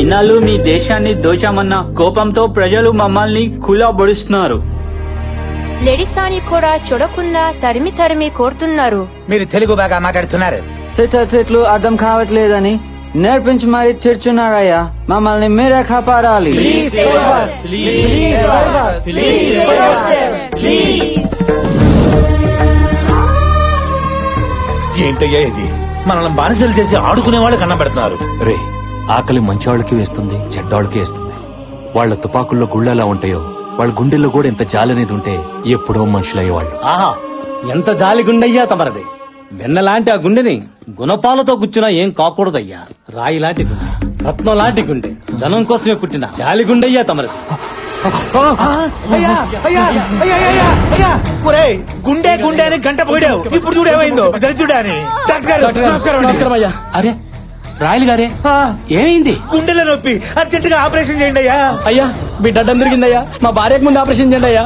ఇన్నాళ్ళు మీ దేశాన్ని దోచామన్న కోపంతో ప్రజలు మమ్మల్ని కూలబొడుస్తున్నారు. లేడీస్ అని కూడా చూడకుండా తరిమి తరిమి కోరుతున్నారు. మీరు తెలుగు బాగా మాట్లాడుతున్నారు. చెట్లు అర్థం కావట్లేదని నేర్పించి మరీ తిడుతున్నారయ్యా. మమ్మల్ని మీరే కాపాడాలి. ఏంటయ్యా ఇది? మనల్ని బానిసలు చేసి ఆడుకునే వాళ్ళు కన్నబెడుతున్నారు. రే, ఆకలి మంచివాళ్ళకి వేస్తుంది, చెడ్డాళ్ళకి వేస్తుంది. వాళ్ల తుపాకుల్లో గుళ్ళు ఎలా ఉంటాయో వాళ్ళ గుండెల్లో కూడా ఎంత జాలి అనేది ఉంటే ఎప్పుడో మనుషులయ్యేవాళ్ళు. ఆహా, ఎంత జాలి గుండెయ్యా తమరది. వెన్నలాంటి ఆ గుండెని గుణపాలతో గుచ్చినా ఏం కాకూడదయ్యా. రాయి లాంటి గుండె, రత్నం లాంటి గుండె, జనం కోసమే పుట్టిన జాలి గుండెయ్యా తమరది. గుండె గుండె అని గంట పోయావు, ఇప్పుడు చూడు ఏమైందో. దరిద్రుడాని. నమస్కారం అయ్యా. అరే రాయలు గారే, ఏమైంది? గుండెలో నొప్పి, అర్జెంట్ గా ఆపరేషన్ చేయండి అయ్యా. అయ్యా, మీ డడ్డం తిరిగిందయ్యా. మా భార్యకు ముందు ఆపరేషన్ చేయండి అయ్యా.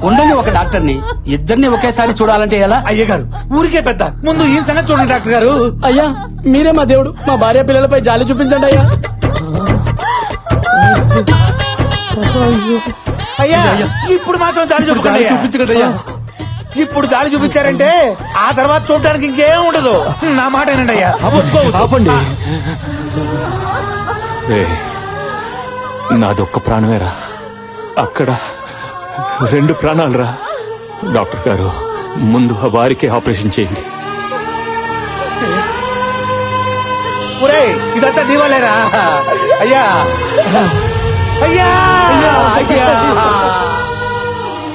ఉండండి, ఒక డాక్టర్ని ఇద్దరిని ఒకేసారి చూడాలంటే ఎలా? అయ్య గారు ఊరికే పెద్ద, ముందు ఈ సంగతి చూడండి డాక్టర్ గారు. అయ్యా, మీరే మా దేవుడు. మా భార్య పిల్లలపై జాలి చూపించండి అయ్యా. అయ్యా, ఇప్పుడు మాత్రం జాలి చూపించండి అయ్యా. ఇప్పుడు జాలి చూపించారంటే ఆ తర్వాత చూడడానికి ఇంకేం ఉండదు. నా మాట ఏనండి అయ్యా. ఆపండి. నాదొక్క ప్రాణమేరా, అక్కడ 2 ప్రాణాలురా. డాక్టర్ గారు, ముందు ఆ వారికి ఆపరేషన్ చేయండి. ఇదంతా దీవాలేరా అయ్యా? అయ్యా అయ్యా.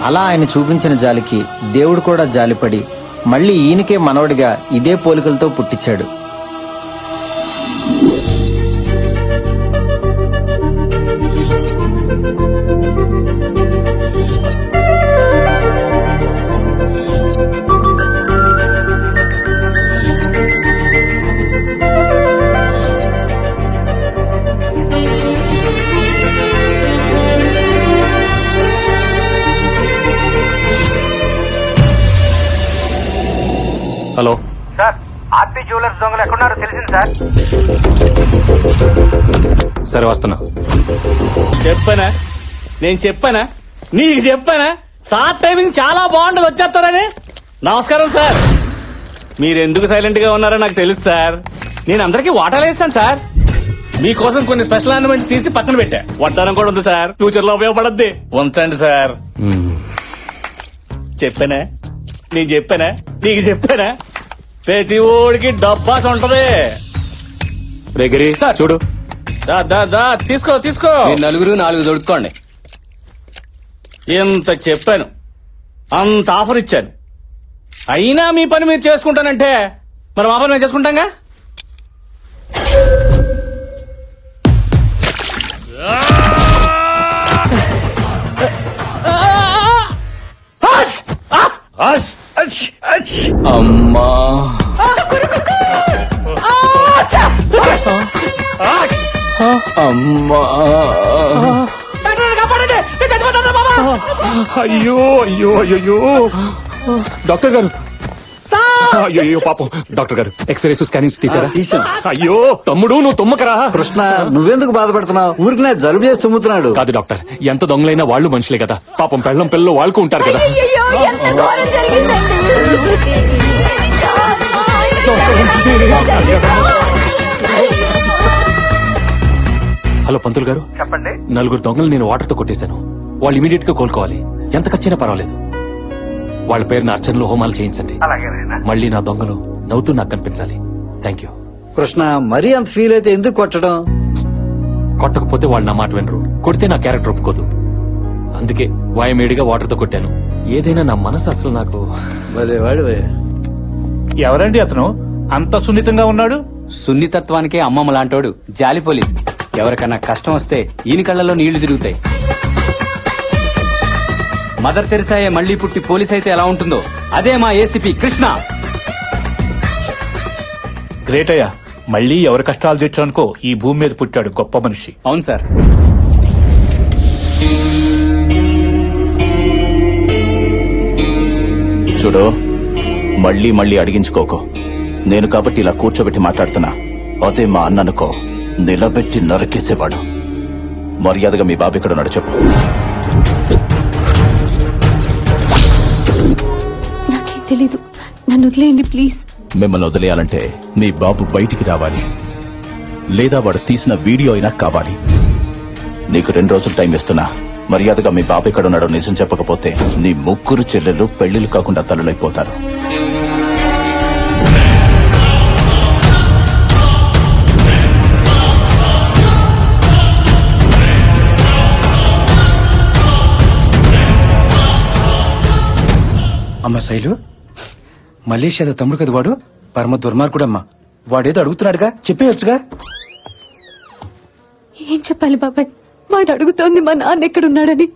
అలా ఆయన చూపించిన జాలికి దేవుడు కూడా జాలిపడి మళ్ళీ ఈయనకే మనవడిగా ఇదే పోలికలతో పుట్టించాడు. హలో సార్, ఆర్పీ జ్యువెలర్స్ దొంగలు ఎక్కడున్నారో తెలిసింది సార్. సరే, వస్తున్నా. చెప్పానా? నేను చెప్పానా? నీకు చెప్పానా? సార్ టైమింగ్ చాలా బాగుంటుంది, వచ్చేస్తారని. నమస్కారం సార్. మీరెందుకు సైలెంట్ గా ఉన్నారో నాకు తెలుసు సార్. నేను అందరికీ వాటాలు వేస్తాను సార్. మీకోసం కొన్ని స్పెషల్ ఆర్నమెంట్స్ తీసి పక్కన పెట్టా. వడ్డానం కూడా ఉంది సార్, ఫ్యూచర్ లో ఉపయోగపడద్ది. ఉంచండి సార్. చెప్పానా? నేను చెప్పానా? నీకు చెప్పానా? ప్రతి ఓడికి డబ్బాస్ ఉంటది. రేగిరి చూడు. తీసుకో తీసుకో. 4 దొడుక్కోండి. ఎంత చెప్పాను, అంత ఆఫర్ ఇచ్చాను, అయినా మీ పని మీరు చేసుకుంటానంటే మరి మా పని మేము చేసుకుంటాంగా. అమ్మా, అమ్మా, అయ్యో అయ్యో అయ్యో. డాక్టర్ గారు, అయ్యో పాపం. డాక్టర్ గారు, ఎక్స్రేస్ స్కానింగ్స్ తీసారా? అయ్యో తమ్ముడు, నువ్వు తుమ్మకరా. కృష్ణ, నువ్వెందుకు బాధపడుతున్నావు? ఊరికి జలుబు చేసి తుమ్ముతున్నాడు. కాదు డాక్టర్, ఎంత దొంగలైనా వాళ్ళు మనుషులే కదా. పాపం పెళ్ళం పిల్లలు వాళ్ళకు ఉంటారు కదా. హలో పంతులు గారు, చెప్పండి. 4 దొంగలు నేను వాటర్ తో కొట్టేశాను. వాళ్ళు ఇమీడియట్ గా కోలుకోవాలి. ఎంత ఖర్చైనా పర్వాలేదు. వాళ్ళ పేరున అర్చనలు, హోమాలు చేయించండి. మళ్ళీ నా దొంగలు నవ్వుతూ నాకు కనిపించాలి. Thank you. కృష్ణ, మరీ అంత ఫీల్ అయితే ఎందుకు కొట్టడం? కొట్టకపోతే వాళ్ళు నా మాట వినరు, కొడితే నా క్యారెక్టర్ ఒప్పుకోదు. అందుకే వాయమేడిగా వాటర్ తో కొట్టాను. ఏదైనా నా మనసు అసలు నాకు. ఎవరండి అతను అంత సున్నితంగా ఉన్నాడు? సున్నితత్వానికే అమ్మమ్మ లాంటోడు జాలి పోలీస్. ఎవరికన్నా కష్టం వస్తే ఈయన కళ్ళలో నీళ్లు తిరుగుతాయి. మదర్ తెరిసాయే మళ్లీ పుట్టి పోలీస్ అయితే ఎలా ఉంటుందో అదే మా ఏసీపీ కృష్ణ. గ్రేట్ అయ్యా. మళ్లీ ఎవరి కష్టాలు తీర్చడానికో ఈ భూమి మీద పుట్టాడు గొప్ప మనిషి. అవును సార్. చూడు, మళ్ళీ మళ్ళీ అడిగించుకోకు. నేను కాబట్టి ఇలా కూర్చోబెట్టి మాట్లాడుతున్నా. అదే మా అన్ననుకో, నిలబెట్టి నరికేసేవాడు. మర్యాదగా మీ బాబు ఇక్కడ ఉన్నాడు చెప్పు. నాకేం తెలీదు, నన్ను వదిలేయండి ప్లీజ్. మిమ్మల్ని వదిలేయాలంటే మీ బాబు బయటికి రావాలి, లేదా వాడు తీసిన వీడియో అయినా కావాలి. నీకు 2 రోజులు టైం ఇస్తున్నా. మర్యాదగా మీ బాబు ఎక్కడ ఉన్నాడో నిజం చెప్పకపోతే నీ ముగ్గురు చెల్లెలు పెళ్లిళ్ళు కాకుండా తల్లులైపోతారు. అమ్మ శైలు, మలేషియా తమ్ముడు కదా వాడు, పరమ దుర్మార్గుడమ్మా. వాడేదో అడుగుతున్నాడుగా, చెప్పేయొచ్చుగా. ఏం చెప్పాలి బాబాయ్? వాడు అడుగుతోంది మా నాన్న ఎక్కడున్నాడని.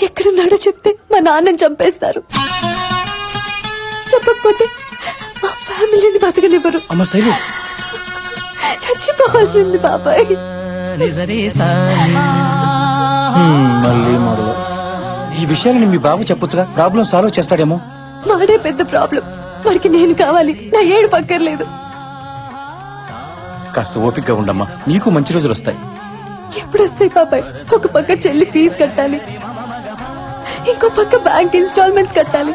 ఎక్కడున్నాడో చెప్తే మా నాన్నని చంపేస్తారు, చెప్పకపోతే మా ఫ్యామిలీని బతకనివ్వరు. అమ్మ శైలు, చచ్చిపోవాల్సింది బాబాయ్. మళ్ళీ మొదలు. ఈ విషయాన్ని మీ బాబు చెప్పొచ్చుగా, ప్రాబ్లం సాల్వ్ చేస్తాడేమో. వాడే పెద్ద ప్రాబ్లం. వాడికి నేను కావాలి, నా ఏడు పక్కర్లేదు. కాస్త ఓపికగా ఉండమ్మా, నీకు మంచి రోజులు వస్తాయి. ఎప్పుడు వస్తాయి బాబాయ్? ఒక పక్క చెల్లి ఫీజు కట్టాలి, ఇంకో పక్క బ్యాంక్ ఇన్స్టాల్మెంట్స్ కట్టాలి.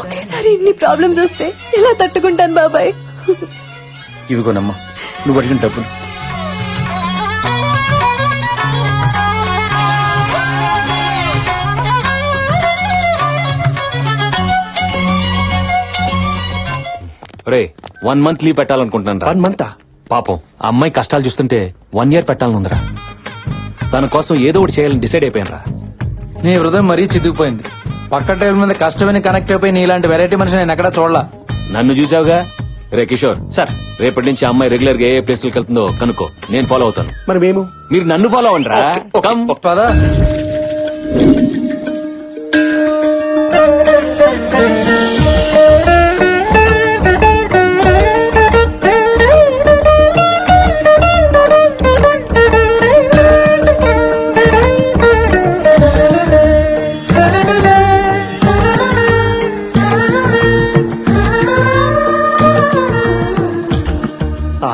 ఒకేసారి ఇన్ని ప్రాబ్లమ్స్ వస్తే ఎలా తట్టుకుంటాను బాబాయ్? ఇవిగోనమ్మా నువ్వు అడిగిన డబ్బులు. రే 1 month లీవ్ పెట్టాలనుకుంటున్నాను. 1 month? పాపం ఆ అమ్మాయి కష్టాలు చూస్తుంటే 1 year పెట్టాలనుందిరా. తన కోసం ఏదో ఒకటి చేయాలని డిసైడ్ అయిపోయాను రా. నీ హృదయం మరీ చితికిపోయింది. పక్క టైం మీద కష్టమైన కనెక్ట్ అయిపోయి నీలాంటి వెరైటీ మనిషి నేను ఎక్కడా చూడలా. నన్ను చూసావుగా. రే కిషోర్ సార్, రేపటి నుంచి ఆ అమ్మాయి రెగ్యులర్ గా ఏ ప్లేస్లకు వెళ్తుందో కనుక్కో, నేను ఫాలో అవుతాను. మరి మీరు నన్ను ఫాలో అవ్వండి రా. పదా.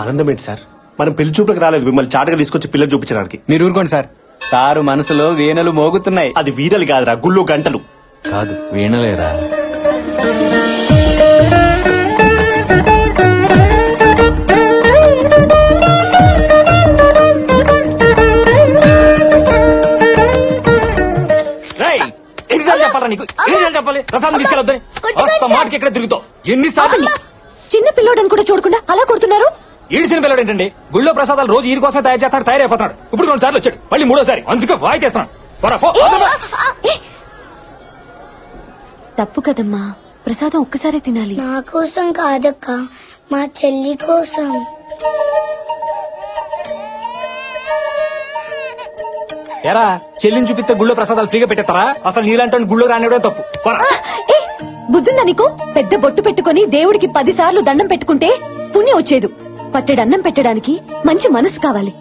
ఆనందం ఏంటి సార్? మనం పెళ్లి చూపులకు రాలేదు, మిమ్మల్ని చాటుగా తీసుకొచ్చి పిల్లలు చూపించడానికి. మీరు ఊరుకోండి సార్. సారు మనసులో వీణలు మోగుతున్నాయి. అది వీణలు కాదురా, గుళ్ళు గంటలు. కాదు వీణలేరా. ఎన్నిసార్లు చెప్పాలా నీకు? ఎన్నిసార్లు చెప్పాలి? ప్రసాదం తీసుకెళ్ళొద్దని మాటకి ఎక్కడ తిరుగుతావు? ఎన్నిసార్లు? చిన్న పిల్లోడని కూడా చూడకుండా అలా కొడుతున్నారు. ఈడిచిన పిల్లడు ఏంటండి? గుళ్ళో ప్రసాదాలు రోజు ఈడి కోసం తయారు చేస్తాడు, తయారైపోతున్నాడు. ఇప్పుడు 2 సార్లు వచ్చాడు, మళ్ళీ 3వ సారి. అందుకే వాయికేస్తున్నాడు. తప్పు కదమ్మా, ప్రసాదం ఒక్కసారే తినాలి. నా కోసం కాదక్క, మా చెల్లి కోసం. ఎరా చెల్లిని చూపిస్తే గుళ్ళో ప్రసాదాలు ఫ్రీగా పెట్టేస్తారా? అసలు నీలాంటి గుళ్ళో రానివ్వడం తప్పు. బుద్ధుందా నీకు? పెద్ద బొట్టు పెట్టుకుని దేవుడికి 10 సార్లు దండం పెట్టుకుంటే పుణ్యం వచ్చేదు. పట్టెడన్నం పెట్టడానికి మంచి మనసు కావాలి.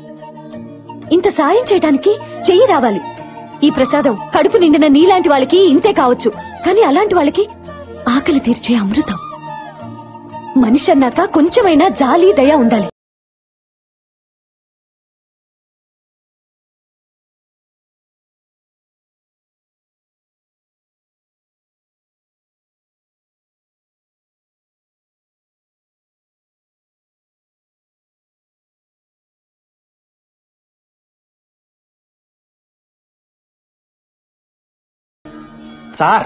ఇంత సాయం చేయడానికి చెయ్యి రావాలి. ఈ ప్రసాదం కడుపు నిండిన నీలాంటి వాళ్ళకి ఇంతే కావచ్చు, కానీ అలాంటి వాళ్ళకి ఆకలి తీర్చే అమృతం. మనిషి అన్నాక కొంచెమైనా జాలి దయ ఉండాలి. సార్,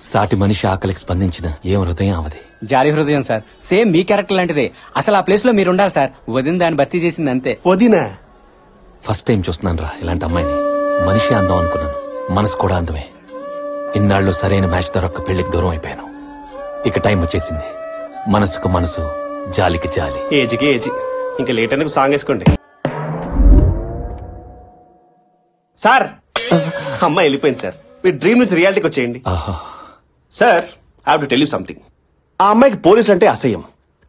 సాటి మనిషి ఆకలికి స్పందించిన ఏం హృదయం అవది. జాలి హృదయం సార్. సేమ్ మీ క్యారెక్టర్ లాంటిదే. అసలు ఆ ప్లేస్ లో మీరు ఉండాలి సార్. వదిన దాన్ని భర్తీ చేసింది అంతే. వదినా ఫస్ట్ టైం చూస్తున్నాను రా ఇలాంటి అమ్మాయిని. మనిషి అందం అనుకున్నాను, మనసు కూడా అందమే. ఇన్నాళ్ళు సరైన మ్యాచ్ దొరక్క పెళ్లికి దూరం అయిపోయాను. ఇక టైం వచ్చేసింది. మనసుకు మనసు, జాలికి జాలి. ఏజికి ఏజి. ఇంకా లేట్ ఎందుకు, సాంగ్ వేసుకోండి. సార్, అమ్మాయి వెళ్ళిపోయింది సార్. మీ డ్రీమ్ నుంచి రియాలిటీకి వచ్చేయండి. Sir, I have to tell you something. ఆ అమ్మాయికి పోలీసులు అంటే అసహ్యం.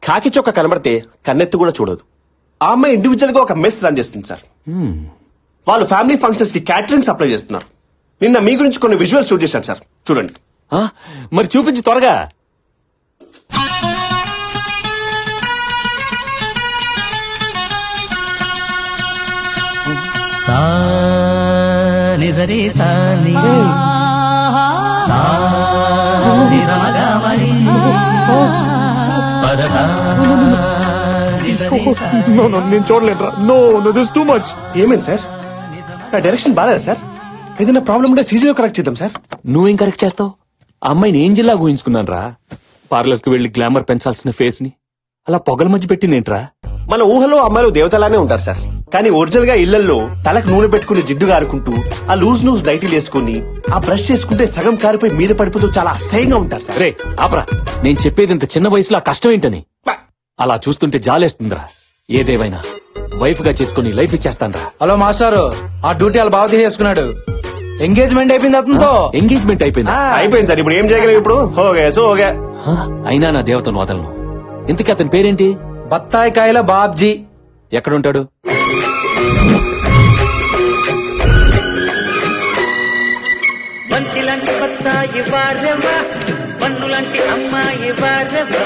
కాకి చొక్క కనబడితే కన్నెత్తి కూడా చూడదు. ఆ అమ్మాయి ఇండివిజువల్ గా ఒక మెస్ రన్ చేస్తుంది సార్. వాళ్ళు ఫ్యామిలీ ఫంక్షన్స్ కి క్యాటరింగ్ సప్లై చేస్తున్నారు. నిన్న మీ గురించి కొన్ని విజువల్స్ షూట్ చేశారు సార్, చూడండి. మరి చూపించి త్వరగా. సా నిజరి సాని సా నిజమగా మరి పదగా నేను చూడలేదురా. No this too much. ఏమైంది సార్? నా డైరెక్షన్ బాగాలేదా సార్? ఏదైనా ప్రాబ్లం ఉంటే సీజీలో కరెక్ట్ చేద్దాం సార్. నువ్వేం కరెక్ట్ చేస్తావు? ఆ అమ్మాయిని ఏంజిల్లా ఊహించుకున్నాను రా. పార్లర్ కి వెళ్లి గ్లామర్ పెంచాల్సిన ఫేస్ ని అలా పొగల మధ్య పెట్టిందేంట్రా? మన ఊహలో అమ్మాయిలు దేవతలానే ఉంటారు సార్. కానీ ఒరిజినల్ గా ఇళ్లలో తలకు నూనె పెట్టుకుని జిడ్డు కారుకుంటూ ఆ లూజ్ నైటీలు వేసుకుని ఆ బ్రష్ చేసుకుంటే సగం కారిపోయి మీద పడిపోతూ చాలా అసహ్యంగా ఉంటారు సార్. రే ఆపరా, నేను చెప్పేది ఇంత చిన్న వయసులో ఆ కష్టం ఏంటని. అలా చూస్తుంటే జాలేస్తుందిరా. ఏదేవైనా వైఫ్ గా చేసుకుని లైఫ్ ఇచ్చేస్తాను రా. హలో మాస్టారు, ఆ డ్యూటీ వాళ్ళు బాగా తీసేసుకున్నాడు. ఎంగేజ్మెంట్ అయిపోయింది అతనితో. ఎంగేజ్మెంట్ అయిపోయింది. అయిపోయింది సార్. ఇప్పుడు ఏం చేయగలం? ఇప్పుడు ఓకే. అయినా నా దేవతను వదలను. ఇంతకీ అతని పేరేంటి? బత్తాయి కాయల బాబ్జీ. ఎక్కడుంటాడు? బంతిలాంటి బత్తాయి వారెవ్వా, పన్నులాంటి అమ్మాయి వారెవ్వా,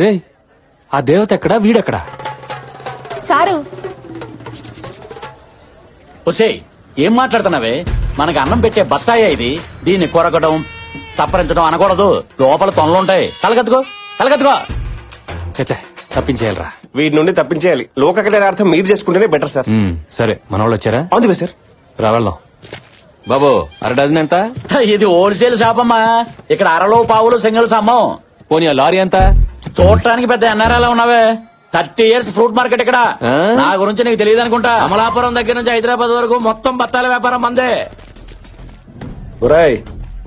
రేయ్, ఆ దేవత ఎక్కడా, వీడెక్కడా? సారు ఒసేయ్, ఏం మాట్లాడుతున్నావే? మనకి అన్నం పెట్టే బత్తాయే ఇది. దీన్ని కొరకడం చప్పరించడం అనకూడదు. లోపల తొనలుంటాయి. కలగత్తుకో. చచ్చా, తప్పించేయాలరా. వీటి నుండి తప్పించేయాలి. లోక కళ్యాణార్థం మీరు చేసుకుంటేనే బెటర్ సార్. సరే, మన వాళ్ళు వచ్చారా? అవును సార్. రా వెళ్దాం. బాబు, అర డజన్ ఎంత? ఇది హోల్సేల్ షాప్ అమ్మా. ఇక్కడ అరలో పావులు సింగిల్స్ అమ్మం. పోనీ ఆ లారీ ఎంత? చూడటానికి పెద్ద ఎన్ఆర్ఐలా ఉన్నావే. 30 years ఫ్రూట్ మార్కెట్ ఇక్కడ. నా గురించి నీకు తెలియదు అనుకుంటా. అమలాపురం దగ్గర నుంచి హైదరాబాద్ వరకు మొత్తం బత్తాల వ్యాపారం మందే.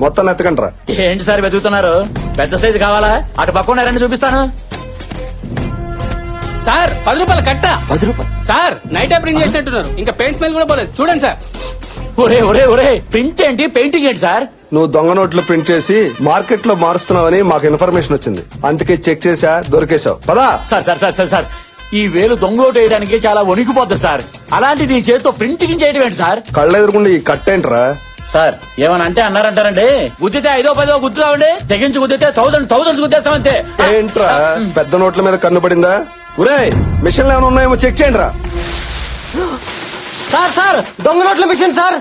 మొత్తం ఎత్తకండ్రా. ఏంటి సార్ వెతుకుతున్నారు? పెద్ద సైజు కావాలా? అటు పక్కన రెండు చూపిస్తాను. సార్ 10 రూపాయలు కట్ట. 10 రూపాయలు సార్, నైట్ ప్రింట్ చేసినట్టున్నారు. ఇంకా పెయింట్ స్మెల్ కూడా పోలేదు. చూడండి సార్. ఒరే ప్రింట్ ఏంటి, పెయింటింగ్ ఏంటి సార్? నువ్వు దొంగ నోట్లు ప్రింట్ చేసి మార్కెట్ లో మారుస్తున్నావని మాకు ఇన్ఫర్మేషన్ వచ్చింది. అందుకే చెక్ చేసా, దొరికేశావు. పదా. సార్ ఈ వేలు దొంగోటు వేయడానికి చాలా వణికిపోతుంది సార్. అలాంటిది ఈ చేతితో ప్రింటింగ్ చేయడం ఏంటి సార్? కళ్ళెదురుకుండా ఈ కట్టేంట్రా? సార్ ఏమని అంటే అన్నారంటారండి. గుద్దితే 5 10 గుద్దుతామండి. తెగించి గుద్దితే 1000 గుద్దేస్తామంతే. ఏంట్రా పెద్ద నోట్ల మీద కన్ను పడిందా? ఒరే, మిషన్లు ఏమైనా ఉన్నాయేమో చెక్ చేయండి రా. సార్ దొంగ నోట్ల మిషన్ సార్.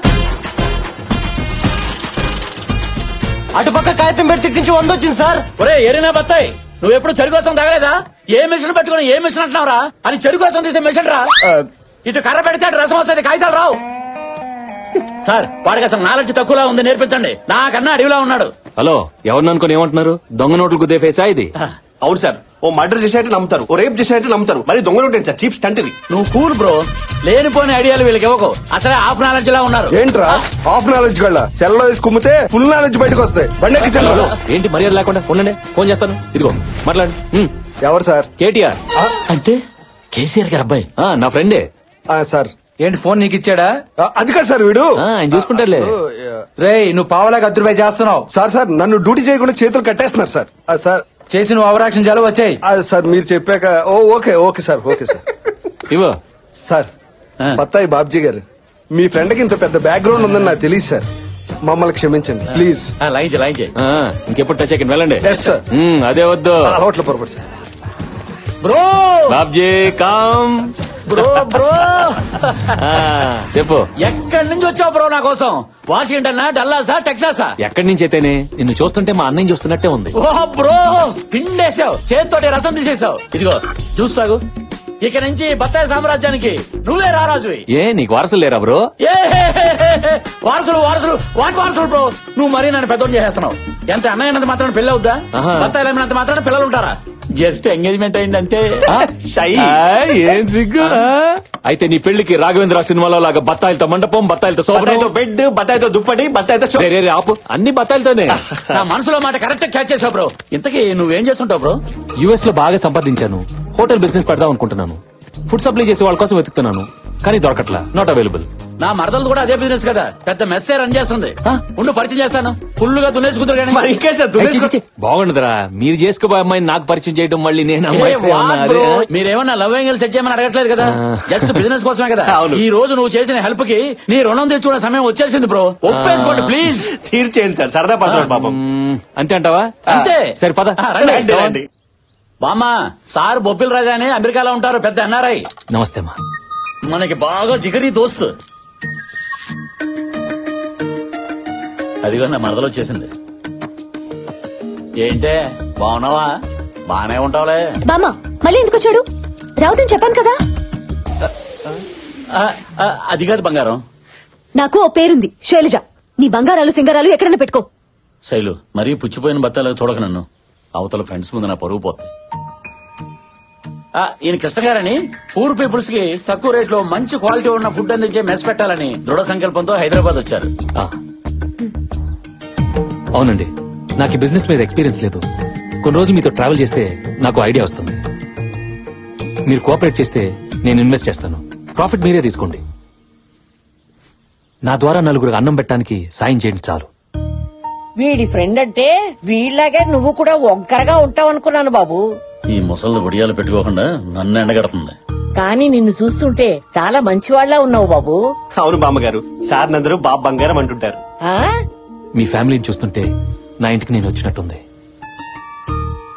అటుపక్క కాగితం పెట్టి తిట్టించి 100 వచ్చింది సార్. ఒరే ఏరినా బత్తాయి, నువ్వు ఎప్పుడు చెరు కోసం తగలేదా? ఏ మిషన్ పట్టుకుని ఏ మిషన్ అంటున్నావురా? అని చెరు కోసం తీసే మిషన్ రా. ఇటు కర్ర పెడితే అటు రసం వస్తుంది, కాగితాలు రావు. సార్ వాడికి అసలు నాలెడ్జ్ తక్కువలా ఉంది, నేర్పించండి. నాకన్నా అడవిలా ఉన్నాడు. హలో, ఎవరిని అనుకుని ఏమంటున్నారు? దొంగ నోట్లు గుద్దే ఫేసా ఇది? అవును సార్. ఓ మర్డర్ చేసేట్టు నమ్ముతారు, ఓ రేప్ చేసేట్టు నమ్ముతారు. మరి దొంగ నోట్ ఏంటి సార్? చీప్ స్టంట్ ఇది. నువ్వు కూల్ బ్రో. లేనిపోని ఐడియాలు వీళ్ళకి ఇవ్వకు. అసలే హాఫ్ నాలెడ్జ్ లా ఉన్నారు. ఏంట్రా హాఫ్ నాలెడ్జ్ గళ్ళ? సెల్ లో వేసి కుమ్మితే ఫుల్ నాలెడ్జ్ బయటకు వస్తాయి. బండి ఏంటి మర్యాద లేకుండా? ఉండండి, ఫోన్ చేస్తాను. ఇదిగో మాట్లాడు. ఎవరు సార్? కేటీఆర్. అంటే కేసీఆర్ గారు అబ్బాయి. నా ఫ్రెండే సార్. ఏంటి ఫోన్ నీకు ఇచ్చాడా? అది కాదు సార్, వీడు ఆయన చూసుకుంటారులే. రేయ్, నువ్వు పావలాగా 10 రూపాయలు చేస్తున్నావు. సార్ నన్ను డ్యూటీ చేయకుండా చేతులు కట్టేస్తున్నారు సార్. సార్ చేసి నువ్వు అవరాక్షన్ చాలు వచ్చాయి. సార్ మీరు చెప్పాక ఓకే సార్. ఇవో సార్. బత్తాయి బాబ్జీ గారు, మీ ఫ్రెండ్ కి ఇంత పెద్ద బ్యాక్గ్రౌండ్ ఉందని నాకు తెలియదు సార్. మమ్మల్ని క్షమించండి ప్లీజ్. లైన్ చేయి. ఇంకెప్పుడు టచ్ అయ్యి వెళ్ళండి. సార్ అదే వద్దు, అలవాట్ల పొరపాటు సార్. బ్రో బాబ్జీ కామ్. బ్రో చెప్పు, ఎక్కడి నుంచి వచ్చావు బ్రో నా కోసం? వాషింగ్టన్, డల్లాసా, టెక్సాసా? ఎక్కడి నుంచి అయితేనే నిన్ను చూస్తుంటే మా అన్నయ్య చూస్తున్నట్టే ఉంది. ఓ బ్రో, పిండేసావు, చేతితోటి రసం తీసేసావు. ఇదిగో చూస్తాగు. ఇక నుంచి బత్తాయి సామ్రాజ్యానికి నువ్వే రారాజువి. ఏ నీకు వారసులు లేరా బ్రో? వారసులు వాటి వారసులు బ్రో. నువ్వు మరీ నన్ను పెద్దోడు చేసేస్తున్నావు. ఎంత అన్నయ్యనంత మాత్రం పెళ్లి అవుద్దా? బత్తాయిలు అమ్మినంత మాత్రం పిల్లలు ఉంటారా? జస్ట్ ఎంగేజ్మెంట్ అయింది అంతే. ఏం సిగ్గు. అయితే నీ పెళ్లికి రాఘవేంద్ర సినిమాలో లాగా బత్తాయిలతో మండపం, బత్తాయిలతో సోఫా, బెడ్, బత్తాయితో దుప్పటి, బత్తాయితో ఆపు. అన్ని బత్తాయిలతోనే. నా మనసులో మాట కరెక్ట్ క్యాచ్ చేసావు బ్రో. ఇంతకీ నువ్వేం చేస్తుంటావు బ్రో? యుఎస్ లో బాగా సంపాదించాను. హోటల్ బిజినెస్ పెడదాం అనుకుంటున్నాను. ఫుడ్ సప్లై చేసే వాళ్ళ కోసం వెతుకుతున్నాను, కానీ దొరకట్లా. Not available. నా మరదలు కూడా అదే బిజినెస్ కదా, పెద్ద మెస్సే రన్ చేస్తుంది. ఉండు పరిచయం చేస్తాను. ఫుల్ గా దున్నేసుకుంటారు కానీ బాగుండదురా. మీరు చేసుకోబోయే అమ్మాయిని నాకు పరిచయం చేయడం, మళ్ళీ నేను మీరేమన్నా లవ్ యాంగిల్ సెట్ చేయమని అడగట్లేదు కదా, జస్ట్ బిజినెస్ కోసమే కదా. ఈ రోజు నువ్వు చేసిన హెల్ప్ కి నీ రుణం తెచ్చుకునే సమయం వచ్చేసింది బ్రో. ఒప్పేసుకోండి ప్లీజ్. తీర్చేయండి సార్, సరదా పడతాడు పాపం. అంతే అంటావా? అంతే. సరే పద. బామ్మా సార్ బొబ్బిల్ రాజా అని అమెరికాలో ఉంటారు, పెద్ద ఎన్ఆర్ఐ. నమస్తే అమ్మా. మనకి బాగా జిగరి దోస్తు. అదిగో నా మరదలు వచ్చేసింది. ఏంటే బాగున్నావా? బానే ఉంటావులే. బామ్మ మళ్ళీ ఎందుకు వచ్చాడు? రావుదని చెప్పాను కదా. అది కాదు బంగారం, నాకు ఓ పేరుంది శైలజ. నీ బంగారాలు సింగారాలు ఎక్కడైనా పెట్టుకో. శైలు మరీ పుచ్చిపోయిన బత్తాలకు చూడక నన్ను. అవతల ఫ్రెండ్స్ ముందు నా పరుగు పోతుంది. ఈయన కృష్ణ గారని పూర్ పీపుల్స్ కి తక్కువ రేట్ లో మంచి క్వాలిటీ ఉన్న ఫుడ్ అందించే మెస్ పెట్టాలని దృఢ సంకల్పంతో హైదరాబాద్ వచ్చారు. అవునండి, నాకు ఈ బిజినెస్ మీద ఎక్స్పీరియన్స్ లేదు. కొన్ని రోజులు మీతో ట్రావెల్ చేస్తే నాకు ఐడియా వస్తుంది. మీరు కోఆపరేట్ చేస్తే నేను ఇన్వెస్ట్ చేస్తాను. ప్రాఫిట్ మీరే తీసుకోండి. నా ద్వారా నలుగురికి అన్నం పెట్టడానికి సాయం చేయండి చాలు. వీడి ఫ్రెండ్ అంటే వీళ్ళలాగే నువ్వు కూడా ఒంకరగా ఉంటావు అనుకున్నాను బాబు. ఈ ముసళ్ళు ఒడియాలు పెట్టుకోకుండా నన్ను ఎండగడుతుంది. కానీ నిన్ను చూస్తుంటే చాలా మంచివాళ్ల ఉన్నావు బాబు. అవును బామ్మగారు, సార్ నందరూ బాబు బంగారం అంటుంటారు. మీ ఫ్యామిలీని చూస్తుంటే నా ఇంటికి నేను వచ్చినట్టుంది.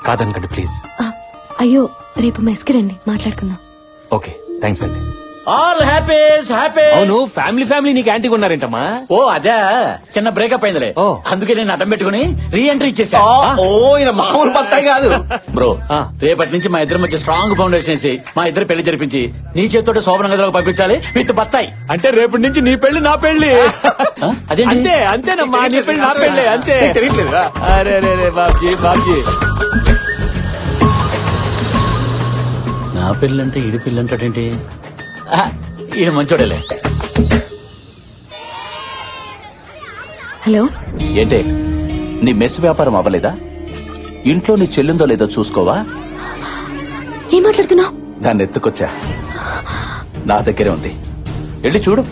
కాదనకండి ప్లీజ్. అయ్యో, రేపు మెస్కి రండి, మాట్లాడుకుందాం. ఓకే, థ్యాంక్స్ అండి. All happies happy. అవును, ఫ్యామిలీ నీకు యాంటీ ఉన్నారేంటమ్మా? ఓ అదే, చిన్న బ్రేకప్ అయిందిలే. అందుకే నేను అడ్డం పెట్టుకుని రీ ఎంట్రీ ఇచ్చేసా. మామూలు బత్తాయి కాదు బ్రో. రేపటి నుంచి మా ఇద్దరి మధ్య స్ట్రాంగ్ ఫౌండేషన్ వేసి మా ఇద్దరు పెళ్లి జరిపించి నీ చేతితో శోభన గదిలోకి పంపించాలి విత్ బత్తాయి. అంటే రేపటి నుంచి నీ పెళ్లి నా పెళ్లి. అదేంటి? అంతేనమ్మా, నీ పెళ్లి నా పెళ్లి అంతే. అరే బాబ్జీ నా పెళ్ళంటే ఈడి పెళ్ళంటాడేంటి? ఈయన మంచోడేలే. హలో, ఏంటే నీ మెస్ వ్యాపారం అవ్వలేదా? ఇంట్లో నీ చెల్లిందో లేదో చూసుకోవా? ఏం మాట్లాడుతున్నావు? దాన్ని ఎత్తుకొచ్చా, నా దగ్గరే ఉంది, వెళ్ళి చూడు.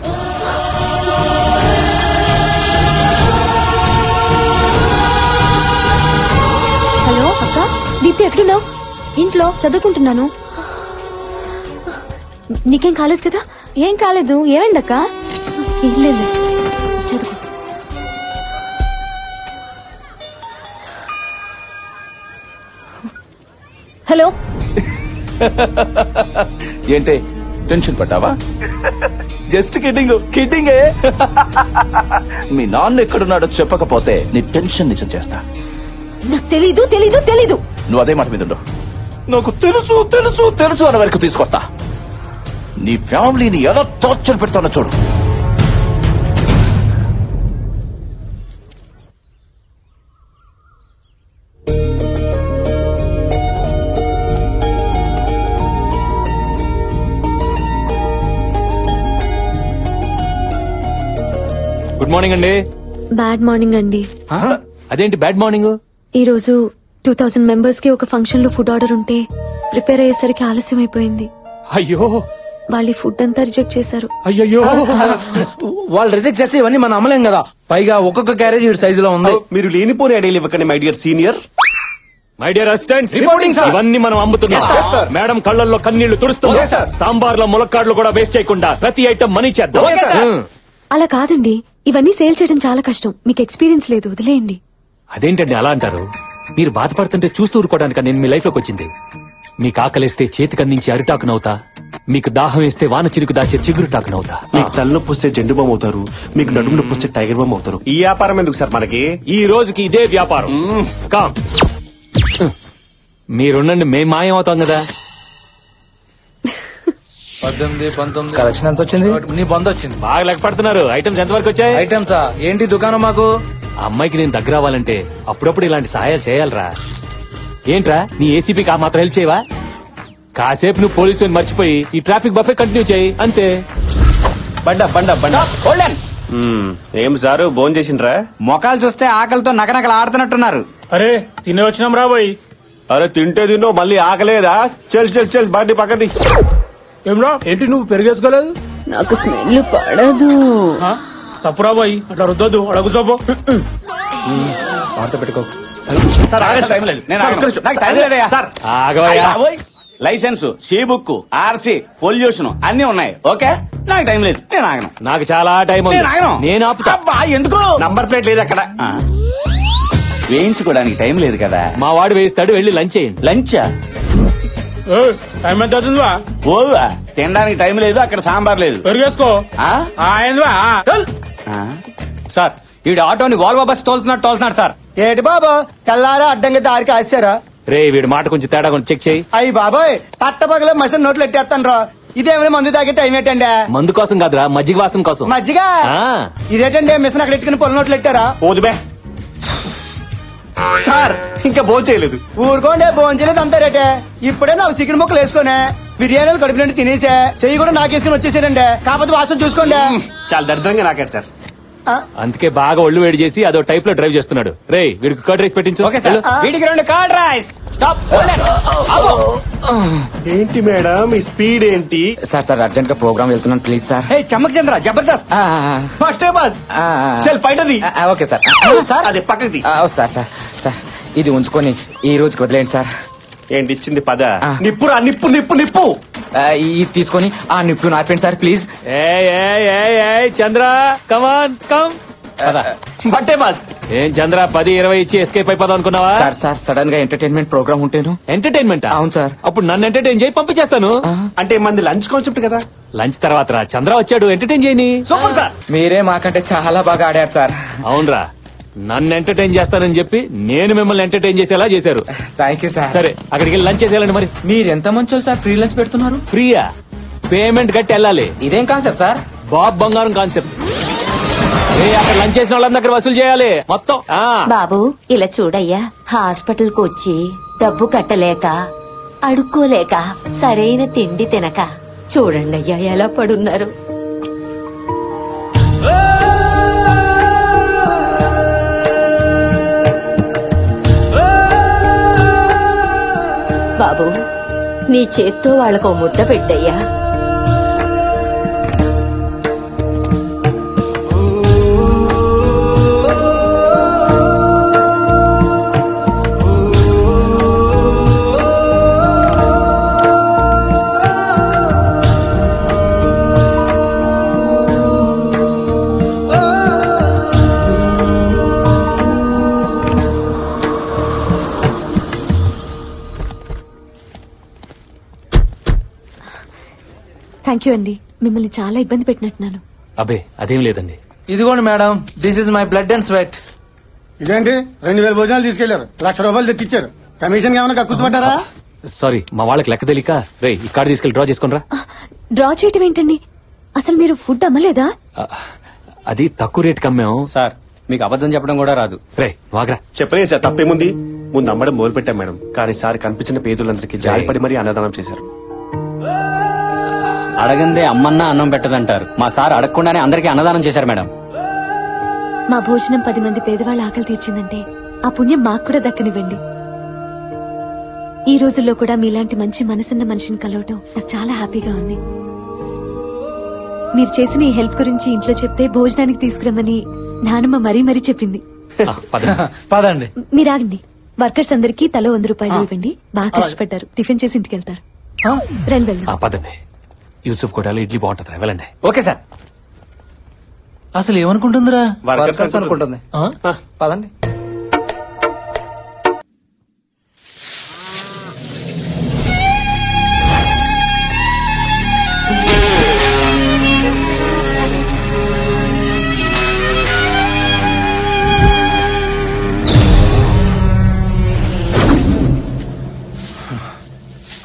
హలో అక్క, దీప్తి ఎక్కడున్నావు? ఇంట్లో చదువుకుంటున్నాను. నీకేం కాలేదు కదా? ఏం కాలేదు. ఏమైందక్క? ఏం లేదు, చదువు. హలో. ఏంటే టెన్షన్ పడ్డావా? Just kidding. మీ నాన్న ఎక్కడున్నాడో చెప్పకపోతే నీ టెన్షన్ నిజం చేస్తా. నాకు తెలీదు. నువ్వు అదే మాట మీద ఉండు. నాకు తెలుసు అన్న వరకు తీసుకొస్తా. నీ ఫ్యామిలీని ఎలా టార్చర్ పెడతానో చూడు. గుడ్ మార్నింగ్ అండి. బ్యాడ్ మార్నింగ్ అండి. అదేంటి బ్యాడ్ మార్నింగ్? ఈ రోజు 2000 మెంబర్స్ కి ఒక ఫంక్షన్ లో ఫుడ్ ఆర్డర్ ఉంటే ప్రిపేర్ అయ్యేసరికి ఆలస్యం అయిపోయింది. అయ్యో, వాళ్ళు ఫుడ్ అంతా రిజెక్ట్ చేశారు. అయ్యో, వాళ్ళు రిజెక్ట్ చేస్తే ఇవన్నీ మనం అమ్మలేం కదా. పైగా ఒక్కొక్క క్యారేజ్ ఈ సైజులో ఉంది. మీరు లేనిపోని ఐడియాలు ఇవ్వకండి my dear senior. My dear assistants, reporting sir. ఇవన్నీ మనం అమ్ముతున్నాం. మేడం కళ్ళల్లో కన్నీళ్లు తుడుస్తుంది. సాంబార్ లో ములక్కాడ్లు కూడా వేస్ట్ చేయకుండా ప్రతి ఐటమ్ మనీ చేద్దాం. అలా కాదండి, ఇవన్నీ సేల్ చేయడం చాలా కష్టం. మీకు ఎక్స్పీరియన్స్ లేదు, వదిలేయండి. అదేంటండి అలా అంటారు? మీరు బాధపడుతుంటే చూస్తూ ఊరుకోవడానికి నేను మీ లైఫ్ లోకి వచ్చింది. మీకు ఆకలిస్తే చేతికందించి అరిటాకునవుతా, మీకు దాహం వేస్తే వాన చిరుకు దాచే చిగురుటాకునవుతా. మీకు తలనొప్పి వస్తే జెండు బామ్ అవుతారు, మీకు నడుము నొప్పి వస్తే టైగర్ బామ్ అవుతారు. ఈ వ్యాపారం ఎందుకు సార్ మనకి? ఈ రోజుకి ఇదే వ్యాపారం. కామ్, మీరుండండి, మేం మాయం అవుతాం కదా. 18, 19 కలెక్షన్ ఎంత వచ్చింది? నీ బంద్ వచ్చింది. బాగా లెక్క పడుతున్నారు. ఐటమ్స్ ఎంత వరకు వచ్చాయి? ఐటమ్సా ఏంటి దుకాణం మాకు? ఆ అమ్మాయికి నేను దగ్గర అవ్వాలంటే అప్పుడప్పుడు ఇలాంటి సహాయాలు చేయాలరా. ఏంట్రా, నీ ఏసీపీకి ఆ మాత్రం హెల్ప్ చేయవా? కాసేపు నువ్వు పోలీసు మర్చిపోయి ఈ ట్రాఫిక్ బఫే కంటిన్యూ చేయి అంతే. బండ ఏం సారు భోజనం చేసిండ్రా? మొఖాలు చూస్తే ఆకలితో నకనకలు ఆడుతున్నట్టున్నారు. అరే తినే వచ్చినాం రాబోయ్. అరే తింటే తిన్నో మళ్ళీ ఆకలేదా? చెల్ బండి పక్కది. ఏమ్రా, ఏంటి నువ్వు పెరిగేసుకోలేదు? నాకు స్మెల్ పడదు. తప్పు రాబోయ్, అట్లా రుద్దొద్దు, అడుగుచోపో. పెట్టుకో. Licence, C book, RC, pollution అన్ని ఉన్నాయి. ఓకే, నాకు టైం లేదు, నేను ఆగను. నాకు చాలా టైం ఉంది, నేను ఆపుతా. ఎందుకు? నంబర్ ప్లేట్ లేదు అక్కడ. వేయించుకోవడానికి టైం లేదు కదా. మా వాడు వేయిస్తాడు, వెళ్ళి లంచ్ చేయండి. లంచా? టైం ఎంత అవుతుందివా? పోదువా, తినడానికి టైం లేదు, అక్కడ సాంబార్ లేదు. పెరుగేసుకో. సార్ వీడు ఆటోని వాల్వో బస్ తోలుతున్నాడు సార్. ఏటి బాబా తెల్లారా అడ్డంగా దారికి ఆశారా? రే వీడి మాట కొంచెం తేడా కొంచెం చెక్ చేయి. అయ్యి బాబాయ్ పట్టపగల మసిన నోట్లు ఎట్టేస్తాను రా. ఇదేమైనా మందు తాగే టైం ఏంటండి? మందు కోసం కాదురా, మజ్జిగ వాసం కోసం. మజ్జిగ ఇదేటండి? మిషన్ అక్కడ ఎట్టుకుని పొల నోట్లు ఎట్టారా? ఓదుబే సార్, ఇంకా భోజనం చేయలేదు. ఊరుకోండి, భోజనం చేయలేదు అంతా రేటే. ఇప్పుడే 4 చికెన్ ముక్కలు వేసుకునే బిర్యానీలు కడుపు నుండి తినేసా, చెయ్యి కూడా నాకేసుకుని వచ్చేసారండి. కాకపోతే వాసన చూసుకోండి. చాలా దరిద్రంగా నాకాడు సార్. అందుకే బాగా ఒళ్ళు వేడి చేసి అదో టైప్ లో డ్రైవ్ చేస్తున్నాడు. రే వీడికి కర్డ్ రైస్ పెట్టించు. ఓకే సార్, వీడికి 2 కర్డ్ రైస్. ఏంటి మేడం ఈ స్పీడ్ ఏంటి? సార్ అర్జెంట్ గా ప్రోగ్రామ్ వెళ్తున్నాను please sir. Chammak Chandra Jabardasth first bus చల్ బయటది. Okay sir. అదే పక్కది. సార్ ఇది ఉంచుకొని ఈ రోజుకి వదిలేండి సార్. ఏంటి ఇచ్చింది? పద నిప్పురా, నిప్పు నిప్పు నిప్పు. ఇది తీసుకొని ఆ నిప్పు నార్పండి sir please. Chandra come on. బట్టే బాస్. ఏం చంద్ర 10-20 ఇచ్చి ఎస్కేప్ అయిపోదాం అనుకున్నావా? సార్ సడన్ గా ఎంటర్టైన్మెంట్ ప్రోగ్రామ్ ఉంటేను. ఎంటర్టైన్మెంట్? అవును సార్. అప్పుడు నన్ను ఎంటర్టైన్ చేయి, పంపించేస్తాను. అంటే మంది లంచ్ కాన్సెప్ట్ కదా. లంచ్ తర్వాత రా, చంద్ర వచ్చాడు, ఎంటర్టైన్ చేయని. సూపర్ సార్, మీరే మాకంటే చాలా బాగా ఆడారు సార్. అవునరా, నన్ను ఎంటర్టైన్ చేస్తానని చెప్పి నేను మిమ్మల్ని ఎంటర్టైన్ చేసేలా చేశారు. Thank you sir. సరే అక్కడికి వెళ్ళి లంచ్ చేసేయాలండి. మరి మీరు ఎంత మంచోళ్ళు సార్, ఫ్రీ లంచ్ పెడుతున్నారు. ఫ్రీయా? పేమెంట్ కట్టి వెళ్ళాలి. ఇదేం కాన్సెప్ట్ సార్? బాబ్ బంగారం కాన్సెప్ట్. అక్కడ లంచ్ చేసిన వాళ్ళ దగ్గర వసూలు చేయాలి మొత్తం. బాబు ఇలా చూడయ్యా, హాస్పిటల్ కు వచ్చి డబ్బు కట్టలేక అడుక్కోలేక సరైన తిండి తినక చూడండి అయ్యా ఎలా పడున్నారు. బాబు నీ చేత్తో వాళ్ళకు ముద్ద పెట్టయ్యా. థ్యాంక్ యూ అండి, మిమ్మల్ని చాలా ఇబ్బంది పెట్టినట్టున్నాను. అబ్బే అదేం లేదండి. ఇదిగోండి madam, this is my blood and sweat. ఇదేంటి 2000 భోజనాలు తీసుకెళ్లారు, 1,00,000 రూపాయలు తెచ్చిచ్చారు. కమిషన్ ఏమైనా కక్కుతుపడ్డారా? సారీ, మా వాళ్ళకి లెక్క తెలియక. రే ఈ కార్డు తీసుకెళ్లి డ్రా చేసుకుని. డ్రా చేయటం ఏంటండి? అసలు మీరు ఫుడ్ అమ్మలేదా? అది తక్కువ రేట్ కమ్మాం సార్. మీకు అబద్ధం చెప్పడం కూడా రాదు. రే వాగ్రా. చెప్పలేదు సార్, తప్పేముంది. ముందు అమ్మడం మొదలు పెట్టాం మేడం, కానీ సార్ కనిపించిన పేదలందరికీ జాలిపడి మరీ అన్నదానం చేశారు. అడగందే అమ్మన్నా అన్నం పెట్టదంటారు. మా సార్ అడగకుండానే అందరికీ అన్నదానం చేశారు మేడం. మా భోజనం 10 మంది పేదవాళ్ళ ఆకలి తీర్చిందంటే ఆ పుణ్యం మాకు కూడా దక్కనివ్వండి. ఈ రోజుల్లో కూడా మీలాంటి మంచి మనసున్న మనిషిని కలవటం నాకు చాలా హ్యాపీగా ఉంది. మీరు చేసిన ఈ హెల్ప్ గురించి ఇంట్లో చెప్తే భోజనానికి తీసుకురమ్మని నానమ్మ మరీ మరీ చెప్పింది. పదండి. మీరాగండి. వర్కర్స్ అందరికీ తలో 100 రూపాయలు ఇవ్వండి. బాగా కష్టపడ్డారు, టిఫిన్ చేసి ఇంటికి వెళ్తారు. రండి వెళ్దాం. పదండి. యూసుఫ్ కోటాలో ఇడ్లీ బాగుంటుంది, వెళ్ళండి. Okay sir. అసలు ఏమనుకుంటుందిరా? వర్కర్స్ అనుకుంటుంది. పదండి.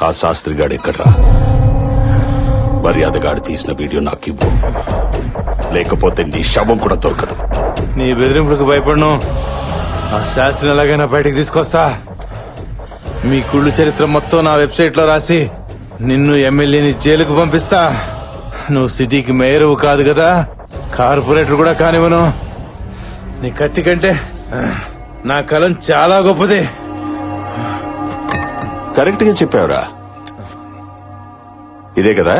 ఆ శాస్త్రిగాడు ఎక్కడ్రా? మర్యాదగాడు తీసిన వీడియో నాకు ఇవ్వు, లేకపోతే నీ శవం కూడా దొరకదు. నీ బెదిరింపులకు భయపడను. ఆ శాస్త్రిని ఎలాగైనా బయటకు తీసుకొస్తా. మీ కుళ్ళు చరిత్ర మొత్తం నా వెబ్సైట్ లో రాసి నిన్ను ఎమ్మెల్యేని జైలుకు పంపిస్తా. నువ్వు సిటీకి మేయరు కాదు కదా, కార్పొరేటర్ కూడా కానివ్వను. నీ కత్తి కంటే నా కలం చాలా గొప్పది. కరెక్ట్ గా చెప్పావురా. ఇదే కదా?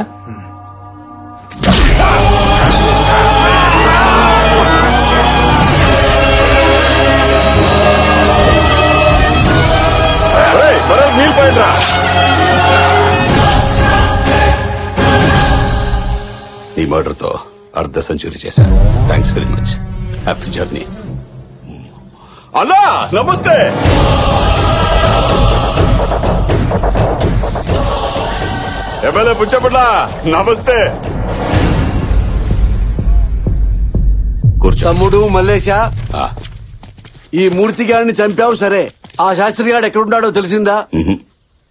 ఈ మర్డర్ తో అర్ధ సెంచరీ చేశాను. Thanks very much. Happy journey. అన్నా నమస్తే. ఎమ్మెల్యే పుచ్చపట్ల నమస్తే. తమ్ముడు మల్లేశ, ఈ మూర్తి గారిని చంపావు సరే, ఆ శాస్త్రి గారు ఎక్కడున్నాడో తెలిసిందా?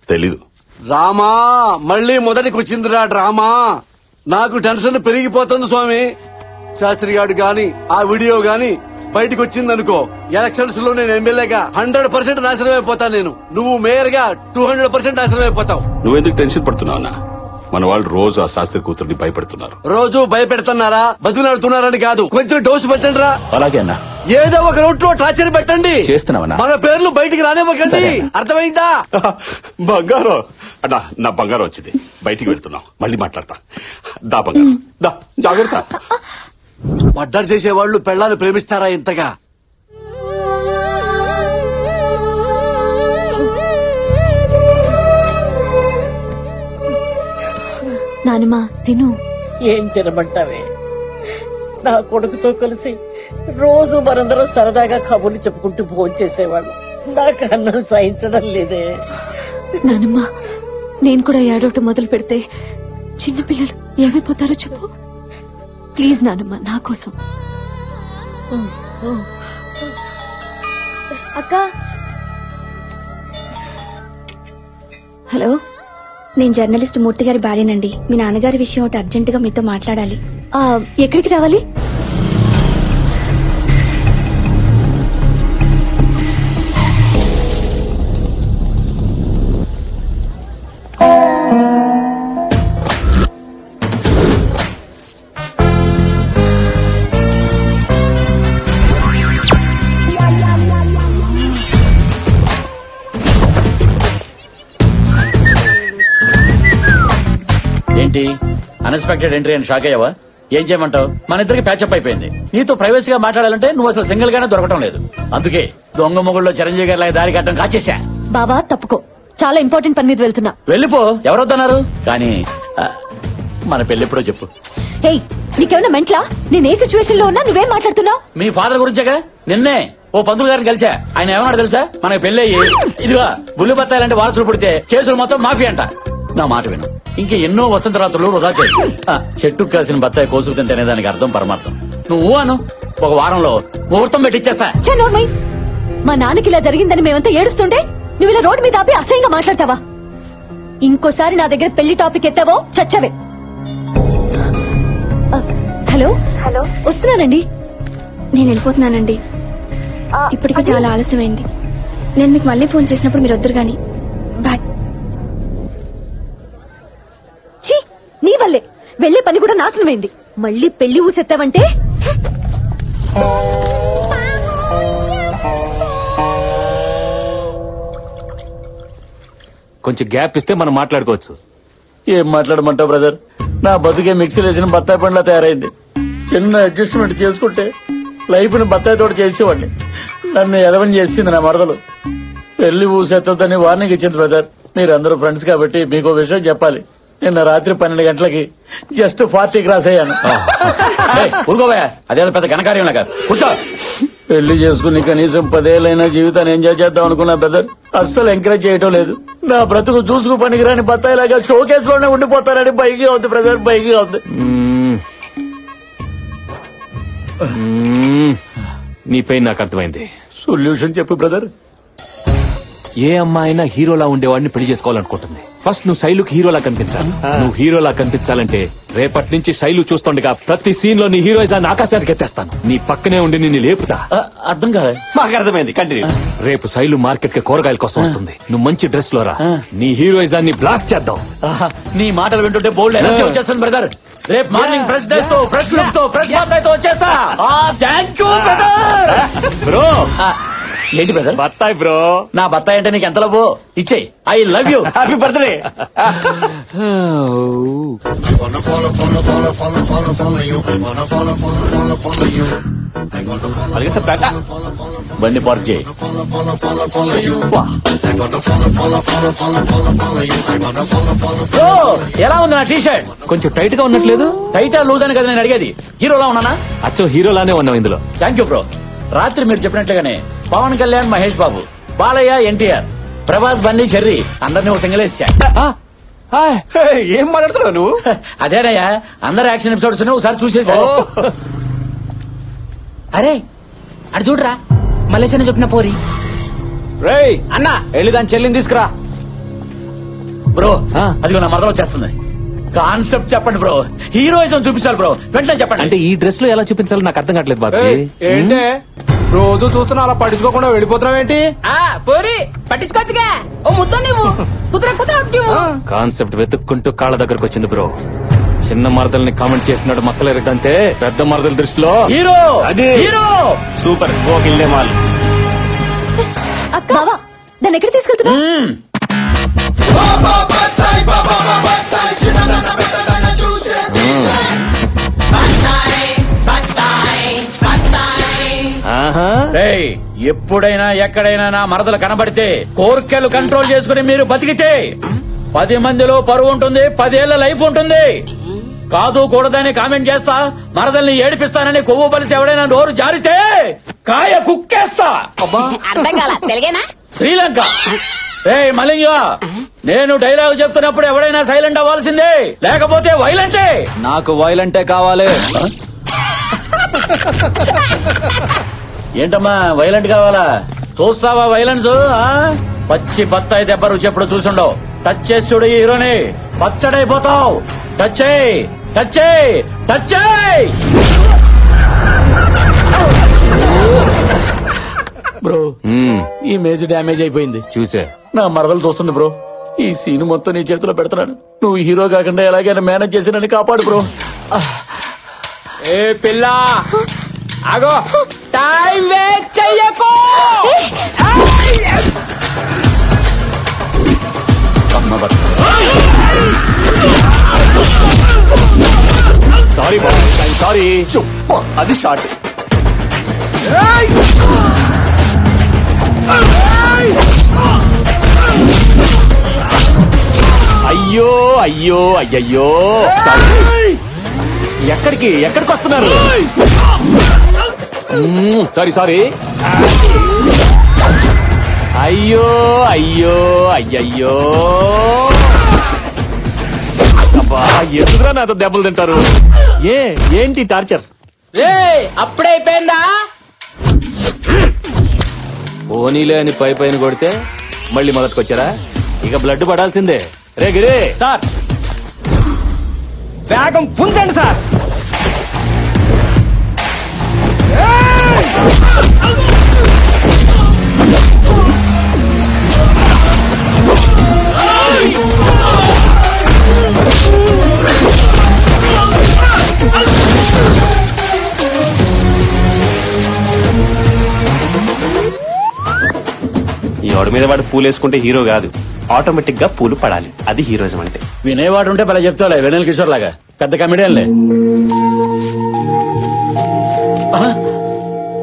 తెలీదు. రామా, మళ్ళీ మొదటికి వచ్చిందిరా డ్రామా. నాకు టెన్షన్ పెరిగిపోతుంది స్వామి. శాస్త్రి గారు గాని ఆ వీడియో గాని బయటకు వచ్చిందనుకో, ఎలక్షన్స్ లో నేను ఎమ్మెల్యేగా 100% నాశనం అయిపోతాను. నేను, నువ్వు మేయర్ గా 200% నాశనం అయిపోతావు. నువ్వెందుకు టెన్షన్ పడుతున్నావు అన్నా? మన వాళ్ళు రోజు ఆ శాస్త్రి కూతుర్ని భయపెడుతున్నారు. రోజు భయపెడుతున్నారా? బతిలాడుతున్నారని కాదు, కొంచెం డోసు పెట్టండి రా. అలాగే అన్నా. ఏదో ఒక రూట్ లో టార్చర్ పెట్టండి. చేస్తున్నావన్నా. మన పేర్లు బయటికి రానివ్వకండి. అర్థమైందా? బంగారం అన్నా, నా బంగారం వచ్చింది. బయటికి వెళ్తున్నాం, మళ్ళీ మాట్లాడతా. దా బంగారం, దా, జాగ్రత్త. మర్డర్ చేసేవాళ్లు పెళ్ళాన్ని ప్రేమిస్తారా ఇంతగా? నానమ్మా తిను. ఏం తినమంటావే? నా కొడుకుతో కలిసి రోజు మనందరం సరదాగా కబుర్లు చెప్పుకుంటూ భోజనం చేసేవాళ్ళం. నాకు అన్నం సహించడం లేదే. నానమ్మా, నేను కూడా ఏడవటం మొదలు పెడితే చిన్నపిల్లలు ఏమైపోతారో చెప్పు. ప్లీజ్ నానమ్మా, నా కోసం. అక్క, హలో, నేను జర్నలిస్ట్ మూర్తి గారి భార్యనండి. మీ నాన్నగారి విషయం ఒకటి అర్జెంటుగా మీతో మాట్లాడాలి. ఎక్కడికి రావాలి? ఏంటి అన్ఎక్స్పెక్టెడ్ ఎంట్రీ అని షాక్ అయ్యావా? ఏం చేయమంటావు? మన ఇద్దరికి ప్యాచప్ అయిపోయింది. నీతో ప్రైవసీగా మాట్లాడాలంటే నువ్వు అసలు సింగిల్ గానే దొరకటం లేదు. అందుకే దొంగ మొగుళ్ళలో చిరంజీవి గారి లాగా దారి కట్టడం కాచేశా. బావా తప్పుకో, చాలా ఇంపార్టెంట్ పని మీద వెళ్తున్నా. వెళ్ళిపో, ఎవరొద్దన్నారు? కానీ మన పెళ్ళెప్పుడో చెప్పు. హే, నీకేమైనా మెంట్లా? నేను ఏ సిచ్యువేషన్ లో ఉన్నా నువ్వేం మాట్లాడుతున్నావు? మీ ఫాదర్ గురించేగా. నిన్నే ఓ పంతులు గారిని కలిసా. ఆయన ఏమన్నాడు తెలుసా? మనకి పెళ్ళయ్యి ఇదిగా గుళ్ళు బత్తాయిలంటే వారసులు పుడితే కేసులు మొత్తం మాఫీ అంట. నా మాట విను, ఇంక ఎన్నో వసంత రాత్రులు వృధా చేయి. చెట్టుకు కాసిన బత్తాయి కోసుకు తింటేనే దానికి అర్థం పరమార్థం. నువ్వు అను, ఒక వారంలో ముహూర్తం పెట్టిచ్చేస్తా. మా నాన్నకి ఇలా జరిగిందని మేమంతా ఏడుస్తుంటే నువ్వు ఇలా రోడ్డు మీద ఆపి అసహ్యంగా మాట్లాడతావా? ఇంకోసారి నా దగ్గర పెళ్లి టాపిక్ ఎత్తావో చచ్చవే. హలో హలో, వస్తున్నానండి. నేను వెళ్ళిపోతున్నానండి. ఇప్పటికే చాలా ఆలస్యమైంది. నేను మీకు మళ్ళీ ఫోన్ చేసినప్పుడు మీరు వద్దురు గాని. బాయ్. నీ వల్లే వెళ్లే పని కూడా నాశనమైంది. మళ్ళీ పెళ్లి ఊసెత్తావంటే కొంచెం గ్యాప్ ఇస్తే మనం మాట్లాడుకోవచ్చు. ఏం మాట్లాడమంటావు బ్రదర్? నా బతుకే మిక్సీలో వేసిన బత్తాయి పండ్లా తయారైంది. చిన్న అడ్జస్ట్మెంట్ చేసుకుంటే లైఫ్ ని బత్తాయి తోట చేసేవాడిని. నన్ను ఎదవని చేసింది నా మరదలు. పెళ్లి ఊసెత్తొద్దని వార్నింగ్ ఇచ్చింది బ్రదర్. మీరందరూ ఫ్రెండ్స్ కాబట్టి మీకో విషయం చెప్పాలి. నిన్న రాత్రి 12 గంటలకి జస్ట్ 40 క్రాస్ అయ్యాను. ఊరుకోబోయా, అదేదో పెద్ద ఘనకార్యం లాగా. కూర్చో. పెళ్లి చేసుకుని కనీసం 10 ఏళ్ళైనా జీవితాన్ని ఎంజాయ్ చేద్దాం అనుకున్నా బ్రదర్. అస్సలు ఎంకరేజ్ చేయటం లేదు. నా బ్రతుకు చూసుకు పనికిరాని బత్తాయిలాగా షోకేస్ లోనే ఉండిపోతారని బైకి అవుతుంది బ్రదర్, బైకి అవుతుంది. నీ పెయిన్ నాకు అర్థమైంది. సొల్యూషన్ చెప్పు బ్రదర్. ఏ అమ్మాయినా హీరోలా ఉండేవాడిని పెళ్లి చేసుకోవాలనుకుంటుంది. ఫస్ట్ నువ్వు శైలుకి హీరోలా కనిపించాలి. నువ్వు హీరోలా కనిపించాలంటే రేపటి నుంచి శైలు చూస్తుండగా ప్రతి సీన్ లో నీ హీరోయిజాన్ని ఆకాశానికి ఎత్తేస్తాను. నీ పక్కనే ఉండి నిన్ను లేపుతా. అర్థం కాదు. మాకు అర్థమైంది, కంటిన్యూ. రేపు శైలు మార్కెట్ కి కూరగాయల కోసం వస్తుంది. నువ్వు మంచి డ్రెస్ లో రా. నీ హీరోయిజాన్ని బ్లాస్ట్ చేద్దాం. నీ మాటలు వింటుంటే బోల్డ్ ఎనర్జీ వచ్చేస్తాను బ్రదర్. రేపు మార్నింగ్ ఫ్రెష్ డ్రెస్ తో, ఫ్రెష్ లుక్ తో, ఫ్రెష్ బత్తాయితో వచ్చేస్తా. Thank you brother. బ్రో ఏంటి బ్రదర్? బత్తాయి బ్రో. నా బత్తాయి అంటే నీకు ఎంత లవ్? ఇచ్చేయి. I love you. Happy birthday. బండి పార్క్ చేయి. ఎలా ఉంది నా టీ షర్ట్? కొంచెం టైట్ గా ఉన్నట్లేదు. టైటా లూజ్ అని కదా నేను అడిగేది. హీరోలా ఉన్నానా? అచ్చో హీరోలానే ఉన్నావు ఇందులో. Thank you bro. రాత్రి మీరు చెప్పినట్లుగానే పవన్ కళ్యాణ్, మహేష్ బాబు, బాలయ్య, ఎన్టీఆర్, ప్రభాస్, బన్నీ, చెర్రీ అందరినీ ఒక సింగలేసా. ఏం మాట్లాడుతున్నావు నువ్వు? అదేనయ్యా, అందరు యాక్షన్ ఎపిసోడ్స్ ఒకసారి చూసేసా. అరే అటు చూడరా, మలేషియా చెప్పిన పోరి. రేయ్ అన్న, వెళ్ళి దాని చెల్లిని తీసుకురా. బ్రో అదిగో నా మరదలు వచ్చేస్తుంది. కాన్సెప్ట్ చెప్పండి బ్రో, హీరోయిజం చూపించాలి బ్రో, వెంటనే చెప్పండి. అంటే ఈ డ్రెస్ లో ఎలా చూపించాలో నాకు అర్థం కావట్లేదు బాబు. ఏంటే రోజు చూస్తున్నా అలా పట్టించుకోకుండా వెళ్ళిపోతున్నావు ఏంటి? పోరి పట్టించుకోవచ్చుగా, ఓ ముద్ద నువ్వు కాన్సెప్ట్ వెతుక్కుంటూ కాళ్ళ దగ్గరకు వచ్చింది బ్రో. చిన్న మరదల్ని కామెంట్ చేసినాడు మక్కలేరటంటే పెద్ద మరదల దృష్టిలో హీరో. అది హీరో సూపర్ గోకిల్లే మాల్. బావా దాన్ని ఎక్కడ తీసుకెళ్తున్నా? ఎప్పుడైనా ఎక్కడైనా నా మరదలు కనబడితే కోర్కెలు కంట్రోల్ చేసుకుని మీరు బతికితే 10 మందిలో పరువు ఉంటుంది, 10 ఏళ్ల లైఫ్ ఉంటుంది. కాదు కూడదని కామెంట్ చేస్తా, మరదల్ని ఏడిపిస్తానని కొవ్వు పలిసి ఎవడైనా నోరు జారితే కాయ కుక్కేస్తా. అర్థం కాల తెలుగేనా? శ్రీలంక. మలింగ, నేను డైలాగ్ చెప్తున్నప్పుడు ఎవడైనా సైలెంట్ అవ్వాల్సిందే, లేకపోతే వైలెంటే. నాకు వైలెంటే కావాలి. ఏంటమ్మా వైలెంట్ కావాలా? చూస్తావా వైలెన్స్? పచ్చి బత్తాయి దెబ్బ రుచి ఎప్పుడు చూసుండవు. టచ్ చేసి చూడు ఈ హీరోని, పచ్చడైపోతావు. టచ్ చేయి, టచ్ చేయి, టచ్ చేయి. బ్రో ఈ మేజ్ డ్యామేజ్ అయిపోయింది. చూసే నా మరదలు చూస్తుంది బ్రో. ఈ సీన్ మొత్తం నీ చేతిలో పెడుతున్నాను. నువ్వు హీరో కాకుండా ఎలాగైనా మేనేజ్ చేసి నన్ను కాపాడు బ్రో. ఏ పిల్ల ఆగో, టైం వేస్ట్ చెయ్యకు. సారీ సారీ, అది షార్ట్. అయ్యో అయ్యో అయ్యయ్యో, ఎక్కడికి వస్తున్నారు? Sorry sorry. అయ్యో అయ్యో అయ్యయ్యో, ఎందుకురా నాతో దెబ్బలు తింటారు? ఏంటి టార్చర్? అప్పుడే అయిపోయిందా? పోనీలే అని పైన కొడితే మళ్ళీ మొదటికొచ్చారా? ఇక బ్లడ్ పడాల్సిందే. రే గిరి సార్, వేగం పుంజండి సార్. ఈ వాడి మీద వాడు పూలు వేసుకుంటే హీరో కాదు, ఆటోమేటిక్ గా పూలు పడాలి. అది హీరోయిజం అంటే. వినేవాడు ఉంటే భలే చెప్తావులే, వెనల్ కిషోర్ లాగా పెద్ద కమెడియన్లే.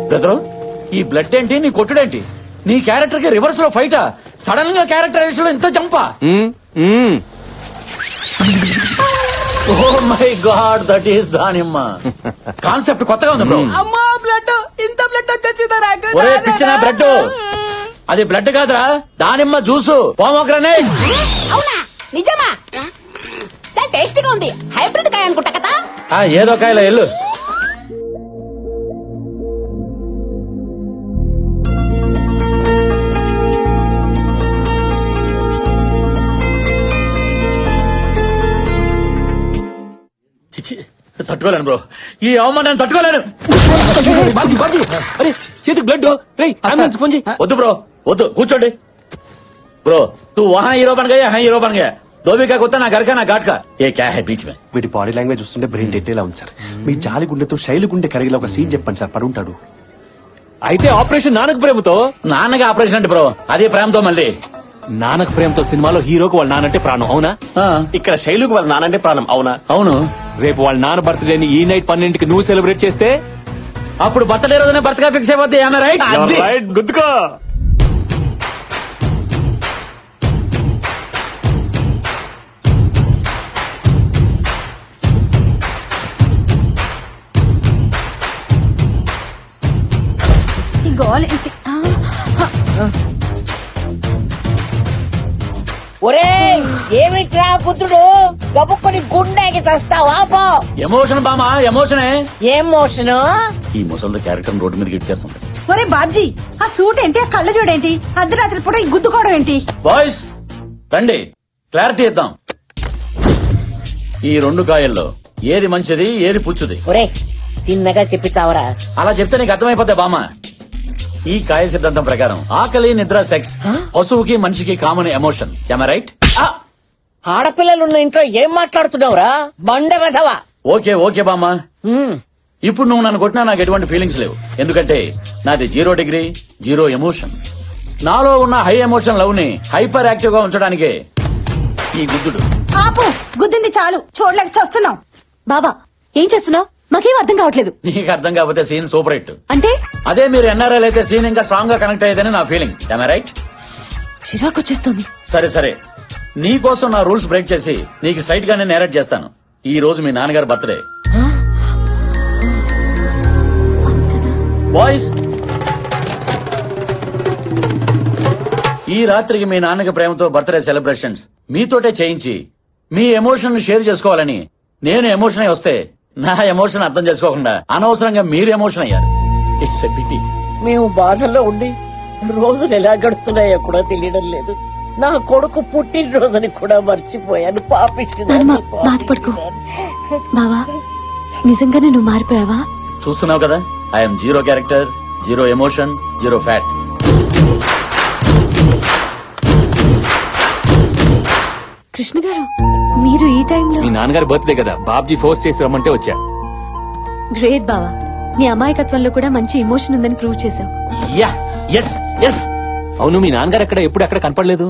బ్రదరు, ఈ బ్లడ్ ఏంటి, నీ కొట్టుడేంటి? నీ క్యారెక్టర్ కి రివర్స్ లో ఫైటా? సడన్ గా క్యారెక్టరైజేషన్ లో ఇంత జంపా? Oh my god, that is దానిమ్మ. కాన్సెప్ట్ కొత్తగా ఉంది బ్రో. అమ్మా బ్లడ్, ఇంత బ్లడ్ వచ్చేసిందా? ఒరే పిచ్చిన బ్లడ్, అది బ్లడ్ కాదురా, దానిమ్మ జ్యూసు, పోమోగ్రనేట్. అవునా? నిజమా? చాలా టేస్టీగా ఉంది. హైబ్రిడ్ కాయ అనుకుంటా కదా? ఏదో కాయలో ఎల్లు. తట్టుకోలేను బ్రో, ఈ అవమానాన్ని తట్టుకోలేను. అరే చేతికి బ్లడ్. ఫోన్ చేయి. వద్దు బ్రో, వద్దు, కూర్చోండి. బ్రో తూ వహా హీరో బన్ గయా, హా హీరో బన్ గయా. దోబీ కా కుత్తా నా ఘర్ కా నా ఘాట్ కా. ఏ క్యా హై బీచ్ మే? వీటి బాడీ లాంగ్వేజ్ చూస్తుంటే బ్రెయిన్ డెడ్ ఉంది సార్. మీ జాలి గుండెతో శైలి గుండె కరిగిలో ఒక సీన్ చెప్పండి సార్, పడుంటాడు. అయితే ఆపరేషన్ నాన్నకు ప్రేమతో. నాన్నగా ఆపరేషన్ అంటే బ్రో, అదే ప్రేమతో. మళ్ళీ నాన్నకు ప్రేమతో సినిమాలో హీరోకు వాళ్ళ నానంటే ప్రాణం, అవునా? ఇక్కడ శైలుకు వాళ్ళ నానంటే ప్రాణం, అవునా? అవును. రేపు వాళ్ళ నాన్న బర్త్డేని ఈ నైట్ 12కి నువ్వు సెలబ్రేట్ చేస్తే అప్పుడు బర్త్డే రోజునే బర్త్ గా ఫిక్స్ అయిపోద్ది. రైట్, గుర్తుకో. ఒరే ఏమిట్రా పుత్రుడు గబుక్కుని గుండెకి చస్తావా పో. ఎమోషన్ బామా, ఎమోషనే. ఏం మోషను? ఈ ముసలి క్యారెక్టర్ రోడ్డు మీద ఇచ్చేస్తుంది. ఒరే బాబ్జీ, ఆ సూట్ ఏంటి, ఆ కళ్ళ చూడేంటి, అర్ధరాత్రి పూట ఈ గుద్దుకోవడం ఏంటి? బాయ్స్ రండి, క్లారిటీ ఇద్దాం. ఈ 2 కాయల్లో ఏది మంచిది, ఏది పుచ్చుది? ఒరే తిన్నగా చెప్పి చావరా. అలా చెప్తే నీకు అర్థమైపోద్ది బామా. ఈ కాయ సిద్ధాంతం ప్రకారం ఆకలి, నిద్ర, సెక్స్ పశువుకి మనిషికి కామన్ ఎమోషన్. రైట్? ఆడపిల్లలున్న ఇంట్లో ఏం మాట్లాడుతున్నావురా బండ వెధవా? ఓకే ఓకే బామ్మా. ఇప్పుడు నువ్వు నన్ను కొట్టినా నాకు ఎటువంటి ఫీలింగ్స్ లేవు. ఎందుకంటే నాది 0 డిగ్రీ 0 ఎమోషన్. నాలో ఉన్న హై ఎమోషన్ లవ్ ని హైపర్ యాక్టివ్ గా ఉంచడానికే ఈ గుద్దుడు. ఆపు, గుద్దింది చాలు, చూడలేక చూస్తున్నాం. బాబా ఏం చేస్తున్నావు? మాకేం అర్థం కావట్లేదు. నీకు అర్థం కాకపోతే సీన్ సూపర్ హిట్. అంటే అదే మీరు ఎన్ఆర్ఐ అయితే సీన్ ఇంకా స్ట్రాంగ్ గా కనెక్ట్ అయ్యేదని నా ఫీలింగ్. రైట్? చిరాకు వచ్చేస్తుంది. సరే సరే, నీ కోసం నా రూల్స్ బ్రేక్ చేసి నీకు స్ట్రైట్ గానే నేరేట్ చేస్తాను. ఈ రోజు మీ నాన్నగారు బర్త్డే. బాయ్స్, ఈ రాత్రికి మీ నాన్నకి ప్రేమతో బర్త్డే సెలబ్రేషన్స్ మీతోటే చేయించి మీ ఎమోషన్ షేర్ చేసుకోవాలని నేను ఎమోషన్ అయి వస్తే నా ఎమోషన్ అర్థం చేసుకోకుండా అనవసరంగా మీరు ఎమోషన్ అయ్యారు. It's a pity. మేము బాధల్లో ఉండి రోజులు ఎలా గడుస్తున్నాయో కూడా తెలియడం లేదు. నా కొడుకు పుట్టినరోజుని కూడా మర్చిపోయాను. బాధపడుకో బావా, నిజంగానే నువ్వు మారిపోయావా? చూస్తున్నావు కదా, I'm 0 character, 0 emotion, 0 fat. Krishna గారు, మీరు ఈ టైంలో? మీ నాన్నగారి బర్త్డే కదా, బాబ్జీ ఫోర్స్ చేసి రమ్మంటే వచ్చా. గ్రేట్ బావా, నీ అమాయకత్వంలో కూడా మంచి ఎమోషన్ ఉందని ప్రూవ్ చేశావు. అవును, మీ నాన్నగారు ఎప్పుడు ఎక్కడ కనపడలేదు?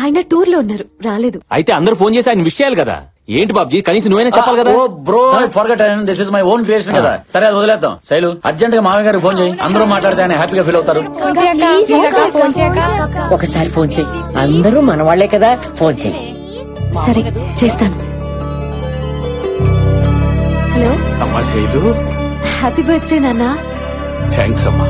ఆయన టూర్ లో ఉన్నారు, రాలేదు. అయితే అందరూ ఫోన్ చేసి ఆయన విషయాలు కదా. ఏంటి బాబ్జీ, కనీసం నువ్వైనా చెప్పాలి కదా. Bro, forget, this is my own creation కదా. సరే అది వదిలేద్దాం. శైలు, అర్జెంట్ గా మామయ్య గారికి ఫోన్ చేయి. అందరూ మాట్లాడితే ఆయన హ్యాపీగా ఫీల్ అవుతారు. ఒకసారి ఫోన్ చేయి. అందరూ మన వాళ్లే కదా, ఫోన్ చేయి. సరే చేస్తాను. హలో అమ్మా శైలు, హ్యాపీ బర్త్డే నాన్న. థ్యాంక్స్ అమ్మా.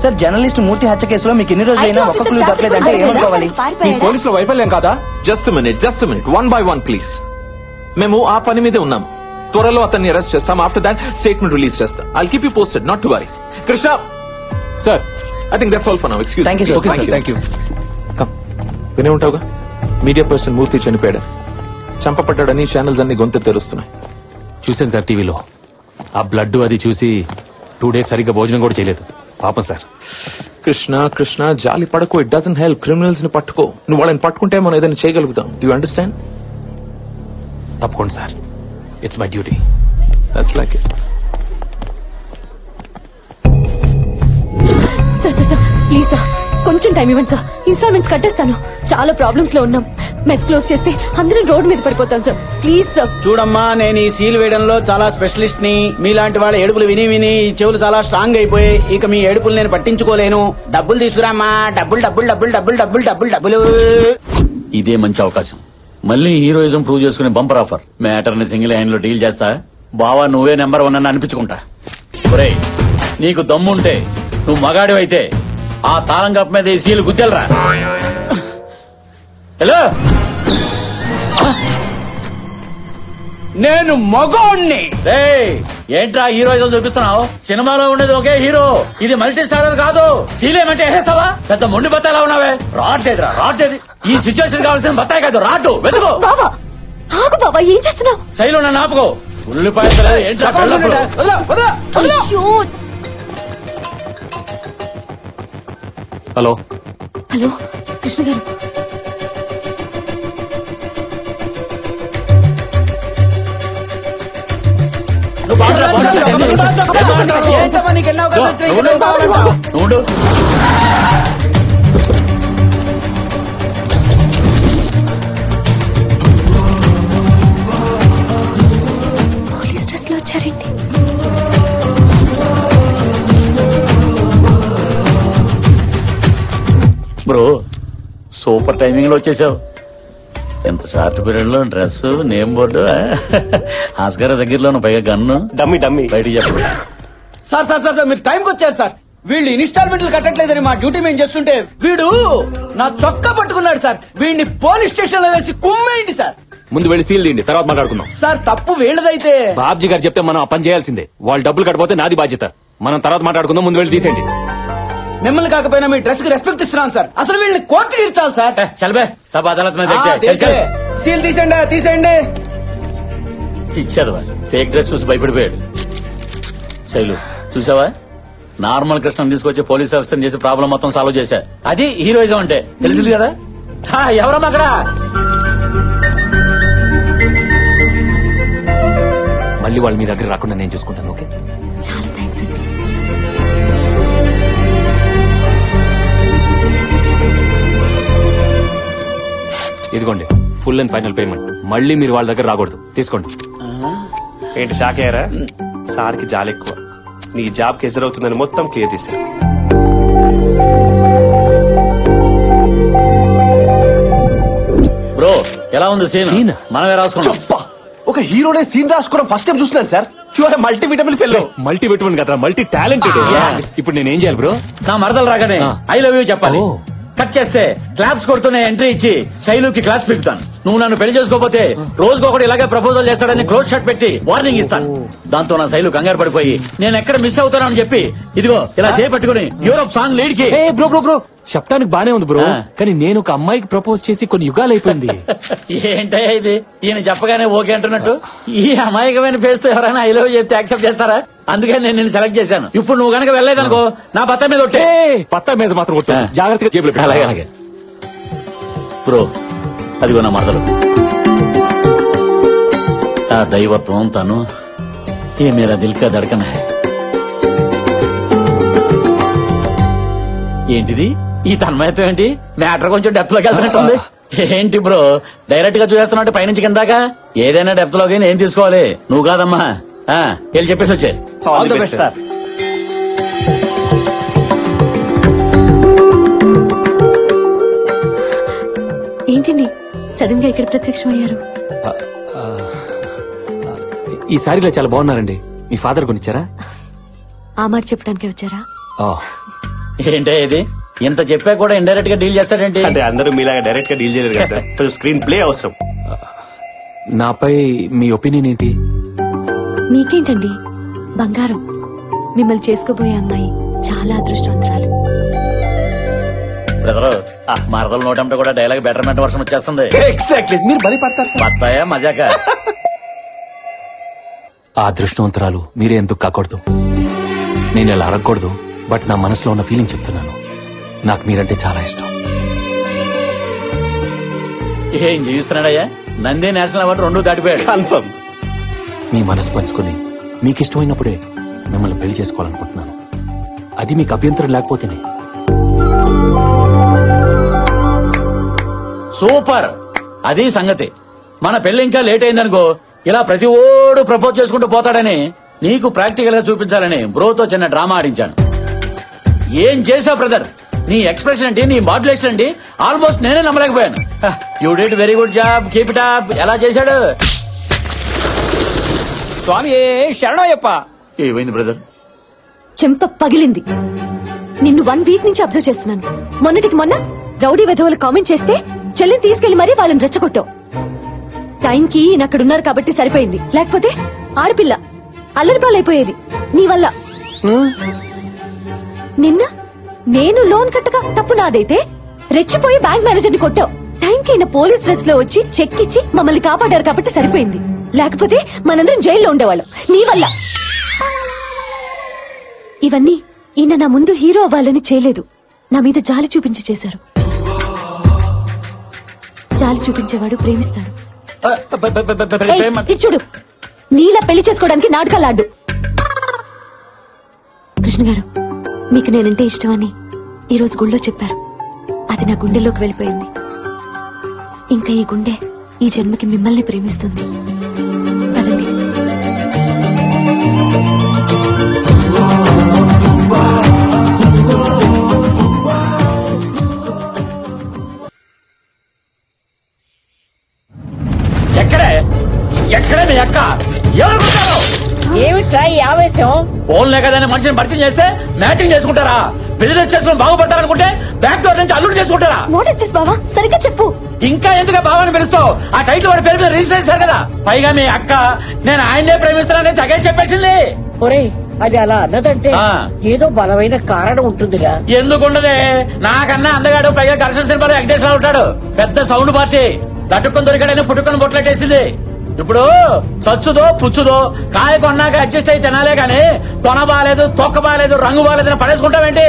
సార్, జర్నలిస్ట్ మూర్తి హత్య కేసులో మీకు ఎన్ని రోజులైనా ఒక్క క్లూ దొరకలేదంటే ఏమనుకోవాలి? మీ పోలీసుల వైఫల్యం కాదా? Just minute, 1 by 1 please. మేము ఆ పని మీదే ఉన్నాం. త్వరలో అతన్ని అరెస్ట్ చేస్తాం. ఆఫ్టర్ దాట్ స్టేట్మెంట్ రిలీజ్ చేస్తాం. I keep you posted, not to worry. Krishna sir, I think that's all for now. Excuse me. Thank you. Come, వినే ఉంటావుగా, మీడియా పర్సన్ మూర్తి చనిపోయాడు, చంపబడ్డాడని ఛానల్స్ అన్ని గొంతు తెరుస్తున్నాయి. చూసాను సార్ టీవీలో. ఆ బ్లడ్ అది చూసి 2 days సరిగ్గా భోజనం కూడా చేయలేదు. పాపం సార్. కృష్ణ జాలి పడకు. It doesn't help. క్రిమినల్స్ ని పట్టుకో. నువ్వు వాళ్ళని పట్టుకుంటే మనం ఏదైనా చేయగలుగుతాం. Do you understand? తప్పకుండా sir, it's my duty. That's like it. Sir please sir, కొంచెం టైం ఇవ్వండి సార్. ఇన్స్టాల్మెంట్స్ కట్టేస్తాను. చాలా ప్రాబ్లమ్స్ లో ఉన్నాం. మెస్ క్లోజ్ చేస్తే అందరం రోడ్ మీద పడిపోతాం సార్. Please sir. చూడమ్మా, నేను ఈ సీల్ వేయడంలో చాలా స్పెషలిస్ట్ ని. మీలాంటి వాళ్ళ ఏడుపులు విని విని ఈ చెవులు చాలా స్ట్రాంగ్ అయిపోయి ఇక మీ ఏడుపులు నేను పట్టించుకోలేను. డబ్బులు తీసుకురామ్మా. డబ్బులు. ఇదే మంచి అవకాశం. మళ్ళీ హీరోయిజం ప్రూవ్ చేసుకునే బంపర్ ఆఫర్. మ్యాటర్ ని సింగిల్ హ్యాండ్ లో డీల్ చేస్తా. బావా నువ్వే నెంబర్ 1 అని అనిపించుకుంటా. ఒరేయ్, నీకు దమ్ముంటే నువ్వు మగాడివైతే ఆ తాళం కప్ప మీద ఈ సీలు గుద్దెలరా. హలో, నేను మగోణ్ణి. ఏంట్రా హీరోయిజం చూపిస్తున్నావు? సినిమాలో ఉండేది ఒకే హీరో, ఇది మల్టీ స్టారర్ కాదు. సీలేమంటే వేసేస్తావా? పెద్ద మొండి బత్తాయిలా ఉన్నావే. రాట్లేదు. ఈ సిచ్యువేషన్ కావాల్సిన బత్తాయి కాదు, రాటు వెతుకో. ఆగు బాబా, ఏం చేస్తున్నావు? శైలు నన్ను ఆపుకో. ఉల్లిపాయ ఏంట్రా? హలో కృష్ణ గారు, ఏంటమ్మా నీకు ఎన్ని అవకాశాలు వచ్చినాయి? ఇక్కడ కావాలంట. నువ్వు పోలీస్ డ్రెస్ లో వచ్చారేంటి? బ్రో సూపర్ టైమింగ్ లో వచ్చేసావు. ఎంత షార్ట్ పీరియడ్ లో డ్రెస్ నేమ్ బోర్డు ఆస్కార్ దగ్గరలో పైగా గన్ను డమ్మి డమ్మి బయటికి చెప్పండి. సార్ సార్ సార్ మీరు టైంకి వచ్చారు సార్. వీళ్ళు ఇన్స్టాల్మెంట్లు కట్టట్లేదని మా డ్యూటీ మేము చేస్తుంటే వీడు నా చొక్కా పట్టుకున్నాడు సార్. వీడిని పోలీస్ స్టేషన్ లో వేసి కుమ్మేయండి సార్. ముందు వెళ్ళి సీల్ తీయండి, తర్వాత మాట్లాడుకుందాం. సార్ తప్పు వీళ్ళదైతే బాబ్జీ గారు చెప్తే మనం ఆ పని చేయాల్సిందే. వాళ్ళు డబ్బులు కట్టపోతే నాది బాధ్యత. మనం తర్వాత మాట్లాడుకుందాం, ముందు వెళ్ళి తీసేయండి. మిమ్మల్ని కాకపోయినా మీ డ్రెస్ కి రెస్పెక్ట్ ఇస్తున్నాను సార్. అసలు వీళ్ళని కోర్టు తీర్చాలి సార్. చల్బే సబ్ అదాలత్ మీద సీల్ తీసేయండి తీసేయండి. ఇచ్చేది ఫేక్ డ్రెస్ చూసి భయపడిపోయాడు. శైలు చూసావా, నార్మల్ కృష్ణ తీసుకొచ్చి పోలీస్ ఆఫీసర్ చేసి ప్రాబ్లం మొత్తం సాల్వ్ చేశా. అది హీరోయిజం అంటే తెలిసింది కదా. ఎవరమ్మా అక్కడ? మళ్ళీ వాళ్ళు మీ దగ్గర రాకుండా నేను చూసుకుంటాను. ఓకే, చాలా థ్యాంక్స్ అండి. ఇదిగోండి ఫుల్ అండ్ ఫైనల్ పేమెంట్. మళ్ళీ మీరు వాళ్ళ దగ్గర రాకూడదు, తీసుకోండి. ఏంటి షాక్ అయ్యారా? సార్కి జాలి ఎక్కువ. నీ జాబ్ కి ఎదురవుతుందని మొత్తం క్లియర్ చేశారు. బ్రో ఎలా ఉంది సీన్? మనమే రాసుకున్నాం. ఒక హీరోనే సీన్ రాసుకోవడం ఫస్ట్ టైం చూస్తున్నాను sir. Your multi vitamin fellow. Multi vitamin కదా, మల్టీ టాలెంటెడ్. ఇప్పుడు నేను ఏం చేయాలి బ్రో? నా మరదలు రాగానే ఐ లవ్ యూ చెప్పాలి. కట్ చేస్తే క్లాప్స్ కొడుతూనే ఎంట్రీ ఇచ్చి శైలుకి క్లాస్ పీకుతాను. నువ్వు నన్ను పెళ్లి చేసుకోకపోతే రోజుకొకటి ఇలాగే ప్రపోజల్ చేస్తాడని క్లోజ్ షాట్ పెట్టి వార్నింగ్ ఇస్తాను. దాంతో నా శైలు కంగారు పడిపోయి నేను ఎక్కడ మిస్ అవుతానని చెప్పి ఇదిగో ఇలా చేపట్టుకుని యూరోప్ సాంగ్ లీడ్ కి. బ్రో బ్రో బ్రో చెప్పడానికి బానే ఉంది బ్రో, కానీ నేను ఒక అమ్మాయికి ప్రపోజ్ చేసి కొన్ని యుగాలు అయిపోయింది. ఏంటయ్యా ఇది? ఈయన చెప్పగానే ఓకే అంటున్నట్టు ఈ అమాయకమైన ఫేస్ తో ఎవరైనా ఐ లవ్ చెప్తే యాక్సెప్ట్ చేస్తారా? అందుకే నేను నిన్ను సెలెక్ట్ చేశాను. ఇప్పుడు నువ్వు గనక వెళ్ళలేదనుకో నా బత్త మీద కొట్టే. పత్తా మీద మాత్రం కొట్టు, జాగ్రత్తగా జేబులో పెట్టు. అలాగే అలాగే బ్రో. అదిగో నా మరదలు. ఆ దైవత్వం తను ఏ మేరా దిల్ కా ధడకన్ హై. ఏంటిది ఈ తన్మయత్వం? ఏంటి మ్యాటర్ కొంచెం డెప్త్ లోకి వెళ్తున్నట్టుంది. ఏంటి బ్రో డైరెక్ట్ గా చూసేస్తున్నట్టు పైనుంచి కిందాకా? ఏదైనా డెప్త్ లోకి నేను తీసుకోవాలి, నువ్వు కాదమ్మా. వెళ్ళి చెప్పేసి వచ్చే. All the best sir. ఏంటండి సడన్ గా ఇక్కడ ప్రత్యక్షమయ్యారు? ఈ సారీలో చాలా బాగున్నారండి. మీ ఫాదర్ కొనిచ్చారా? ఆ మాట చెప్పడానికి వచ్చారా? ఏంటే ఇది ఇంత చెప్పా కూడా ఇండైరెక్ట్ గా డీల్ చేస్తాడేంటి? అంటే అందరూ మీలాగా డైరెక్ట్ గా డీల్ చేయలేరు కదా సార్. కొంచెం స్క్రీన్ ప్లే అవసరం. నాపై మీ ఒపీనియన్ ఏంటి? మీకేంటండి బంగారం. మిమ్మల్ని చేసుకోబోయే అమ్మాయి చాలా అదృష్టవంతురాలు. బ్రదరు మరదలు నోటంటే కూడా డైలాగ్ బెటర్మెంట్ వర్షం వచ్చేస్తుంది. ఎగ్జాక్ట్లీ మీరు బలి పడతారు. బత్తాయా మజాక. ఆ అదృష్టవంతరాలు మీరే ఎందుకు కాకూడదు? నేను ఇలా అడగకూడదు, బట్ నా మనసులో ఉన్న ఫీలింగ్ చెప్తున్నాను. నాకు మీరంటే చాలా ఇష్టం. ఏం జీవిస్తున్నాడయ్యా? నంది నేషనల్ అవార్డు 2 దాటిపోయాడు. కన్ఫర్మ్. మీ మనసు పంచుకుని మీకు ఇష్టమైనప్పుడే మిమ్మల్ని పెళ్లి చేసుకోవాలనుకుంటున్నాను. అది మీకు అభ్యంతరం లేకపోతేనే. సూపర్. అది సంగతి. మన పెళ్లి ఇంకా లేట్ అయిందనుకో ఇలా ప్రతి ఓడు ప్రపోజ్ చేసుకుంటూ పోతాడని నీకు ప్రాక్టికల్ గా చూపించాలని బ్రోతో చిన్న డ్రామా ఆడించాను. ఏం చేసావు బ్రదర్? నీ ఎక్స్ప్రెషన్ ఏంటి, నీ మాడ్యులేషన్ ఏంటి, ఆల్మోస్ట్ నేనే నమ్మలేకపోయాను. You did very good job, keep it up. ఎలా చేశాడు? స్వామి శరణయ్యప్ప. ఏమైంది బ్రదర్? చెంప పగిలింది. నిన్ను 1 వీక్ నుంచి అబ్జర్వ్ చేస్తున్నాను. మొన్నటికి మొన్న రౌడీ వెధవలు కామెంట్ చేస్తే చెల్లిని తీసుకెళ్లి మరీ వాళ్ళని రెచ్చగొట్టావు. టైంకి ఈయన అక్కడున్నారు కాబట్టి సరిపోయింది, లేకపోతే ఆడపిల్ల అల్లరిపాలైపోయేది నీ వల్ల. నిన్న నేను లోన్ కట్టగా తప్పు నాదైతే రెచ్చిపోయి బ్యాంక్ మేనేజర్ ని కొట్టావు. టైంకి ఈయన పోలీస్ డ్రెస్ లో వచ్చి చెక్ ఇచ్చి మమ్మల్ని కాపాడారు కాబట్టి సరిపోయింది, లేకపోతే మనందరం జైల్లో ఉండేవాళ్ళం నీ వల్ల. ఇవన్నీ ఈయన నా ముందు హీరో అవ్వాలని చేయలేదు, నా మీద జాలి చూపించి చేశారు. జాలి చూపించేవాడు ప్రేమిస్తాడు. చూడు, నీలా పెళ్లి చేసుకోవడానికి నాటకాలు ఆడు. కృష్ణ గారు, మీకు నేనంటే ఇష్టమని ఈరోజు గుళ్ళో చెప్పారు. అది నా గుండెలోకి వెళ్ళిపోయింది. ఇంకా ఈ గుండె ఈ జన్మకి మిమ్మల్ని ప్రేమిస్తుంది. పదండి. ఎక్కడే మీ అక్క? ఎవరు ఏమిట్రా ఈ ఆవేశం? ఫోన్లే కదని మనిషిని పరిచయం చేస్తే మ్యాచింగ్ చేసుకుంటారా? బిజినెస్ చేసుకుని బాగుపడతారనుకుంటే బ్యాక్ డోర్ నుంచి అల్లుడు చేసుకుంటారా? వాట్ ఇస్ దిస్ బావా? సరిగ్గా చెప్పు. ఇంకా ఎందుకు బావాని పిలుస్తావు? ఆ టైటిల్ వాడి పేరు మీద రిజిస్టర్ చేశారు కదా. పైగా మీ అక్క నేను ఆయన్నే ప్రేమిస్తున్నానని తగే చెప్పేసింది. ఒరేయ్, అది అలా అన్నదంటే ఏదో బలమైన కారణం ఉంటుందిగా. ఎందుకుండదే? నాకన్నా అందగాడు, పైగా ఘర్షణ సినిమాలో వెంకటేశ్వర ఉంటాడు. పెద్ద సౌండ్ పార్టీ. లటుక్కుని దొరికాడని పుట్టుకొని బొట్లెట్టేసింది. ఇప్పుడు సచ్చుదో పుచ్చుదో కాయ కొన్నాక అడ్జస్ట్ అయి తినాలే గాని తొన బాలేదు, తొక్క బాలేదు, రంగు బాలేదని పడేసుకుంటావేంటి?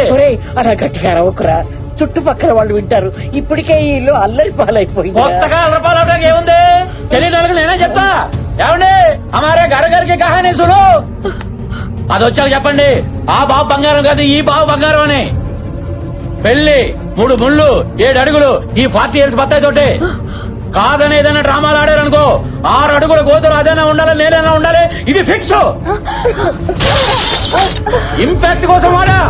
అలా గట్టిగా రవ్వకురా, చుట్టుపక్కల వాళ్ళు వింటారు. ఇప్పటికే ఈ ఇల్లు అల్లరి పాలైపోయింది. కొత్తగా అల్లరి పాలవడానికి ఏముంది? తెలియని వాళ్ళకి నేనే చెప్తా. ఏమండి, అమారే గారికి కహానీ సును. అది వచ్చాక చెప్పండి, ఆ బాబు బంగారం కాదు, ఈ బాబు బంగారం అని. పెళ్లి 3 ముళ్ళు 7 అడుగులు ఈ 40 years బత్తాయి తోటి. కాదని ఏదైనా డ్రామాలు ఆడారనుకో 6 అడుగుల గోతులు అదైనా ఉండాలి, నేనైనా ఉండాలి. ఇది ఫిక్స్. ఇంపాక్ట్ కోసం వాడా.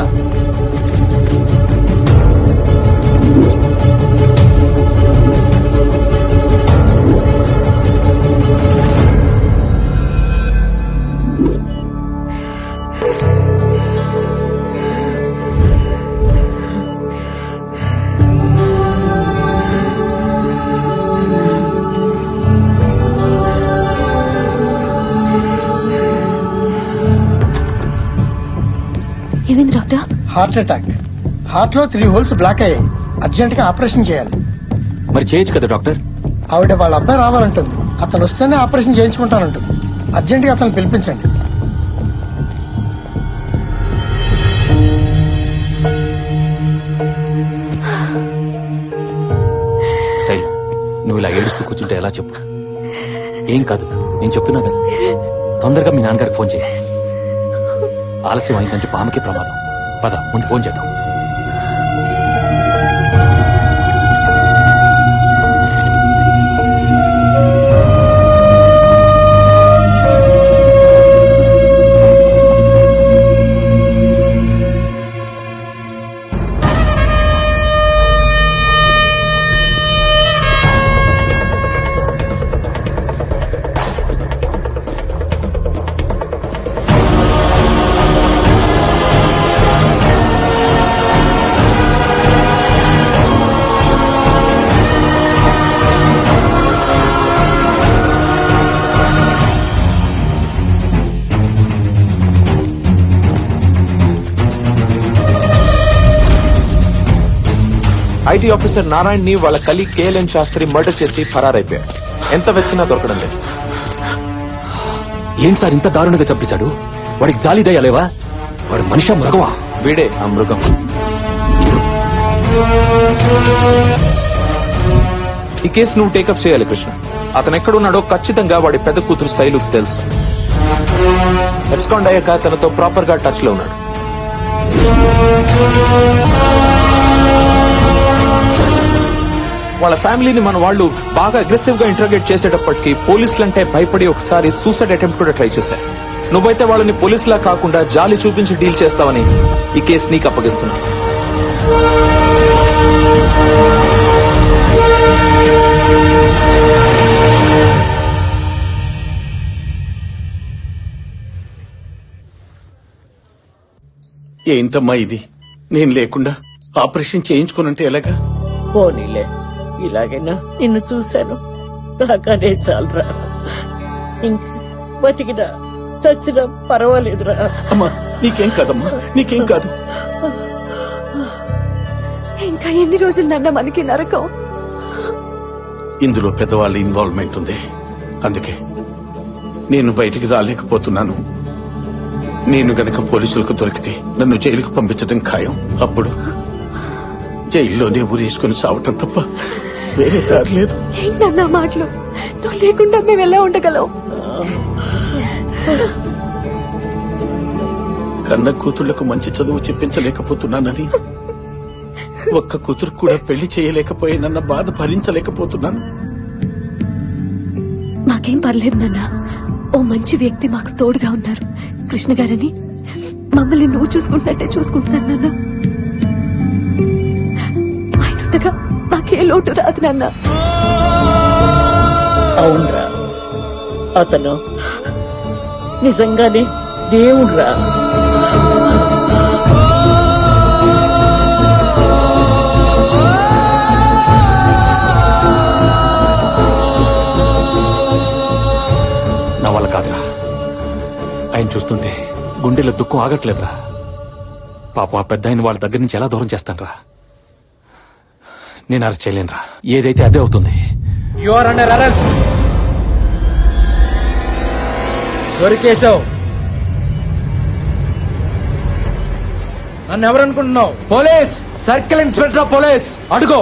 ఏమైంది డాక్టర్? Heart attack. హార్ట్ లో 3 holes బ్లాక్ అయ్యాయి. అర్జెంట్ గా ఆపరేషన్ చేయాలి. మరి చేయొచ్చు కదా డాక్టర్? ఆవిడ వాళ్ళ అబ్బాయి రావాలంటుంది. అతను వస్తేనే ఆపరేషన్ చేయించుకుంటానంటుంది. అర్జెంట్ గా అతను పిలిపించండి. శైలు, నువ్వు ఇలా ఏడుస్తూ కూర్చుంటే ఎలా చెప్పు? ఏం కాదు, నేను చెప్తున్నా కదా. తొందరగా మీ నాన్నగారికి ఫోన్ చేయి. ఆలస్యం అయిందంటే పాముకే ప్రమాదం. పద, ముందు ఫోన్ చేద్దాం. ఐటీ ఆఫీసర్ నారాయణ్ ని వాళ్ళ కలీగ్ కేఎల్ఎన్ శాస్త్రి మర్డర్ చేసి ఫరారైపోయాడు. ఎంత వెతికినా దొరకడం లేదు. ఏంటి సార్ ఇంత దారుణంగా చంపేశాడు? వాడికి జాలి దయలేవా? వాడు మనిషా మృగమా? వీడే ఆ మృగం. ఈ కేసు నువ్వు టేకప్ చేయాలి కృష్ణ. అతను ఎక్కడున్నాడో ఖచ్చితంగా వాడి పెద్ద కూతురు శైలుకి తెలుసు. ఎబ్స్కాండ్ అయ్యాక తనతో ప్రాపర్ గా టచ్ లో ఉన్నాడు. వాళ్ళ ఫ్యామిలీని మన వాళ్ళు బాగా అగ్రెసివ్ గా ఇంటర్గేట్ చేసేటప్పటికి పోలీసులంటే భయపడి ఒకసారి సూసైడ్ అటెంప్ట్ కూడా ట్రై చేశారు. నువ్వైతే వాళ్ళని పోలీసులా కాకుండా జాలి చూపించి డీల్ చేస్తావని ఈ కేసు నీకు అప్పగిస్తున్నా. ఏంటమ్మా ఇది? నేను లేకుండా ఆపరేషన్ చేయించుకోనంటే ఎలాగా? పోనీలే, ఇలాగైనా నిన్ను చూశాను, నాకనే చాలరా. ఇంకా బతికినా చచ్చినా పర్వాలేదురా. అమ్మా నీకేం కాదమ్మా, నీకేం కాదు. ఇంకా ఎన్ని రోజులు నాన్న మనకి నరకం? ఇందులో పెద్దవాళ్ళ ఇన్వాల్వ్మెంట్ ఉంది. అందుకే నేను బయటికి రాలేకపోతున్నాను. నేను గనక పోలీసులకు దొరికితే నన్ను జైలుకు పంపించడం ఖాయం. అప్పుడు జైల్లోనే ఊరేసుకుని చావటం తప్ప వేరే దారి లేదు. ఏంటన్నా మాటలు? నువ్వు లేకుండా మేము ఎలా ఉండగలం? కన్న కూతుళ్లకు మంచి చదువు చెప్పించలేకపోతున్నానని, ఒక్క కూతురు కూడా పెళ్లి చేయలేకపోయానన్న బాధ భరించలేకపోతున్నాను. మాకేం పర్లేదు నాన్న. ఓ మంచి వ్యక్తి మాకు తోడుగా ఉన్నారు. కృష్ణ గారని మమ్మల్ని నువ్వు చూసుకుంటున్నట్టే చూసుకుంటున్నాను నాన్న. ఆయన ఉండగా మాకే లోటు రాదు నాన్న. అవునరా, అతను నిజంగానే దేవుడురా. నా వల్ల కాదురా. ఆయన చూస్తుంటే గుండెలో దుఃఖం ఆగట్లేదురా. పాపం ఆ పెద్ద ఆయన వాళ్ళ దగ్గర నుంచి ఎలా దూరం చేస్తానరా? నేను అరెస్ట్ చేయలేనురా. ఏదైతే అదే అవుతుంది. You are under arrest. దొరికేశావు. నన్ను ఎవరనుకుంటున్నావు? Police, circle inspector of police. అడుగో,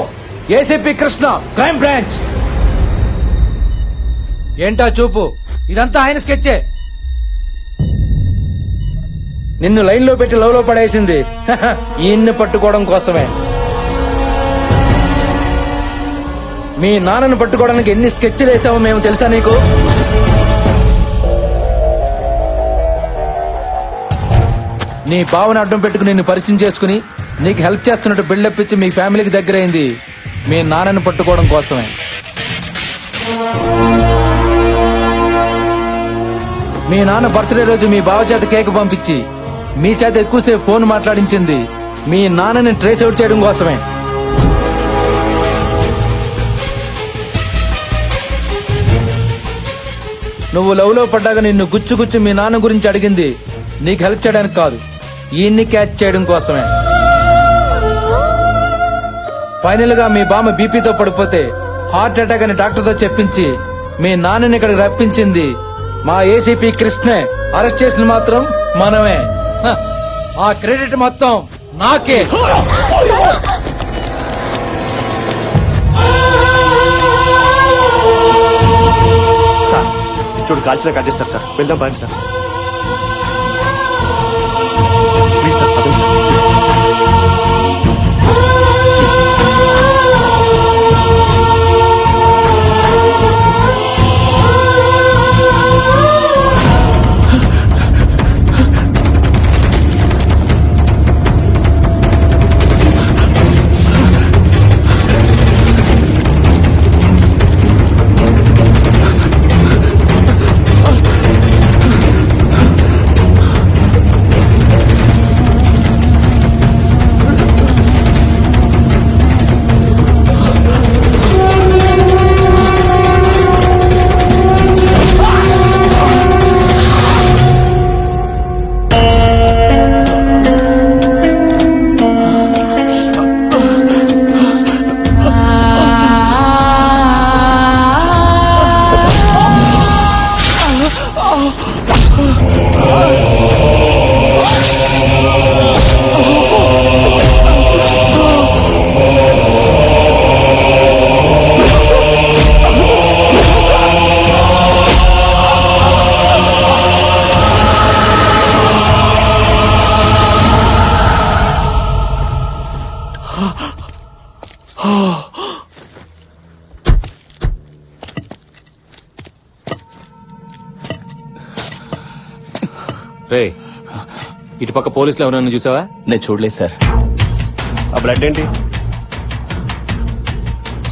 ఏసీపీ కృష్ణ, క్రైమ్ బ్రాంచ్. ఏంటా చూపు? ఇదంతా ఆయన స్కెచ్చే. నిన్ను లైన్ లో పెట్టి లవ్ లో పడేసింది ఈయన్ని పట్టుకోవడం కోసమే. మీ నాన్నను పట్టుకోవడానికి ఎన్ని స్కెచ్లు వేసావో మేము తెలుసా నీకు? నీ బావను అడ్డం పెట్టుకుని నిన్ను పరిచయం చేసుకుని నీకు హెల్ప్ చేస్తున్నట్టు బిల్డప్ ఇచ్చి మీ ఫ్యామిలీకి దగ్గరైంది మీ నాన్నను పట్టుకోవడం కోసమే. మీ నాన్న బర్త్డే రోజు మీ బావ చేత కేక్ పంపించి మీ చేత ఎక్కువసేపు ఫోన్ మాట్లాడించింది మీ నాన్నని ట్రేస్ అవుట్ చేయడం కోసమే. నువ్వు లవ్ లో పడ్డాక నిన్ను గుచ్చు మీ నాన్న గురించి అడిగింది నీకు హెల్ప్ చేయడానికి కాదు, ఈయన్ని క్యాచ్ చేయడం కోసమే. ఫైనల్ గా మీ బామ్మ బీపీతో పడిపోతే హార్ట్ అటాక్ అని డాక్టర్తో చెప్పించి మీ నాన్నని ఇక్కడికి రప్పించింది మా ఏసీపీ కృష్ణే. అరెస్ట్ చేసిన మాత్రం మనమే. ఆ క్రెడిట్ మొత్తం నాకే. సార్ చూడు, కాల్చిన కట్ చేస్తారు సార్. వెళ్దాం బాగా సార్. ప్లీజ్ సార్, పదండి సార్. రే, ఇటు పక్క పోలీసులు ఎవరన్నా చూసావా? నేను చూడలేదు సార్. ఆ బ్లడ్ ఏంటి?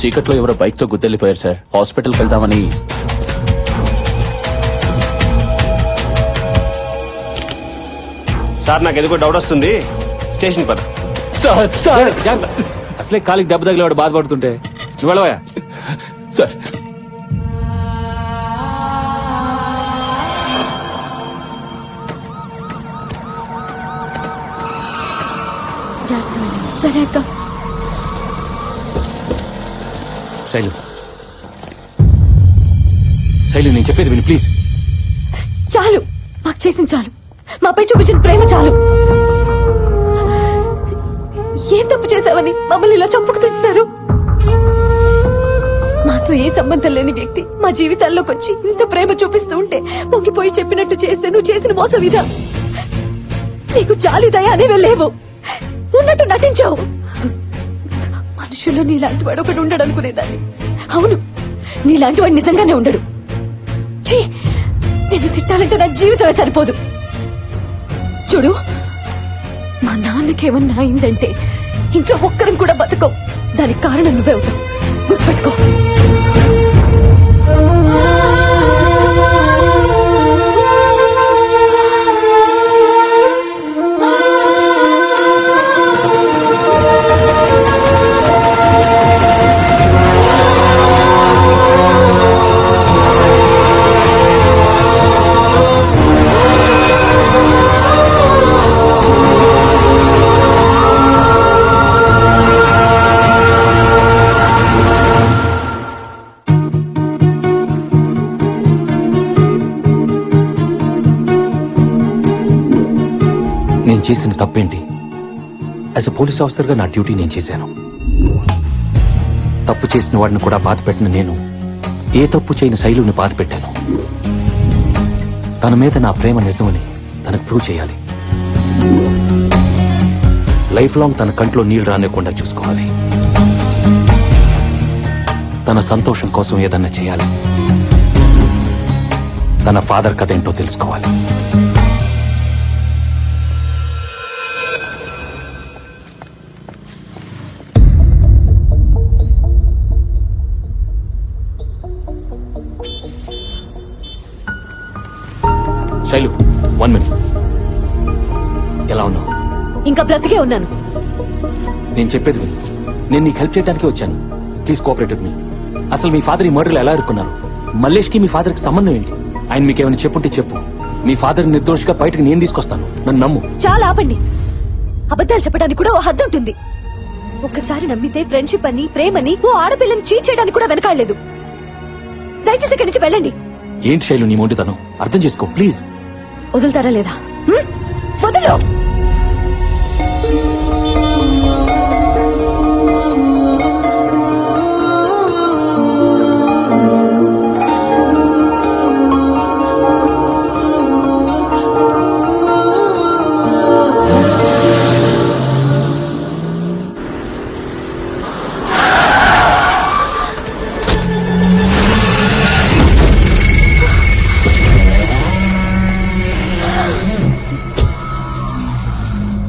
చీకట్లో ఎవరో బైక్ తో గుద్దెళ్ళిపోయారు సార్. హాస్పిటల్కి వెళ్దామని. సార్ నాకు ఎందుకో డౌట్ వస్తుంది. స్టేషన్ పద. అసలే కాలికి దెబ్బ తగిలి వాడు బాధపడుతుంటే నువ్వు వెళ్ళవా? సార్ సరే అక్క. శైలు, శైలు నేను చెప్పేది విని ప్లీజ్. చాలు, మాకు చేసింది చాలు. మాపై చూపించిన ప్రేమ చాలు. ఏం తప్పు చేశావని మమ్మల్ని ఇలా చంపుకు తింటున్నారు? మా మాతో ఏ సంబంధం లేని వ్యక్తి మా జీవితాల్లోకి వచ్చి ఇంత ప్రేమ చూపిస్తూ ఉంటే పొంగిపోయి చెప్పినట్టు చేస్తే నువ్వు చేసిన మోసం ఇదా? నీకు జాలి దయ అనేవే లేవు, ఉన్నట్టు నటించావు. మనుషుల్లో నీలాంటి వాడు ఒకడు ఉండడు అనుకునేదాన్ని. అవును, నీలాంటి వాడు నిజంగానే ఉండడు. ఛీ, నేను తిట్టాలంటే నా జీవితమే సరిపోదు. చూడు, మా నాన్నకేమన్నా అయిందంటే ఇంట్లో ఒక్కరం కూడా బతకం. దానికి కారణం నువ్వే అవుతావు, గుర్తుపెట్టుకో. నేను చేసిన తప్పేంటి? యాజ్ ఎ పోలీస్ ఆఫీసర్గా నా డ్యూటీ నేను చేశాను. తప్పు చేసిన వాడిని కూడా బాధ పెట్టిన నేను ఏ తప్పు చేయని శైలుని బాధ పెట్టాను. తన మీద నా ప్రేమ నిజమని తనకు ప్రూవ్ చేయాలి. లైఫ్ లాంగ్ తన కంట్లో నీళ్లు రానివ్వకుండా చూసుకోవాలి. తన సంతోషం కోసం ఏదన్నా చేయాలి. తన ఫాదర్ కథ ఏంటో తెలుసుకోవాలి. శైలు, 1 minute. ఎలా ఉన్నావు? ఇంకా బ్రతికే ఉన్నాను. నేను చెప్పేది విను. నేను నీకు హెల్ప్ చేయడానికి వచ్చాను. Please cooperate with me. అసలు మీ ఫాదర్ ఈ మర్డర్లో ఎలా ఇరుక్కున్నారు? మల్లేష్ కి మీ ఫాదర్ కి సంబంధం ఏంటి? ఆయన మీకేమైనా చెప్పుంటే చెప్పు. మీ ఫాదర్ నిర్దోషిగా బయటకు నేను తీసుకొస్తాను. నన్ను నమ్ము. చాలా ఆపండి. అబద్ధాలు చెప్పడానికి కూడా ఓ హద్దు ఉంటుంది. ఒక్కసారి నమ్మితే ఫ్రెండ్షిప్ అని, ప్రేమని, ఓ ఆడపిల్లని చీట్ చేయడానికి కూడా వెనకాడలేదు. దయచేసి ఇక్కడి నుంచి వెళ్ళండి. ఏంటి శైలు నీ మొండితనం? అర్థం చేసుకో ప్లీజ్. వదులుతారా లేదా? వదులు.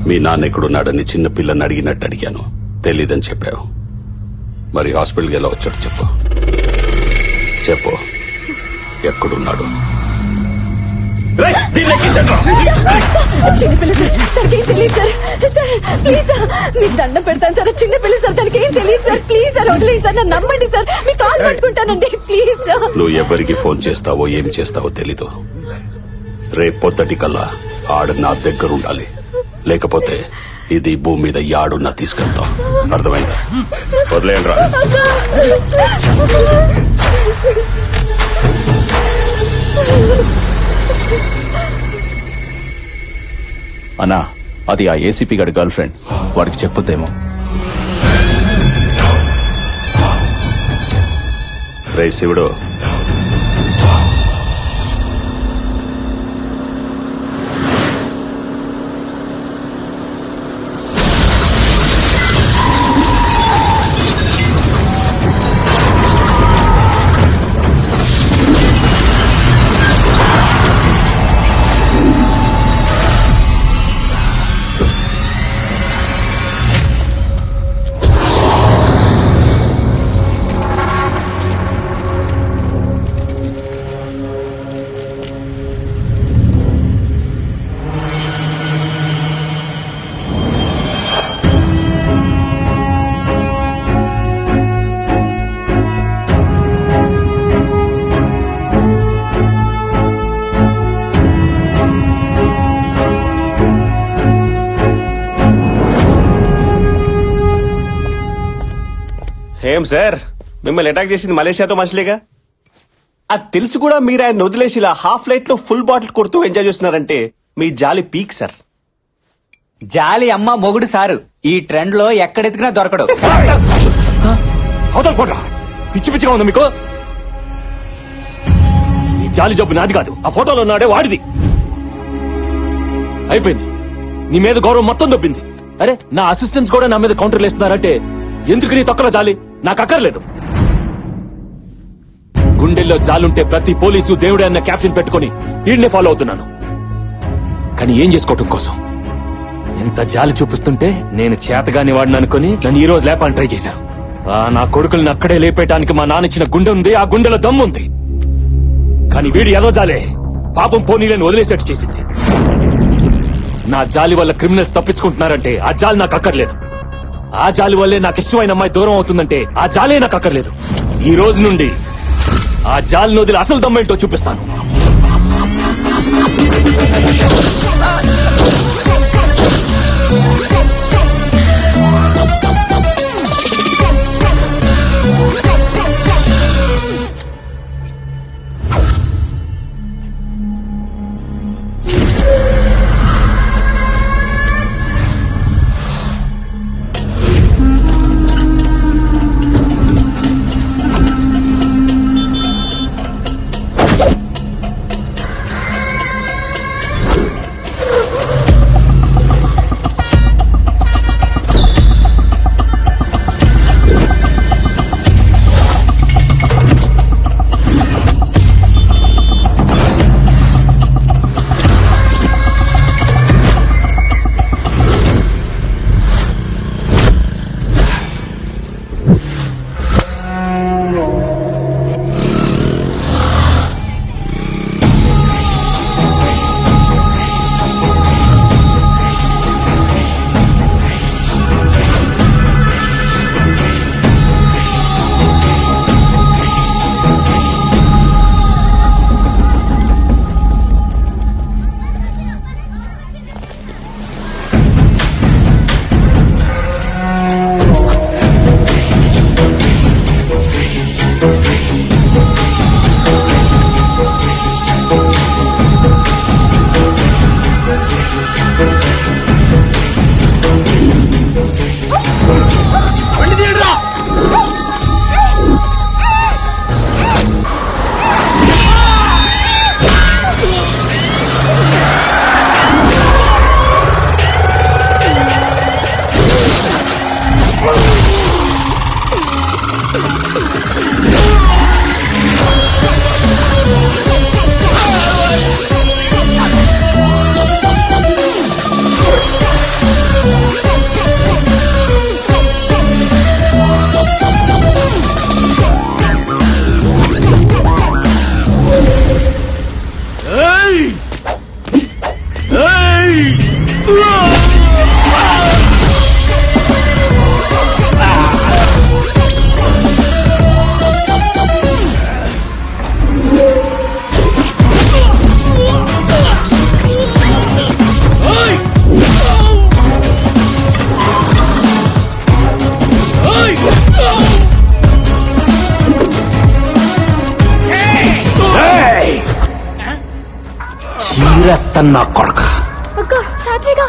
మీ నాన్న ఎక్కడున్నాడని చిన్న పిల్లని అడిగినట్టు అడిగాను. తెలీదని చెప్పావు. మరి హాస్పిటల్కి ఎలా వచ్చాడు చెప్పు. చెప్పు, ఎక్కడున్నాడు? చిన్నపిల్ల సార్, తనకేం తెలియదు సార్. సార్ ప్లీజ్ సార్, మీకు దండం పెడతాను సార్. చిన్నపిల్ల సార్, తనకేం తెలియదు సార్. ప్లీజ్ సార్, వదిలేండి సార్, నన్ను నమ్మండి సార్. మీ కాల్ పట్టుకుంటానండి ప్లీజ్ సార్. నువ్వు ఎవరికి ఫోన్ చేస్తావో ఏం చేస్తావో తెలీదు. రేపు పొద్దుటికల్లా ఆడ నా దగ్గర ఉండాలి. లేకపోతే ఇది భూమి మీద యాడున్నా తీసుకెళ్తాం. అర్థమైందా? వదిలేయండి రా. అన్నా, అది ఆ ఏసీపీ గారి గర్ల్ ఫ్రెండ్. వాడికి చెప్పొద్దేమో. రే శివుడు, ఏం సార్, మిమ్మల్ని అటాక్ చేసింది మలేషియాతో మనుషులేగా? అది తెలిసి కూడా మీరు ఆయన వదిలేసి ఇలా హాఫ్ లైట్ లో ఫుల్ బాటిల్ కొడుతూ ఎంజాయ్ చేస్తున్నారంటే మీ జాలి పీక్ సార్. జాలి అమ్మ మొగుడు సారు ఈ ట్రెండ్ లో ఎక్కడెతికినా దొరకడు. పిచ్చి పిచ్చిగా ఉందా మీకు? ఈ జాలి జబ్బు నాది కాదు, ఆ ఫోటోలో ఉన్నాడే వాడిది. అయిపోయింది, నీ మీద గౌరవం మొత్తం దొబ్బింది. అరే నా అసిస్టెంట్స్ కూడా నా మీద కౌంటర్లు వేస్తున్నారంటే ఎందుకు నీ తొక్కల జాలి? నాకు అక్కర్లేదు. గుండెల్లో జాలుంటే ప్రతి పోలీసు దేవుడే అన్న క్యాప్షన్ పెట్టుకుని వీడినే ఫాలో అవుతున్నాను. కానీ ఏం చేసుకోవటం కోసం? ఎంత జాలి చూపిస్తుంటే నేను చేతగాని వాడిని అనుకుని నన్ను ఈ రోజు లేపాలని ట్రై చేశాను. నా కొడుకుల్ని అక్కడే లేపేయడానికి మా నాన్న ఇచ్చిన గుండె ఉంది, ఆ గుండెలో దమ్ము ఉంది. కానీ వీడి ఏదో జాలే పాపం పోనీలను వదిలేసేట్టు చేసింది. నా జాలి వల్ల క్రిమినల్స్ తప్పించుకుంటున్నారంటే ఆ జాలి నాకు అక్కర్లేదు. ఆ జాలి వల్లే నాకు ఇష్టమైన అమ్మాయి దూరం అవుతుందంటే ఆ జాలే నాకు అక్కర్లేదు. ఈ రోజు నుండి ఆ జాలిని వదిలి అసలు దమ్మేంటో చూపిస్తాను. చీరెత్తన్నా కొడక. అక్క సాత్విక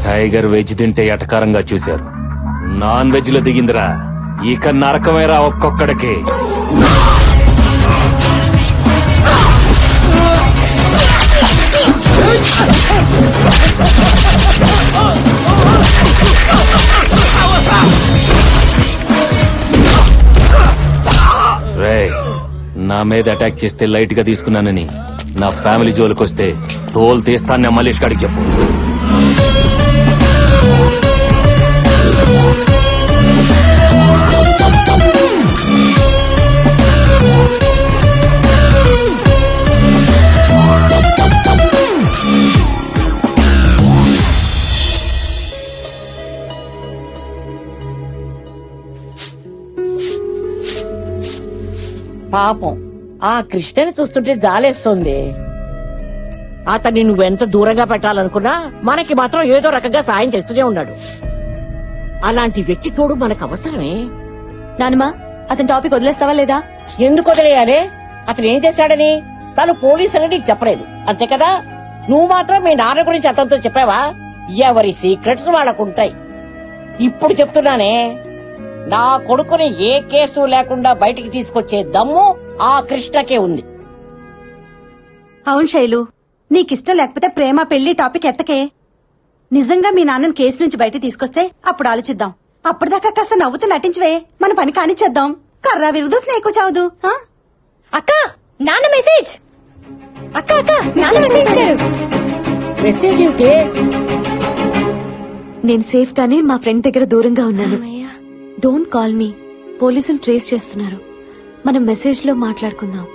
టైగర్ వెజ్ తింటే ఎటకారంగా చూశారు, నాన్ వెజ్ లో దిగిందిరా. ఇక నరకమేరా ఒక్కొక్కడికి. రేయ్, నా మీద అటాక్ చేస్తే లైట్ గా తీసుకున్నానని నా ఫ్యామిలీ జోలికొస్తే తోలు తీస్తాను మల్లేష్ గాడికి చెప్పు. పాపం ఆ కృష్ణని చూస్తుంటే జాలేస్తుంది. అతన్ని నువ్వెంత దూరంగా పెట్టాలనుకున్నా మనకి మాత్రం ఏదో రకంగా సాయం చేస్తూనే ఉన్నాడు. అలాంటి వ్యక్తి తోడు మనకు అవసరమే. నానమ్మా, అతని టాపిక్ వదిలేస్తావా లేదా? ఎందుకు వదిలేయాలి? అతను ఏం చేశాడని తను పోలీసు అని నీకు చెప్పలేదు, అంతే కదా? నువ్వు మాత్రం మీ నాన్న గురించి అతనితో చెప్పావా? ఎవరి సీక్రెట్స్ వాళ్ళకుంటాయి. ఇప్పుడు చెప్తున్నానే, నా కొడుకుని ఏ కేసు లేకుండా బయటికి తీసుకొచ్చే దమ్ము ఆ కృష్ణకే ఉంది. అవును శైలు, నీకిష్టం లేకపోతే ప్రేమ పెళ్లి టాపిక్ ఎత్తకే. నిజంగా మీ నాన్నని కేసు నుంచి బయట తీసుకొస్తే అప్పుడు ఆలోచిద్దాం. అప్పటిదాకా కాస్త నవ్వుతూ నటించవే, మన పని కానిచ్చేద్దాం. కర్రా విరుదు స్నేహికు చావదు. అక్క, నాన్న మెసేజ్. అక్క అక్క, నాన్న మెసేజ్ ఇచ్చారు. మెసేజ్ ఏంటి? నేను సేఫ్ గానే మా ఫ్రెండ్ దగ్గర దూరంగా ఉన్నాను. డోంట్ కాల్ మీ, పోలీసులు ట్రేస్ చేస్తున్నారు. మనం మెసేజ్ లో మాట్లాడుకుందాం.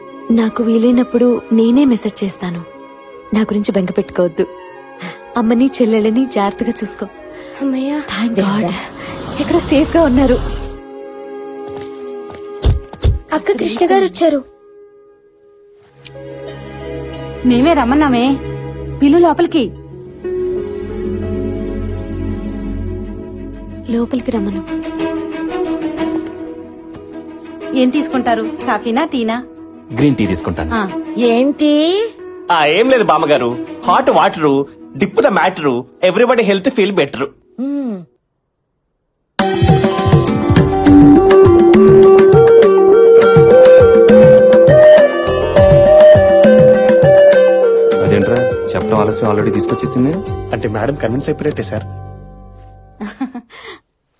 నాకు వీలైనప్పుడు నేనే మెసేజ్ చేస్తాను. నా గురించి బెంగ పెట్టుకోవద్దు. అమ్మని చెల్లెళ్ళని జాగ్రత్తగా చూసుకో. థాంక్ గాడ్, ఇక్కడ సేఫ్ గా ఉన్నారు. అక్క, కృష్ణ గారు వచ్చారు. మేమే రమ్మన్నామే, పిల్లు లోపలికి. లోపలికి రమ్మను. ఏం తీసుకుంటారు? కాఫీనా టీనా? గ్రీన్ టీ తీసుకుంటాను. ఏంటి? ఏం లేదు బామ్మగారు, hot water dip the matter, everybody health feel better. అదేంట్రా చెప్పడం ఆలస్యం, ఆల్రెడీ తీసుకొచ్చేసింది. అంటే మేడం కన్విన్స్ అయిపోయినట్టే సార్.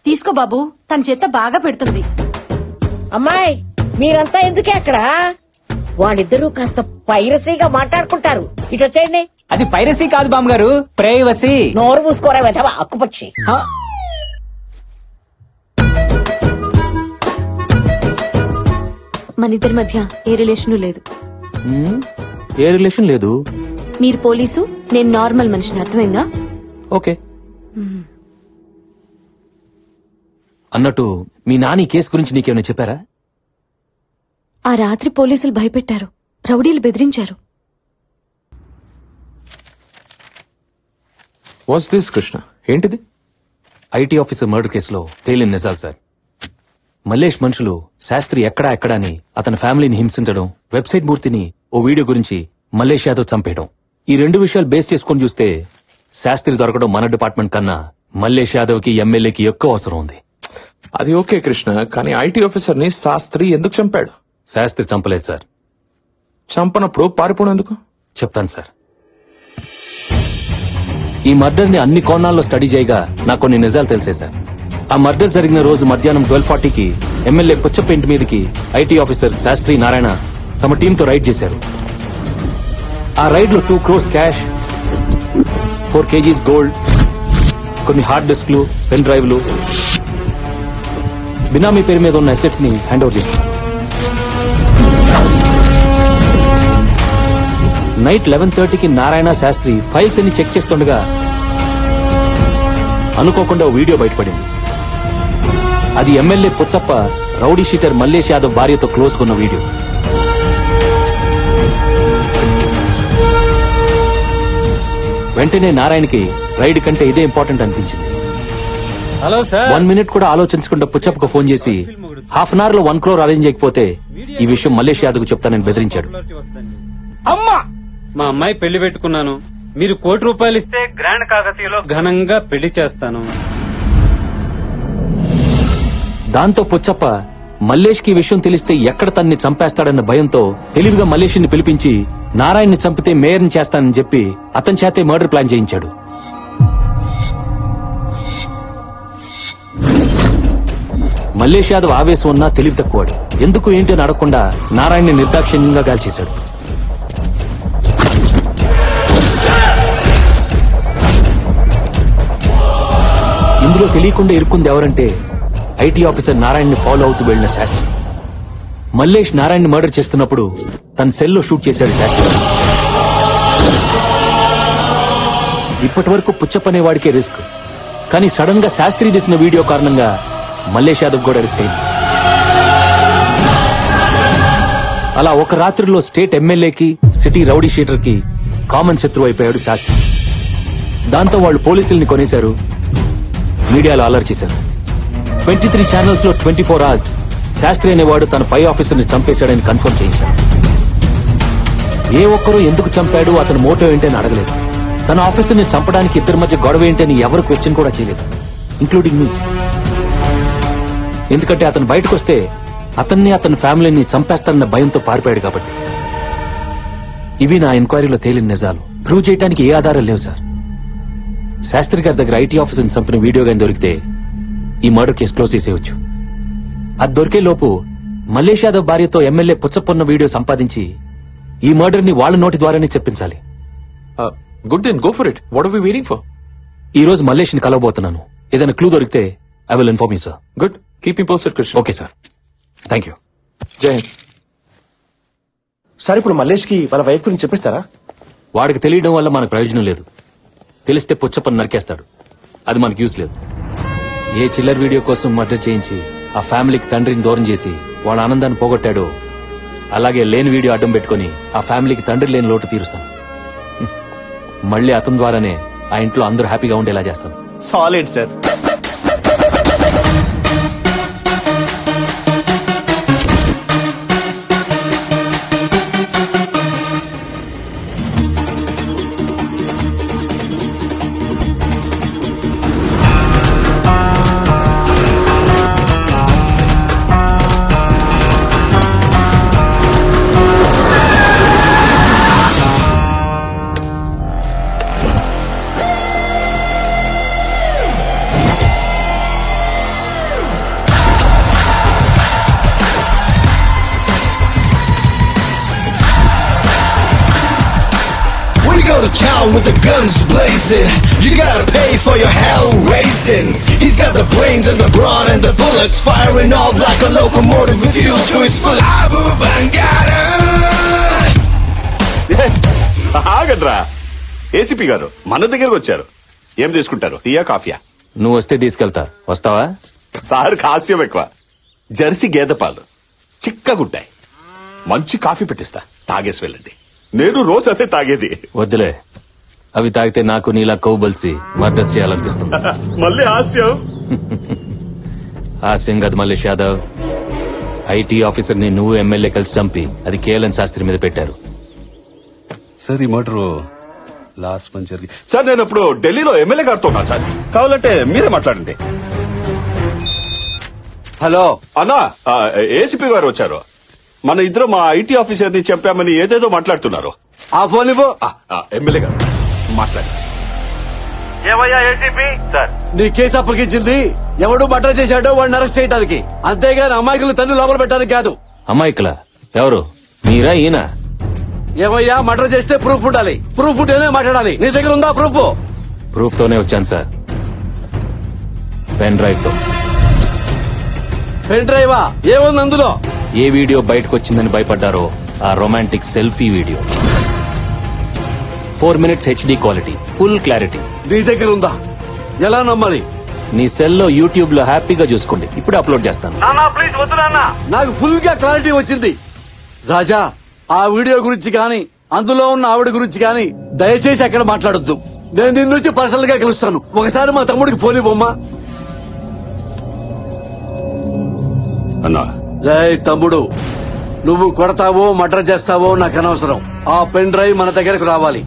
తీసుకో బాబు, తన చేత్తో బాగా పెడుతుంది. అమ్మాయి, మీరంతా ఎందుకే అక్కడ? వాళ్ళిద్దరూ కాస్త పైరసీగా మాట్లాడుకుంటారు. ఇటు వచ్చేయండి. అది పైరసీ కాదు బామ్మగారు, ప్రైవసీ. నోరు మూసుకోరా వెధవా అక్కుపక్షి. మన ఇద్దరి మధ్య ఏ రిలేషన్ లేదు. ఏ రిలేషన్ లేదు. మీరు పోలీసు, నేను నార్మల్ మనిషిని, అర్థమైందా? ఓకే. అన్నట్టు మీ నాని కేసు గురించి నీకేమైనా చెప్పారా? ఆ రాత్రి పోలీసులు భయపెట్టారు, రౌడీలు బెదిరించారు. What's this Krishna? ఏంటిది? ఐటీ ఆఫీసర్ మర్డర్ కేసులో తేలిన నిజాలు సార్. మల్లేష్ మనుషులు శాస్త్రి ఎక్కడా ఎక్కడా అని అతని ఫ్యామిలీని హింసించడం, వెబ్సైట్ మూర్తిని ఓ వీడియో గురించి మల్లేష్ యాదవ్ చంపేయడం, ఈ రెండు విషయాలు బేస్ చేసుకుని చూస్తే శాస్త్రి దొరకడం మన డిపార్ట్మెంట్ కన్నా మల్లేష్ యాదవ్ కి ఎమ్మెల్యేకి ఎక్కువ అవసరం ఉంది. అది ఓకే కృష్ణ, కానీ ఐటీ ఆఫీసర్ ని శాస్త్రి ఎందుకు చంపాడు? శాస్త్రి చంపలేదు సార్. చంపనప్పుడు పారిపోవడం ఎందుకు? చెప్తాను సార్. ఈ మర్డర్ ని అన్ని కోణాల్లో స్టడీ చేయగా నాకు కొన్ని నిజాలు తెలిసే సార్. ఆ మర్డర్ జరిగిన రోజు మధ్యాహ్నం 12:40కి ఎమ్మెల్యే పుచ్చప్ప ఇంటి మీదకి ఐటీ ఆఫీసర్ శాస్త్రి నారాయణ తమ టీంతో రైడ్ చేశారు. ఆ రైడ్ లో 2 crores క్యాష్, 4 kgs గోల్డ్, కొన్ని హార్డ్ డిస్క్లు, పెన్ డ్రైవ్లు, బినామీ పేరు మీద ఉన్న అసెట్స్ ని హ్యాండ్ ఓవర్ చేశారు. నైట్ 11:30కి నారాయణ శాస్త్రి ఫైల్స్ అన్ని చెక్ చేస్తుండగా అనుకోకుండా ఓ వీడియో బయటపడింది. అది MLA Puchappa rowdy sheeter Mallesh Yadav భార్యతో క్లోజ్ కొన్న వీడియో. వెంటనే నారాయణకి రైడ్ కంటే ఇదే ఇంపార్టెంట్ అనిపించింది. Hello sir. 1 minute కూడా ఆలోచించకుండా పుచ్చప్పకు ఫోన్ చేసి ½ an hour లో 1 crore అరేంజ్ చేయకపోతే ఈ విషయం మల్లేష్ యాదవ్ కు చెప్తానని బెదిరించాడు. అమ్మా, మా అమ్మాయి పెళ్లి పెట్టుకున్నాను, మీరు ₹1 ఇస్తే గ్రాండ్ కాకతీయలో ఘనంగా పెళ్లి చేస్తాను. దాంతో పుచ్చప్ప మల్లేష్ కి విషయం తెలిస్తే ఎక్కడ తన్ని చంపేస్తాడన్న భయంతో తెలివిగా మల్లేష్ ని పిలిపించి నారాయణ్ని చంపితే మేయర్ని చేస్తానని చెప్పి అతని చేతే మర్డర్ ప్లాన్ చేయించాడు. మల్లేష్ యాదవ్ ఆవేశం ఉన్నా తెలివి తక్కువాడు. ఎందుకు ఏంటి అని అడగకుండా నారాయణ్ని నిర్దాక్షిణ్యంగా గాల్చేశాడు. ఇందులో తెలియకుండా ఇరుక్కుంది ఎవరంటే ఐటీ ఆఫీసర్ నారాయణ్ని ఫాలో అవుతూ వెళ్లిన శాస్త్రి. మల్లేష్ నారాయణ్ని మర్డర్ చేస్తున్నప్పుడు తన సెల్లో షూట్ చేశాడు శాస్త్రి. ఇప్పటి వరకు పుచ్చప్పనే వాడికే రిస్క్, కానీ సడన్ గా శాస్త్రి తీసిన వీడియో కారణంగా మల్లేష్ యాదవ్ కూడా రిస్క్ అయింది. అలా ఒక రాత్రిలో స్టేట్ ఎమ్మెల్యేకి సిటీ రౌడీ షీటర్ కి కామన్ శత్రువు అయిపోయాడు శాస్త్రి. దాంతో వాళ్ళు పోలీసుల్ని కొనేశారు, మీడియాలో అలర్ట్ చేశారు. 23 ఛానల్స్ లో 24 hours శాస్త్రి అనేవాడు తన పై ఆఫీసర్ ని చంపేశాడని కన్ఫర్మ్ చేయించాడు. ఏ ఒక్కరూ ఎందుకు చంపాడు, అతని మోటో ఏంటని అడగలేదు. తన ఆఫీసర్ ని చంపడానికి ఇద్దరి మధ్య గొడవ ఏంటని ఎవరు క్వశ్చన్ కూడా చేయలేదు, ఇంక్లూడింగ్ మీ. ఎందుకంటే అతను బయటకు వస్తే అతన్ని అతని ఫ్యామిలీని చంపేస్తానన్న భయంతో పారిపోయాడు కాబట్టి. ఇవి నా ఎంక్వైరీలో తేలిన నిజాలు. ప్రూవ్ చేయడానికి ఏ ఆధారాలు లేవు సార్. శాస్త్రి గారి దగ్గర ఐటీ ఆఫీసర్ని చంపిన వీడియో గాని దొరికితే ఈ మర్డర్ కేసు క్లోజ్ చేసేయచ్చు. అది దొరికే లోపు మల్లేష్ యాదవ్ భార్యతో ఎమ్మెల్యే పుచ్చపొన్న వీడియో సంపాదించి ఈ మర్డర్ ని వాళ్ళ నోటి ద్వారానే చెప్పించాలి. Good then go for it. What are we waiting for? ఈ రోజు మల్లేష్ ని కలవబోతున్నాను. ఏదైనా క్లూ దొరికితే I will inform you sir. Good, keep me posted Krishna. Okay sir, thank you. Jai Hind. Sir ఇప్పుడు మల్లేష్ కి వాళ్ళ వైఫ్ గురించి చెప్పిస్తారా? వాడికి తెలియడం వల్ల మనకు ప్రయోజనం లేదు. తెలిస్తే పుచ్చపని నరికేస్తాడు, అది మనకు యూస్ లేదు. ఏ చిల్లర్ వీడియో కోసం మర్డర్ చేయించి ఆ ఫ్యామిలీకి తండ్రిని దూరం చేసి వాళ్ళ ఆనందాన్ని పోగొట్టాడో అలాగే లేని వీడియో అడ్డం పెట్టుకుని ఆ ఫ్యామిలీకి తండ్రి లేని లోటు తీరుస్తాను. మళ్ళీ అతని ద్వారానే ఆ ఇంట్లో అందరూ హ్యాపీగా ఉండేలా చేస్తాను. Solid sir. With the guns blazing, you gotta pay for your hell raising. He's got the brains and the brawn and the bullets firing off like a locomotive with fuel to its full. Abu Bangada. ఆగడ్రా, ACP గారు మన దగ్గరకు వచ్చారు. ఏం తీసుకుంటారు, టీయా కాఫీయా? నువ్వు వస్తే తీసుకెళ్తా. వస్తావా? సార్ హాస్యం ఎక్కువ. జెర్సీ గేదె పాలు చిక్కగుంటాయి. మంచి కాఫీ పెట్టిస్తా, తాగేసి వెళ్ళండి. నేను రోజు అదే తాగేది. వద్దులే, అవి తాగితే నాకు నీలా కొవ్వు బలిసి మర్డర్స్ చేయాలనిపిస్తుంది. మళ్ళీ హాస్యం. హాస్యం కాదు మల్లేష్ యాదవ్. ఐటీ ఆఫీసర్ ని నువ్వు ఎమ్మెల్యే కలిసి చంపి అది కేఎల్ఎన్ శాస్త్రి మీద పెట్టారు. సార్ ఈ మర్డర్ లాస్ట్ మంత్ జరిగి. సార్ నేను ఇప్పుడు ఢిల్లీలో ఎమ్మెల్యే గారితో ఉన్నాను సార్, కావాలంటే మీరే మాట్లాడండి. హలో అన్నా, ఏసీపీ గారు వచ్చారు. మన ఇద్దరు మా ఐటీ ఆఫీసర్ ని చెప్పామని ఏదేదో మాట్లాడుతున్నారు. ఆ ఫోన్ ఇవ్వు. ఎమ్మెల్యే గారు మాట్లాడు. ఏమయ్యా ఏసీపీ సార్, నీ కేసు అప్పగించింది ఎవడు మర్డర్ చేశాడో వాడిని అరెస్ట్ చేయడానికి, అంతేగాని అమాయకులు తన్ను లోపల పెట్టడానికి కాదు. అమాయకుల ఎవరు? మీరా ఈయన? ఏమయ్యా, మర్డర్ చేస్తే ప్రూఫ్ ఉండాలి. ప్రూఫ్ ఉంటేనే మాట్లాడాలి. నీ దగ్గర ఉందా ప్రూఫ్? ప్రూఫ్ తోనే వచ్చాను సార్, పెన్ డ్రైవ్ తో. పెన్ డ్రైవా? ఏముంది అందులో? ఏ వీడియో బయటకు వచ్చిందని భయపడ్డారో ఆ romantic selfie video. 4 minutes HD quality, full clarity. నీ దగ్గర ఉందా? ఎలా నమ్మాలి? నీ సెల్లో యూట్యూబ్ లో హ్యాపీగా చూసుకోండి. ఇప్పుడు అప్లోడ్ చేస్తాను. నాకు ఫుల్ గా క్లారిటీ వచ్చింది. రాజా, ఆ వీడియో గురించి గాని అందులో ఉన్న ఆవిడ గురించి గాని దయచేసి అక్కడ మాట్లాడొద్దు. నేను నిన్ను నుంచి పర్సనల్ గా కలుస్తాను. ఒకసారి మా తమ్ముడికి ఫోన్ ఇవ్వమ్మా. అన్నా, తమ్ముడు, నువ్వు కొడతావో మర్డర్ చేస్తావో నాకు అనవసరం. ఆ పెన్ డ్రైవ్ మన దగ్గరకు రావాలి.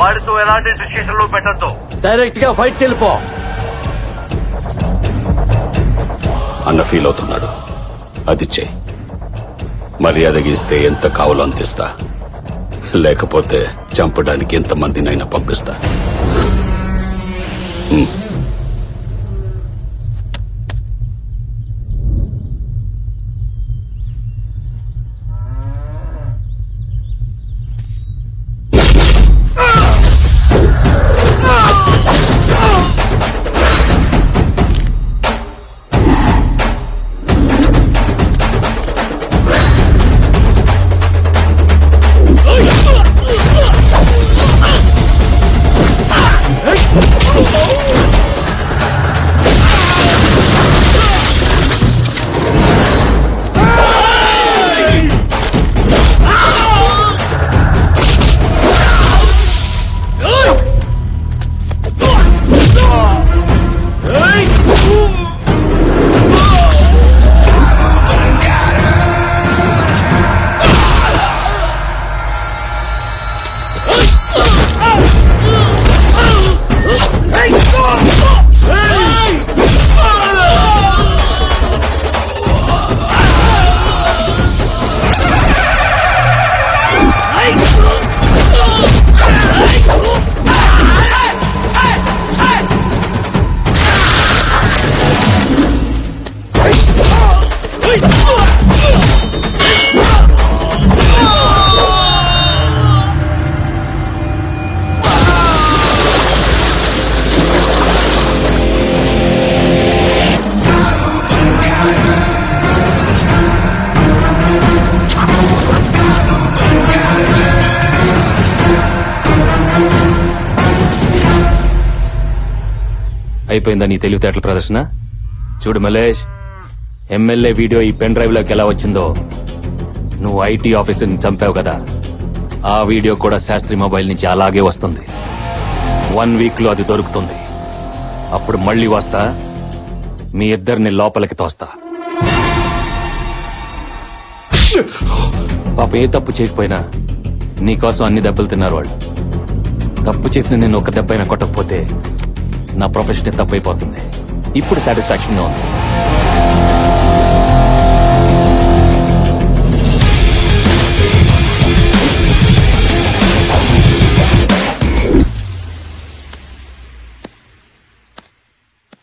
వాడితో ఎలాంటి డిస్కషన్ లో పెట్టద్దు. డైరెక్ట్ గా ఫైట్ కి వెళ్ళిపో. అన్న ఫీల్ అవుతున్నాడు. అది చెయ్యి. మర్యాదగా ఇస్తే ఎంత కావాలో అంతిస్తా, లేకపోతే చంపడానికి ఎంత మందినైనా పంపిస్తా. అయిపోయిందా నీ తెలివితేటల ప్రదర్శన? చూడు మలేష్, ఎమ్మెల్యే వీడియో ఈ పెన్ డ్రైవ్ లోకి ఎలా వచ్చిందో, నువ్వు ఐటీ ఆఫీసర్ని చంపావు కదా, ఆ వీడియో కూడా శాస్త్రి మొబైల్ నుంచి అలాగే వస్తుంది. 1 వీక్ లో అది దొరుకుతుంది. అప్పుడు మళ్ళీ వస్తా, మీ ఇద్దరిని లోపలికి తోస్తా. పాప ఏ తప్పు చేయకపోయినా నీకోసం అన్ని దెబ్బలు తిన్నారు వాళ్ళు. తప్పు చేసిన నేను ఒక దెబ్బైనా కొట్టకపోతే నా ప్రొఫెషన్ తప్పైపోతుంది. ఇప్పుడు సాటిస్ఫాక్షన్ గా ఉంది.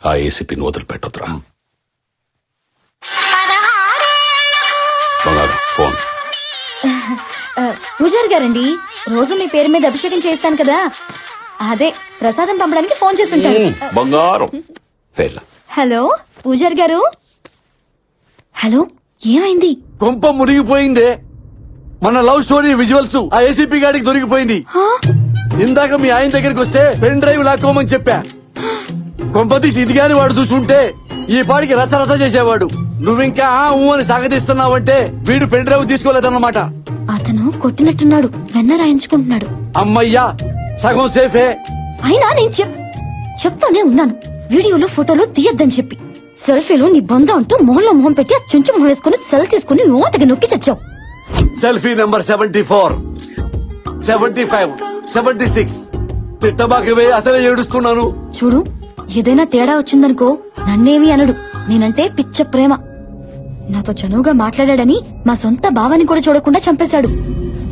ఆ ఏసీపీని వదిలిపెట్టొద్దురా. బంగారం ఫోన్. పూజారి గారండి, రోజు మీ పేరు మీద అభిషేకం చేస్తాను కదా, అదే ప్రసాదం పంపడానికి ఫోన్ చేస్తుంటారు. బంగారం. హలో పూజారి గారు. హలో, ఏమైంది? కొంప మునిగిపోయిందే. మన లవ్ స్టోరీ విజువల్స్ ఆ ఏసీపీ గాడికి దొరికిపోయింది. ఇందాక మీ ఆయన దగ్గరికి వస్తే పెన్ డ్రైవ్ లాక్కోమని చెప్పా. కొంపతీసి ఇది గాని వాడు చూసుంటే ఈ పాడికి రచ్చరచ్చ చేసేవాడు. నువ్వింకా అని సాగదీస్తున్నావంటే వీడు పెన్ డ్రైవ్ తీసుకోలేదన్నమాట. అతను కొట్టినట్టున్నాడు, వెన్న రాయించుకుంటున్నాడు. అమ్మయ్యా, సగం సేఫే. అయినా నేను చెప్తానే ఉన్నాను, వీడియోలు ఫోటోలు తీయొద్దని చెప్పి. సెల్ఫీలు నీ బొంద అంటూ మొహంలో మొహం పెట్టి ఆ చుంచు మొహం వేసుకుని సెల్ తీసుకుని ఓతకి నొక్కి చచ్చావు. Selfie number 74, 75, 76. తిట్టబాకవే, అసలే ఏడుస్తున్నాను. చూడు, ఏదైనా తేడా వచ్చిందనుకో నన్నేమి అనడు. నేనంటే పిచ్చ ప్రేమ. నాతో చనువుగా మాట్లాడాడని మా సొంత భావాన్ని కూడా చూడకుండా చంపేశాడు.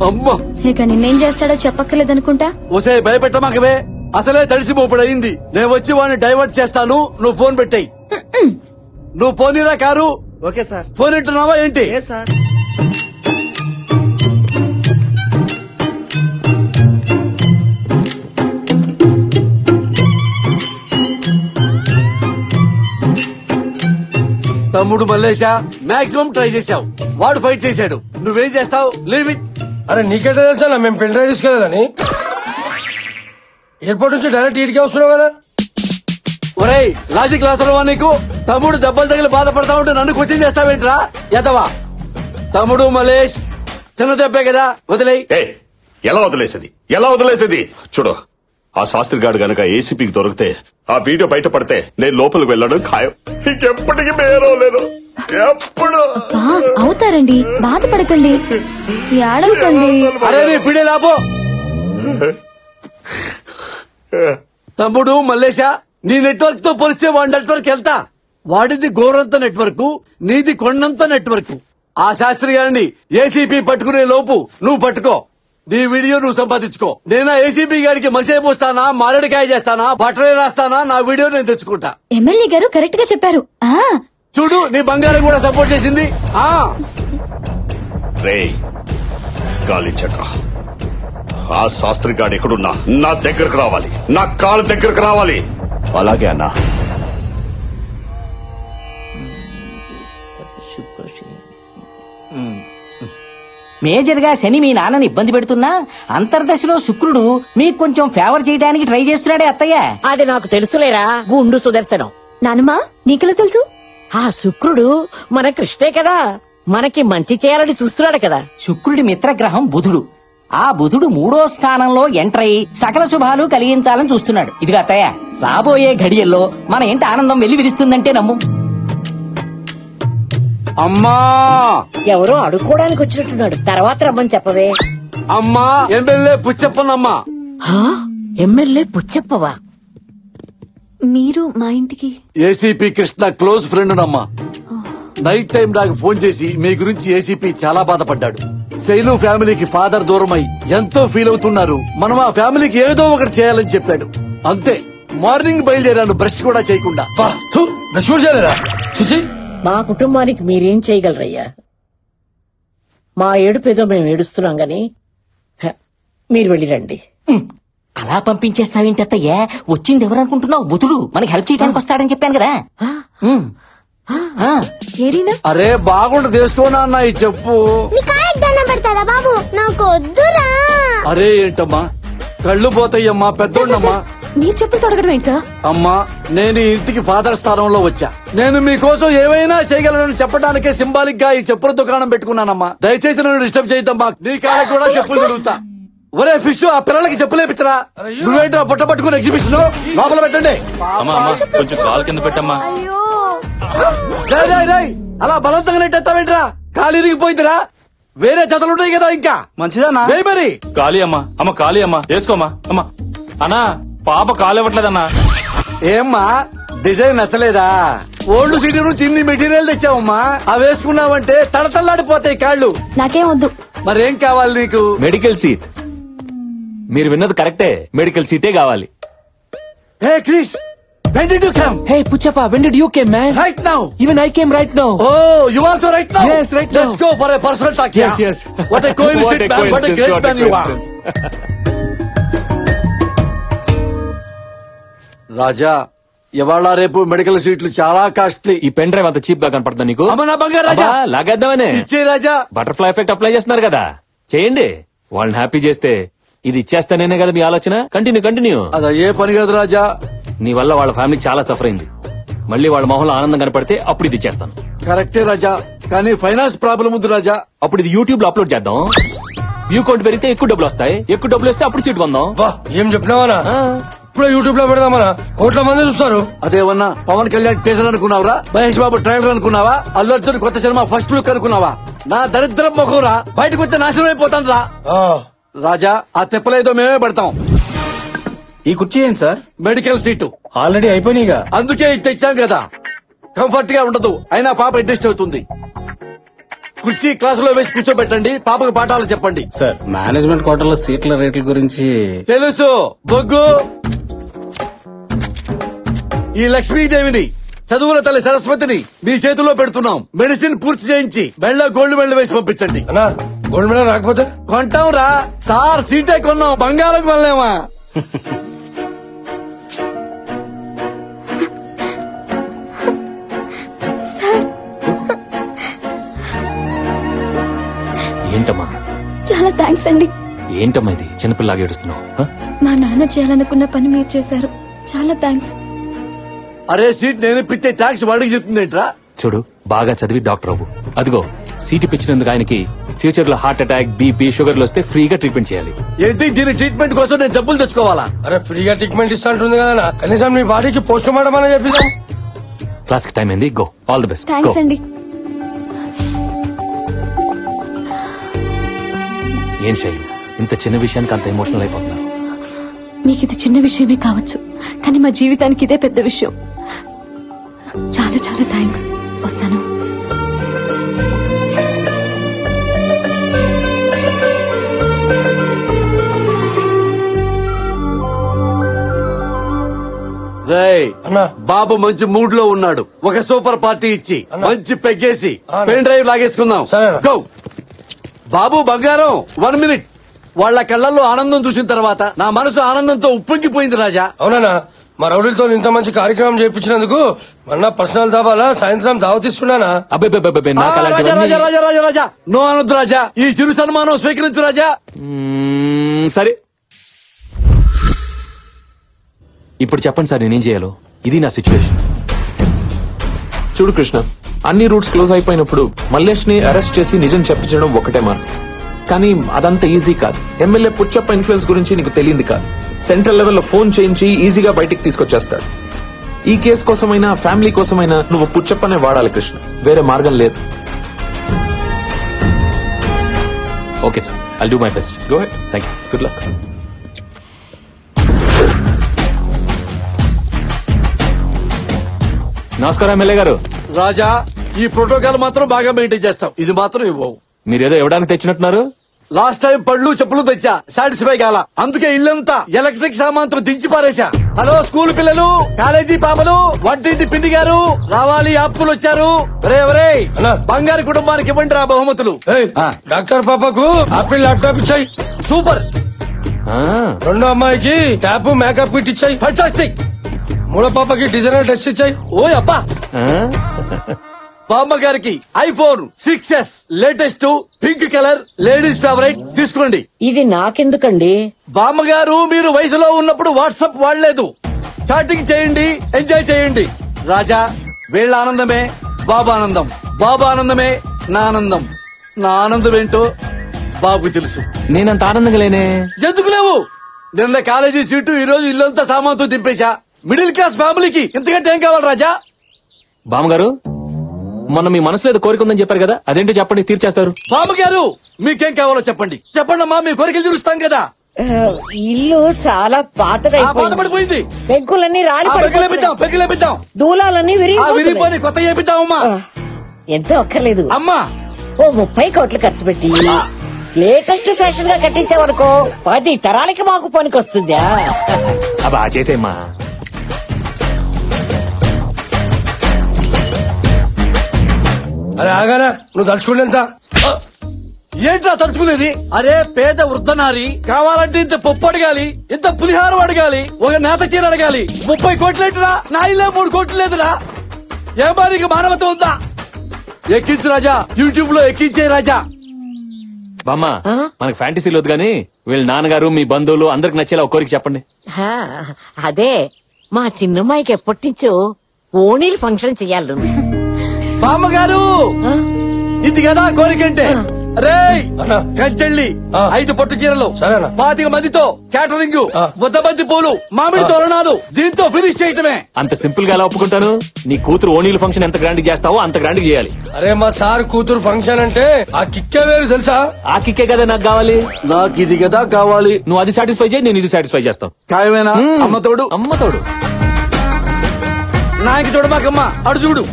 అమ్మా, ఇక నిన్నేం చేస్తాడో చెప్పక్కర్లేదనుకుంటా. ఒసే భయపెట్టమాకవే, అసలే తడిసిపోపుడయింది. నేను వచ్చి వాడిని డైవర్ట్ చేస్తాను, నువ్వు ఫోన్ పెట్టాయి. నువ్వు పోనీరా కారు. Okay sir. ఫోన్ ఇంటున్నావా ఏంటి? సార్. తమ్ముడు మల్లేశా, మాక్సిమం ట్రై చేశావు, వాడు ఫైట్ చేశాడు. నువ్వేం చేస్తావు? Leave it. అరే నీకెట్టా తెలుసా మేము పెన్ డ్రైవ్ తీసుకెళ్ళదని? ఎయిర్పోర్ట్ నుంచి డైరెక్ట్ ఇటుకే వస్తున్నావు కదా. ఒరేయ్, లాజిక్ లాసరవా నీకు? తమ్ముడు దెబ్బలు తగిలి బాధపడతా ఉంటే నన్ను క్వశ్చన్ చేస్తావేంట్రా ఎదవా? తమ్ముడు మలేష్, చిన్న దెబ్బే కదా, వదిలేయ్. ఎలా వదిలేసేది? చూడు, ఆ శాస్త్రి గారు గనక ఏసీపీకి దొరికితే, ఆ వీడియో బయటపడితే నేను లోపలికి వెళ్ళడం ఖాయం. ఇంకెప్పటికీ మేరవలేను. ఎప్పుడు అవుతారండి, బాధపడకండి, ఏడవకండి. అరే నీ పిడే లాభో. తమ్ముడు మల్లేశా, నీ నెట్వర్క్ తో పోలిస్తే వాడి నెట్వర్క్ వెళ్తా. వాడిది గోరంత నెట్వర్క్, నీది కొండంత నెట్వర్క్. ఆ శాస్త్రి గారిని ఏసీపీ పట్టుకునే లోపు నువ్వు పట్టుకో. నీ వీడియో నువ్వు సంపాదించుకో. నేను ఏసీపీ గారికి మసే పోస్తానా, మారడికాయ చేస్తానా, బట్టలే రాస్తానా, నా వీడియో నేను తెచ్చుకుంటా. ఎమ్మెల్యే గారు కరెక్ట్ గా చెప్పారు. చూడు, నీ బంగారం కూడా సపోర్ట్ చేసింది. గాలించట్రా, ఆ శాస్త్రి గాడు ఎక్కడున్నా నా దగ్గరకు రావాలి, నా కాళ్ళ దగ్గరకు రావాలి. అలాగే అన్నా. మేజర్ గా శని మీ నాన్నని ఇబ్బంది పెడుతున్నా అంతర్దశలో శుక్రుడు మీకు కొంచెం ఫేవర్ చేయడానికి ట్రై చేస్తున్నాడే అత్తయ్య. అది నాకు తెలుసులేరా గుండు సుదర్శనం. నానమ్మా, నీకెలా తెలుసు? ఆ శుక్రుడు మన కృష్ణే కదా, మనకి మంచి చేయాలని చూస్తున్నాడు కదా. శుక్రుడి మిత్రగ్రహం బుధుడు. ఆ బుధుడు 3వ స్థానంలో ఎంటర్ అయి సకల శుభాలు కలిగించాలని చూస్తున్నాడు. ఇదిగా అత్తయ్య, రాబోయే ఘడియల్లో మన ఏంటి ఆనందం వెళ్లి విరుస్తుందంటే నమ్ము. అమ్మా, ఎవరో అడుక్కోడానికి వచ్చినట్టున్నాడు, తర్వాత రమ్మని చెప్పవే. అమ్మా, ఎమ్మెల్యే పుచ్చప్పనమ్మా. ఎమ్మెల్యే పుచ్చప్పవా? మీరు మా ఇంటికి? ఏసీపీ కృష్ణ క్లోజ్ ఫ్రెండ్ నమ్మా. నైట్ టైం నాకు ఫోన్ చేసి మీ గురించి ఏసీపీ చాలా బాధపడ్డాడు. శైలు ఫ్యామిలీకి ఫాదర్ దూరమై ఎంతో ఫీల్ అవుతున్నారు, మనం ఆ ఫ్యామిలీకి ఏదో ఒకటి చేయాలని చెప్పాడు. అంతే, మార్నింగ్ బయలుదేరాను బ్రష్ కూడా చేయకుండా. మా కుటుంబానికి మీరేం చేయగలరయ్యా? మా ఏడుపేదో మేము ఏడుస్తున్నాం గాని మీరు వెళ్ళిరండి. అలా పంపించేస్తావేంటి అత్తయ్యా? వచ్చింది ఎవరనుకుంటున్నావు? బుధుడు మనకి హెల్ప్ చేయడానికి వస్తాడని చెప్పాను కదా. అరే బాగుండ తెలుసుకోనా అన్న, ఈ చెప్పు. బాబు నాకు వద్దురా. అరే ఏంటమ్మా, కళ్ళు పోతాయమ్మా, పెద్దోళ్ళమ్మా. మీరు చెప్పులు తొడగడం ఏంటి సార్? అమ్మా, నేను ఈ ఇంటికి ఫాదర్ స్థానంలో వచ్చా. నేను మీకోసం ఏమైనా చేయగలను చెప్పడానికే సింబాలిక్ గా ఈ చెప్పుల దుకాణం పెట్టుకున్నానమ్మా. దయచేసి నన్ను డిస్టర్బ్ చేయద్దమ్మా. నీ కాడ కూడా చెప్పులు తిరుగుతా. ఒరే ఫిష్, ఆ పిల్లలకి చెప్పులేపించరా. నువ్వేంట్రా బుట్ట పట్టుకుని ఎగ్జిబిషన్ లోపల పెట్టండి. కొంచెం కాలు కింద పెట్టమ్మా. అలా బలవంతంగా నెట్టేస్తావేంట్రా? కాలు ఇరిగిపోయిందిరా. వేరే జతలుంటాయి కదా ఇంకా. మంచిదన్నా మరి ఖాళీ అమ్మా. అమ్మ ఖాళీ అమ్మా, వేసుకోమ్మా. అమ్మా అన్నా, పాప కాలు ఇవ్వట్లేదన్నా. ఏమ్మా, డిజైన్ నచ్చలేదా? ఓల్డ్ సిటీ నుంచి ఇన్ని మెటీరియల్ తెచ్చావమ్మా. అవి వేసుకున్నావంటే తడతల్లాడిపోతాయి కాళ్ళు. నాకేం వద్దు. మరేం కావాలి నీకు? Medical seat. మీరు విన్నది కరెక్టే, మెడికల్ సీటే కావాలి. హే Krish, when did you come? Hey Puchappa, when did you came, man? Right now. Even I came right now. Oh, you also right now? Yes, right now. Let's go for a personal talk. Yes, yes. What a coincidence, man. What a great man you are. రాజా, ఇవాళ రేపు medical సీట్లు చాలా costly. ఈ pen drive అంత cheap గా కనపడుతుంది నీకు? అమ్మ నా బంగారు రాజా, లాగేద్దామనే. ఇచ్చే రాజా. బటర్ఫ్లై ఎఫెక్ట్ అప్లై చేస్తున్నారు కదా, చేయండి. వాళ్ళని హ్యాపీ చేస్తే ఇది ఇచ్చేస్తానేనే కదా మీ ఆలోచన. కంటిన్యూ. అది ఏ పని కాదు రాజా. నీ వల్ల వాళ్ళ ఫ్యామిలీ చాలా సఫర్ అయింది. మళ్ళీ వాళ్ళ మొహంలో ఆనందం కనపడితే అప్పుడు ఇది ఇచ్చేస్తాను. కరెక్టే రాజా, కానీ ఫైనాన్స్ ప్రాబ్లం ఉంది రాజా. అప్పుడు ఇది యూట్యూబ్ లో అప్లోడ్ చేద్దాం. వ్యూ కౌంట్ పెరిగితే ఎక్కువ డబ్బులు వస్తాయి. ఎక్కువ డబ్బులు వస్తే అప్పుడు సీట్ కొందాం. ఏం చెప్పినావా? ఇప్పుడు యూట్యూబ్ లో పెడదామనా? కోట్ల మంది చూస్తారు. అదేమన్నా పవన్ కళ్యాణ్ టీజర్ అనుకున్నావరా? మహేష్ బాబు ట్రైలర్ అనుకున్నావా? అల్లు అర్జున్ కొత్త సినిమా ఫస్ట్ లుక్ అనుకున్నావా? నా దరిద్రం మొహరా బయటకు వస్తే నాశనం అయిపోతాను రా. రాజా, ఆ తెప్పలేదో మేమే పడతాం. ఈ కుర్చీ ఏంటి సార్? మెడికల్ సీటు ఆల్రెడీ అయిపోయినాయిగా. అందుకే ఇది తెచ్చాం కదా. కంఫర్ట్ గా ఉండదు, అయినా పాప అడ్జస్ట్ అవుతుంది. కుర్చీ క్లాసులో వేసి కూర్చోబెట్టండి, పాపకు పాఠాలు చెప్పండి. సార్, మేనేజ్మెంట్ కోటాలో సీట్ల రేట్ల గురించి తెలుసు. బొగ్గు, ఈ లక్ష్మీదేవిని, చదువుల తల్లి సరస్వతిని మీ చేతిలో పెడుతున్నాం. మెడిసిన్ పూర్తి చేయించి మెళ్ళ గోల్డ్ మెడల్ వేసి పంపించండి. గోల్డ్ మెడల్ రాకపోతే కొంటాం రా సార్. సీటే కొన్నాం, బంగారం కొనలేమా? ఏంటమ్మా? చాలా థ్యాంక్స్ అండి. ఏంటమ్మా ఇది చిన్నపిల్లలాగా ఏడుస్తున్నావు? మా నాన్న చేయాలనుకున్న పని మీరు చేశారు. చాలా థ్యాంక్స్. అరే సీట్ నేను ఇప్పితే థ్యాంక్స్ వాడికి చెప్తుందేంట్రా? చూడు, బాగా చదివి డాక్టర్ అవ్వు. అదిగో సీటు పిచ్చినందుకు ఆయనకి ఫ్యూచర్ లో హార్ట్ అటాక్, బీపీ, షుగర్లు వస్తే ఫ్రీగా ట్రీట్మెంట్ చేయాలి. ఏంటి దీని ట్రీట్మెంట్ కోసం నేను జబ్బులు తెచ్చుకోవాలా? అరే ఫ్రీగా ట్రీట్మెంట్ ఇస్తా ఉంటుంది కదా, కనీసం మీ బాడీకి పోస్ట్ మార్టం అని చెప్పిస్తాం. క్లాస్ కి టైం అయింది, go. All the best. Thanks అండి. ఏం శైలి, ఇంత చిన్న విషయానికి అంత ఎమోషనల్ అయిపోతున్నారు? మీకు ఇది చిన్న విషయమే కావచ్చు, కానీ మా జీవితానికి ఇదే పెద్ద విషయం. చాలా చాలా థ్యాంక్స్. వస్తాను. బాబు మంచి మూడ్ లో ఉన్నాడు. ఒక సూపర్ పార్టీ ఇచ్చి మంచి పెగ్గేసి పెన్ డ్రైవ్ లాగేసుకుందాం. గో. బాబు బంగారం, 1 మినిట్. వాళ్ళ కళ్ళల్లో ఆనందం చూసిన తర్వాత నా మనసు ఆనందంతో ఉప్పొంగిపోయింది రాజా. అవునా? మా రౌడీలతో ఇంత మంచి కార్యక్రమం చేయించినందుకు మొన్న పర్సనల్ దాబాలా సాయంత్రం దావతిస్తున్నానా? రాజా రాజా రాజా రాజా, నో అనొద్దు రాజా. ఈ చిరు సన్మానం స్వీకరించు రాజా. సరే, ఇప్పుడు చెప్పండి సార్, నేనేం చేయాలో? ఇది నా సిచ్యువేషన్. చూడు కృష్ణ, అన్ని రూట్స్ క్లోజ్ అయిపోయినప్పుడు మల్లేష్ ని అరెస్ట్ చేసి నిజం చెప్పించడం ఒకటే మార్గం. కానీ అదంతా ఈజీ కాదు. ఎమ్మెల్యే పుచ్చప్ప ఇన్ఫ్లుయెన్స్ గురించి నీకు తెలియంది కాదు. సెంట్రల్ లెవెల్లో ఫోన్ చేయించి ఈజీగా బయటికి తీసుకొచ్చేస్తాడు. ఈ కేసు కోసమైనా ఫ్యామిలీ కోసమైనా నువ్వు పుచ్చప్పనే వాడాలి కృష్ణ, వేరే మార్గం లేదు. Okay sir, I'll do my best. Go head. Thank you. Good luck. నమస్కారం ఎమ్మెల్యే గారు. రాజా, ఈ ప్రోటోకాల్ మాత్రం బాగా మెయింటైన్ చేస్తాం. ఇది మాత్రం ఇవ్వవు. మీరేదో ఇవ్వడానికి తెచ్చినట్టున్నారు. లాస్ట్ టైం పళ్ళు చెప్పులు తెచ్చా, సాటిస్ఫై కాల. అందుకే ఇల్లంతా ఎలక్ట్రిక్ సామాన్తో దించి పారేశా. హలో స్కూల్ పిల్లలు, కాలేజీ పాపలు, వంటింటి పిండి గారు రావాలి, అప్పులు వచ్చారు. రే బంగారు కుటుంబానికి ఇవ్వండి రా బహుమతులు. డాక్టర్ పాపకు ఆపిల్ ల్యాప్టాప్ ఇచ్చాయి. సూపర్. రెండో అమ్మాయికి ట్యాప్ మేకప్ కిట్ ఇచ్చాయి. ఫంటాస్టిక్. మూడో పాపకి డిజైనర్ డ్రెస్ ఇచ్చాయి. ఓ అబ్బా. బామ్మ గారికి iPhone 6s latest pink colour ladies favourite తీసుకోండి. ఇది నాకెందుకండి? బామ్మగారు మీరు వయసులో ఉన్నప్పుడు వాట్సాప్ వాడలేదు. చాటింగ్ చేయండి, ఎంజాయ్ చేయండి. రాజా వీళ్ళ ఆనందమే బాబా ఆనందం, బాబా ఆనందమే నా ఆనందం. నా ఆనందం ఏంటో బాబు తెలుసు. నేనంత ఆనందంగా లేనే. ఎందుకు లేవు? నిన్న కాలేజీ సీటు ఈ రోజు ఇల్లంతా సామాన్తో దింపేశా. మిడిల్ క్లాస్ ఫ్యామిలీకి ఇంతకంటే ఏం కావాలి రాజా? బామ్మగారు మొన్న మీ మనసులో ఏదో కోరిక ఉందని చెప్పారు కదా, అదేంటో చెప్పండి, తీర్చేస్తారు. బామ్మగారు మీకేం కావాలో చెప్పండి. చెప్పండి అమ్మా, మీ కోరికలు తీరుస్తాం కదా. ఇల్లు చాలా పాతగా పాతపడిపోయింది. పెంకులన్నీ పెంకులేపిద్దాం. దూలాలన్నీ విరిగిపోయి కొత్త చేపిద్దామమ్మా. ఎంతో అక్కర్లేదు అమ్మా. ఓ 30 కోట్లు ఖర్చు పెట్టి లేటెస్ట్ ఫ్యాషన్ గా కట్టించావనుకో 10 తరాలకి మాకు పనికొస్తుందా? అబ్బా చేసేమ్మా. అరే ఆగానా, నువ్వు తలుచుకోలేంత ఏంట్రా తలుచుకునేది? అరే పేద వృద్ధనారి కావాలంటే ఇంత పప్పు అడగాలి, ఇంత పులిహారం అడగాలి, ఒక నేత చీర అడగాలి. 30 కోట్లేటురా, నా ఇల్లే 3 కోట్లు లేదురా. ఏ మారికి మానవత ఉందా? ఎక్కించు రాజా, యూట్యూబ్ లో ఎక్కించే రాజా. బామ్మ మనకు ఫ్యాంటసీలు వద్దు గానీ వీళ్ళ నాన్నగారు మీ బంధువులు అందరికి నచ్చేలా ఒక కోరిక చెప్పండి. అదే మా చిన్నమ్మాయికి ఎప్పటి నుంచో ఓణీలు ఫంక్షన్ చెయ్యాలి. బామ్మగారు ఇది కదా కోరికంటే. రే కంచెళ్ళి 5 పట్టు చీరలు 25 మందితో క్యాటరింగ్, 100 మంది పూలు, మామిడి తోరణాలు, దీంతో ఫినిష్ చేయటమే. అంత సింపుల్ గా ఎలా ఒప్పుకుంటాను? నీ కూతురు ఓణీల ఫంక్షన్ ఎంత గ్రాండ్ చేస్తావో అంత గ్రాండ్ చేయాలి. అరే మా సార్ కూతురు ఫంక్షన్ అంటే ఆ కిక్కే వేరు తెలుసా? ఆ కిక్కే కదా నాకు కావాలి. నాకు ఇది కదా కావాలి. నువ్వు అది సాటిస్ఫై చేయి, నేను ఇది సాటిస్ఫై చేస్తాను. ఖాయమేనా? అమ్మతోడు నాయకి చూడమాకమ్మ, అడు చూడు.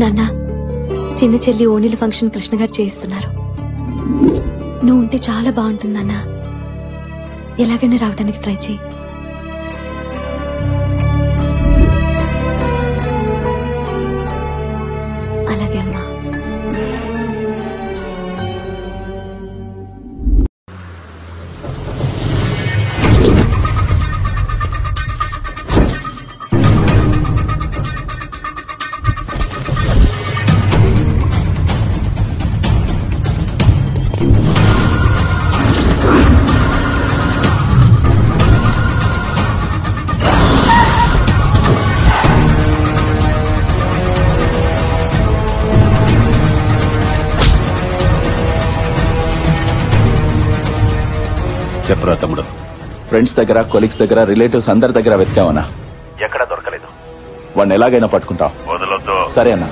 నాన్న చిన్న చెల్లి ఓణీల ఫంక్షన్ కృష్ణ గారు చేయిస్తున్నారు. నువ్వు ఉంటే చాలా బాగుంటుందన్నా. ఎలాగైనా రావడానికి ట్రై చేయి. అలాగే అమ్మా. చెప్పరా తమ్ముడు. ఫ్రెండ్స్ దగ్గర, కొలీగ్స్ దగ్గర, రిలేటివ్స్ అందరి దగ్గర వెతికావన్నా, ఎక్కడా దొరకలేదు. వాడిని ఎలాగైనా పట్టుకుంటాం. వదలొద్దు. సరే అన్నా.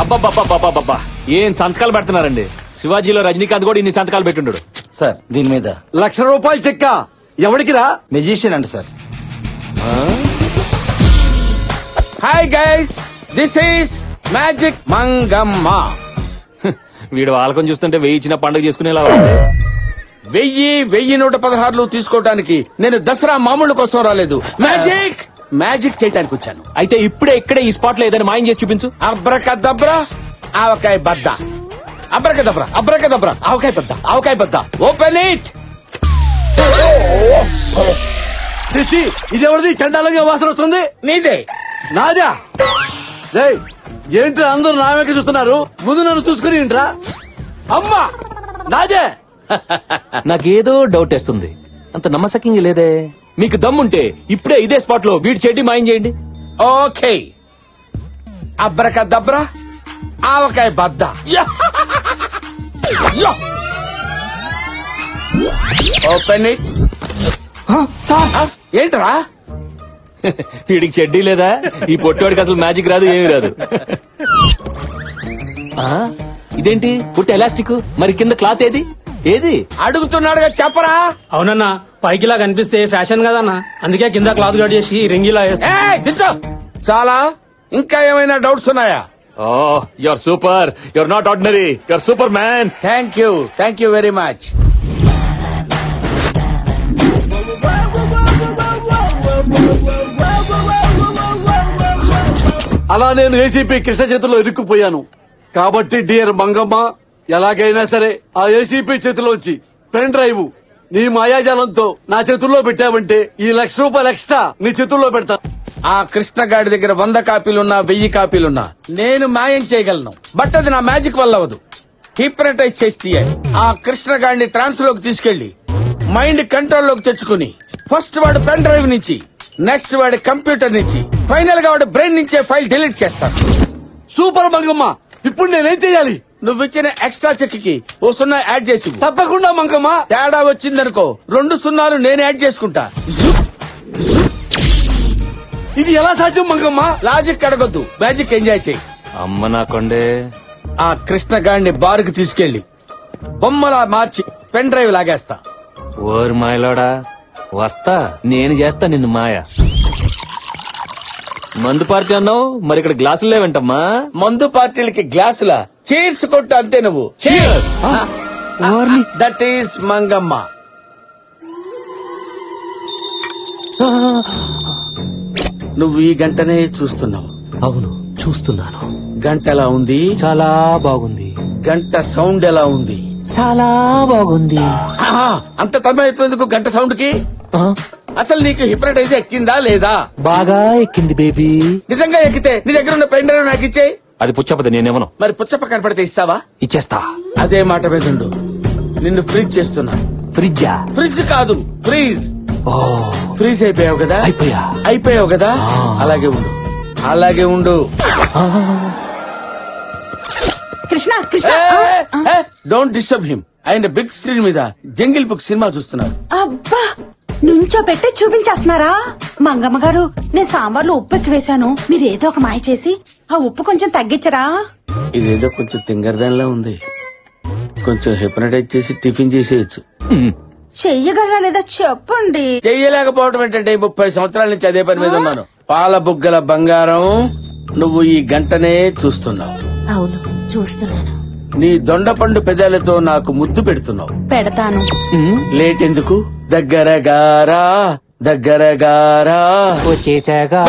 అబ్బబ్బబ్బబ్బబ్బబ్బా ఏం సంతకాలు పెడుతున్నారండి. శివాజీలో రజనీకాంత్ కూడా ఇన్ని సంతకాలు పెట్టుండడు. సార్ దీని మీద ₹1,00,000 చెక్క ఎవరికి రా? మెజిషియన్ అండి sir. Hi guys, this is magic Mangamma. వీడు వాళ్ళకం చూస్తుంటే 1000 ఇచ్చిన పండుగ చేసుకునేలా ఉంది. 1000 తీసుకోవడానికి నేను దసరా మామూలు కోసం రాలేదు, మ్యాజిక్ చేయడానికి వచ్చాను. అయితే ఇప్పుడే ఇక్కడే ఈ స్పాట్ లో ఏదైనా మాయం చేసి చూపించు. అబ్రకదబ్రా ఆవకాయ బద్ద, అబ్రకదబ్రా అబ్రకదబ్రా ఆవకాయ బద్ద, ఆవకాయ బద్ద. Open it. ఇదెవరిది? చండాలంగా వాసన వస్తుంది. నీదే. నాదా? ఏంట్రా అందరూ నా వెనక చూస్తున్నారు? ముందు నన్ను చూసుకుని ఏంట్రా? అమ్మా నాదే. నాకేదో డౌట్ వేస్తుంది. అంత నమ్మసక్యంగా లేదే. మీకు దమ్ముంటే ఇప్పుడే ఇదే స్పాట్ లో వీడి చెడ్డి మాయం చేయండి. ఓకే. అబ్రకదబ్రా ఆవకాయ బద్ద. Open it. ఏంట్రా? వీడికి చెడ్డీ లేదా? ఈ పొట్టివాడికి అసలు మ్యాజిక్ రాదు, ఏమీ రాదు. ఇదేంటి పుట్టి ఎలాస్టిక్, మరి కింద క్లాత్ ఏది? ఏది అడుగుతున్నాడుగా చెప్పరా. అవునన్నా, పైకిలా కనిపిస్తే ఫ్యాషన్ కదన్నా, అందుకే కింద క్లాత్ కట్ చేసి రింగిలా చాలా. ఇంకా ఏమైనా డౌట్స్ ఉన్నాయా? You are super, you are not ordinary, you are super man. Thank you very much. అలా నేను ఏసీపీ కృష్ణ చేతిలో ఇరుక్కుపోయాను. కాబట్టి డియర్ మంగమ్మ, ఎలాగైనా సరే ఆ ఏసీపీ చేతిలోంచి పెన్ డ్రైవ్ నీ మాయాజాలంతో నా చేతుల్లో పెట్టావంటే ఈ ₹1,00,000 ఎక్స్ట్రా నీ చేతుల్లో పెడతా. ఆ కృష్ణగాడి దగ్గర 100 కాపీలున్నా 1000 కాపీలున్నా నేను మాయం చేయగలను. బట్ అది నా మ్యాజిక్ వల్ల అవ్వదు. హిప్నటైజ్ చేసి తీయాలి. ఆ కృష్ణగాడిని ట్రాన్స్ లోకి తీసుకెళ్లి మైండ్ కంట్రోల్ లోకి తెచ్చుకుని ఫస్ట్ వాడు పెన్ డ్రైవ్ నుంచి, నెక్స్ట్ వాడి కంప్యూటర్ నుంచి, ఫైనల్ గా వాడి బ్రెయిన్ నుంచే ఫైల్ డిలీట్ చేస్తాను. సూపర్ మంగమ్మ, ఇప్పుడు నేనేం చేయాలి? నువ్వు ఇచ్చిన ఎక్స్ట్రా చెక్ కి ఓ 0 యాడ్ చేసి. తప్పకుండా మంగమ్మ. తేడా వచ్చిందనుకో 2 0 నేను యాడ్ చేసుకుంటా. ఇది ఎలా సాధ్యం మంగమ్మ? లాజిక్ అడగొద్దు, మ్యాజిక్ ఎంజాయ్ చేయి. అమ్మ నా కొండే. ఆ కృష్ణగాడిని బారుకు తీసుకెళ్లి బొమ్మలా మార్చి పెన్ డ్రైవ్ లాగేస్తా. ఓరు మాయలోడా, వస్తా. నేను చేస్తా నిన్ను మాయ. మందు పార్టీ అన్నావు, మరి ఇక్కడ గ్లాసులు లేవంటమ్మా? మందు పార్టీలకి గ్లాసుల చీర్స్ కొట్టు అంతే. నువ్వు దట్ ఈస్ మంగమ్మ. నువ్వు ఈ గంటనే చూస్తున్నావు. అవును, చూస్తున్నాను. గంట ఎలా ఉంది? చాలా బాగుంది. గంట సౌండ్ ఎలా ఉంది? చాలా బాగుంది. అంత తమ్మేందుకు గంట సౌండ్ కి? అసలు నీకు హిప్నటైజ్ ఎక్కిందా లేదా? బాగా ఎక్కింది బేబీ. నిజంగా ఎక్కితే నీ దగ్గర ఉన్న పెన్ డ్రైవ్ నాకు ఇచ్చేయి. అది పుచ్చపతి, నేనేమను. మరి పుచ్చప్ప కనపడితే ఇస్తావా? ఇచ్చేస్తా. అదే మాట మీద ఉండు. నిన్ను ఫ్రీజ్ చేస్తున్నా. ఫ్రిడ్జా? ఫ్రిడ్జ్ కాదు, ఫ్రీజ్. ఫ్రీజ్ అయిపోయావు కదా? అయిపోయావు కదా? అలాగే ఉండు, అలాగే ఉండు. Krishna Krishna, don't disturb him. ఆయన బిగ్ స్క్రీన్ మీద జంగిల్ బుక్ సినిమా చూస్తున్నారు. అబ్బా, నుంచో పెట్టి చూపించేస్తున్నారా? మంగమ్మ గారు, నేను సాంబార్లో ఉప్పు ఎక్కువ వేశాను. మీరు ఏదో ఒక మాయ చేసి ఆ ఉప్పు కొంచెం తగ్గించరా? ఇదేదో కొంచెం తింగరదానిలా ఉంది. కొంచెం హిప్నటైజ్ చేసి టిఫిన్ చేసేయచ్చు. చెయ్యగలరా లేదా చెప్పండి. చెయ్యలేకపోవడం ఏంటంటే 30 సంవత్సరాల నుంచి అదే పని మీద ఉన్నాను. పాల బుగ్గల బంగారం, నువ్వు ఈ గంటనే చూస్తున్నావు. అవును, చూస్తున్నాను. నీ దొండపండు పెదాలతో నాకు ముద్దు పెడుతున్నావు. పెడతాను. లేట్ ఎందుకు? దగ్గర గారా, దగ్గర గారా. వచ్చేసాగా.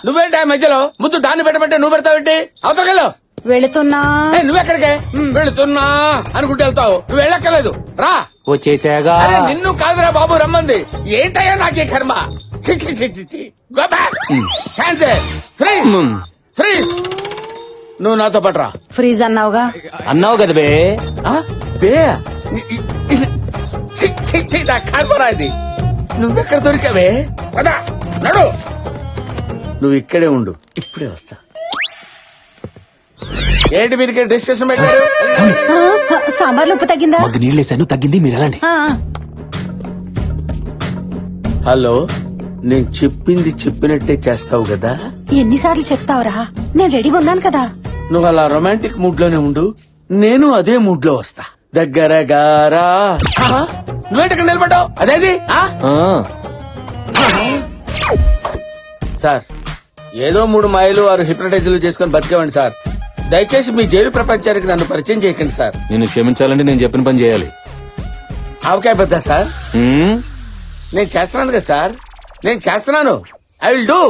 నువ్వేంటి ఆ మధ్యలో ముద్దు దాన్ని పెట్టమంటే నువ్వు పెడతావేంటి? అవతలకెళ్ళు. వెళుతున్నా. నువ్వెక్కడికే? వెళుతున్నా అనుకుంటే వెళ్తావు. నువ్వు వెళ్ళక్కర్లేదు, రా. వచ్చేసాగా. అరే నిన్ను కాదురా బాబు రమ్మంది. ఏంటయ్యా నాకే కర్మ. ఫ్రీజ్. నువ్వు నాతో పట్రా. ఫ్రీజ్ అన్నావుగా. అన్నావు కదా బే. కర్మరా ఇది. నువ్వెక్కడ దొరికావే? పదా నడు. నువ్వు ఇక్కడే ఉండు, ఇప్పుడే వస్తా. ఏంటి మీరు డిస్కషన్ పెట్టారు? సాంబార్లో ఉప్పు తగ్గిందా? మగ్గు నీళ్ళేసాను, తగ్గింది. మీరు వెళ్ళండి. హలో, నేను చెప్పింది చెప్పినట్టే చేస్తావు కదా? ఎన్నిసార్లు చెప్తావురా? నేను రెడీగా ఉన్నాను కదా. నువ్వు అలా రొమాంటిక్ మూడ్ లోనే ఉండు, నేను అదే మూడ్ లో వస్తా. దగ్గర గారా. నువ్వేంటి నిలబడ్డావు? అదేది? సార్, ఏదో 3 మాయలు 6 హిప్నటైజర్లు చేసుకుని బతికేవండి సార్. దయచేసి మీ జైలు ప్రపంచానికి నన్ను పరిచయం చేయకండి సార్. నిన్ను క్షమించాలంటే నేను చెప్పిన పని చేయాలి. ఆవకాయ బద్దా సార్? నేను చేస్తున్నాను కదా సార్, నేను చేస్తున్నాను. I will do.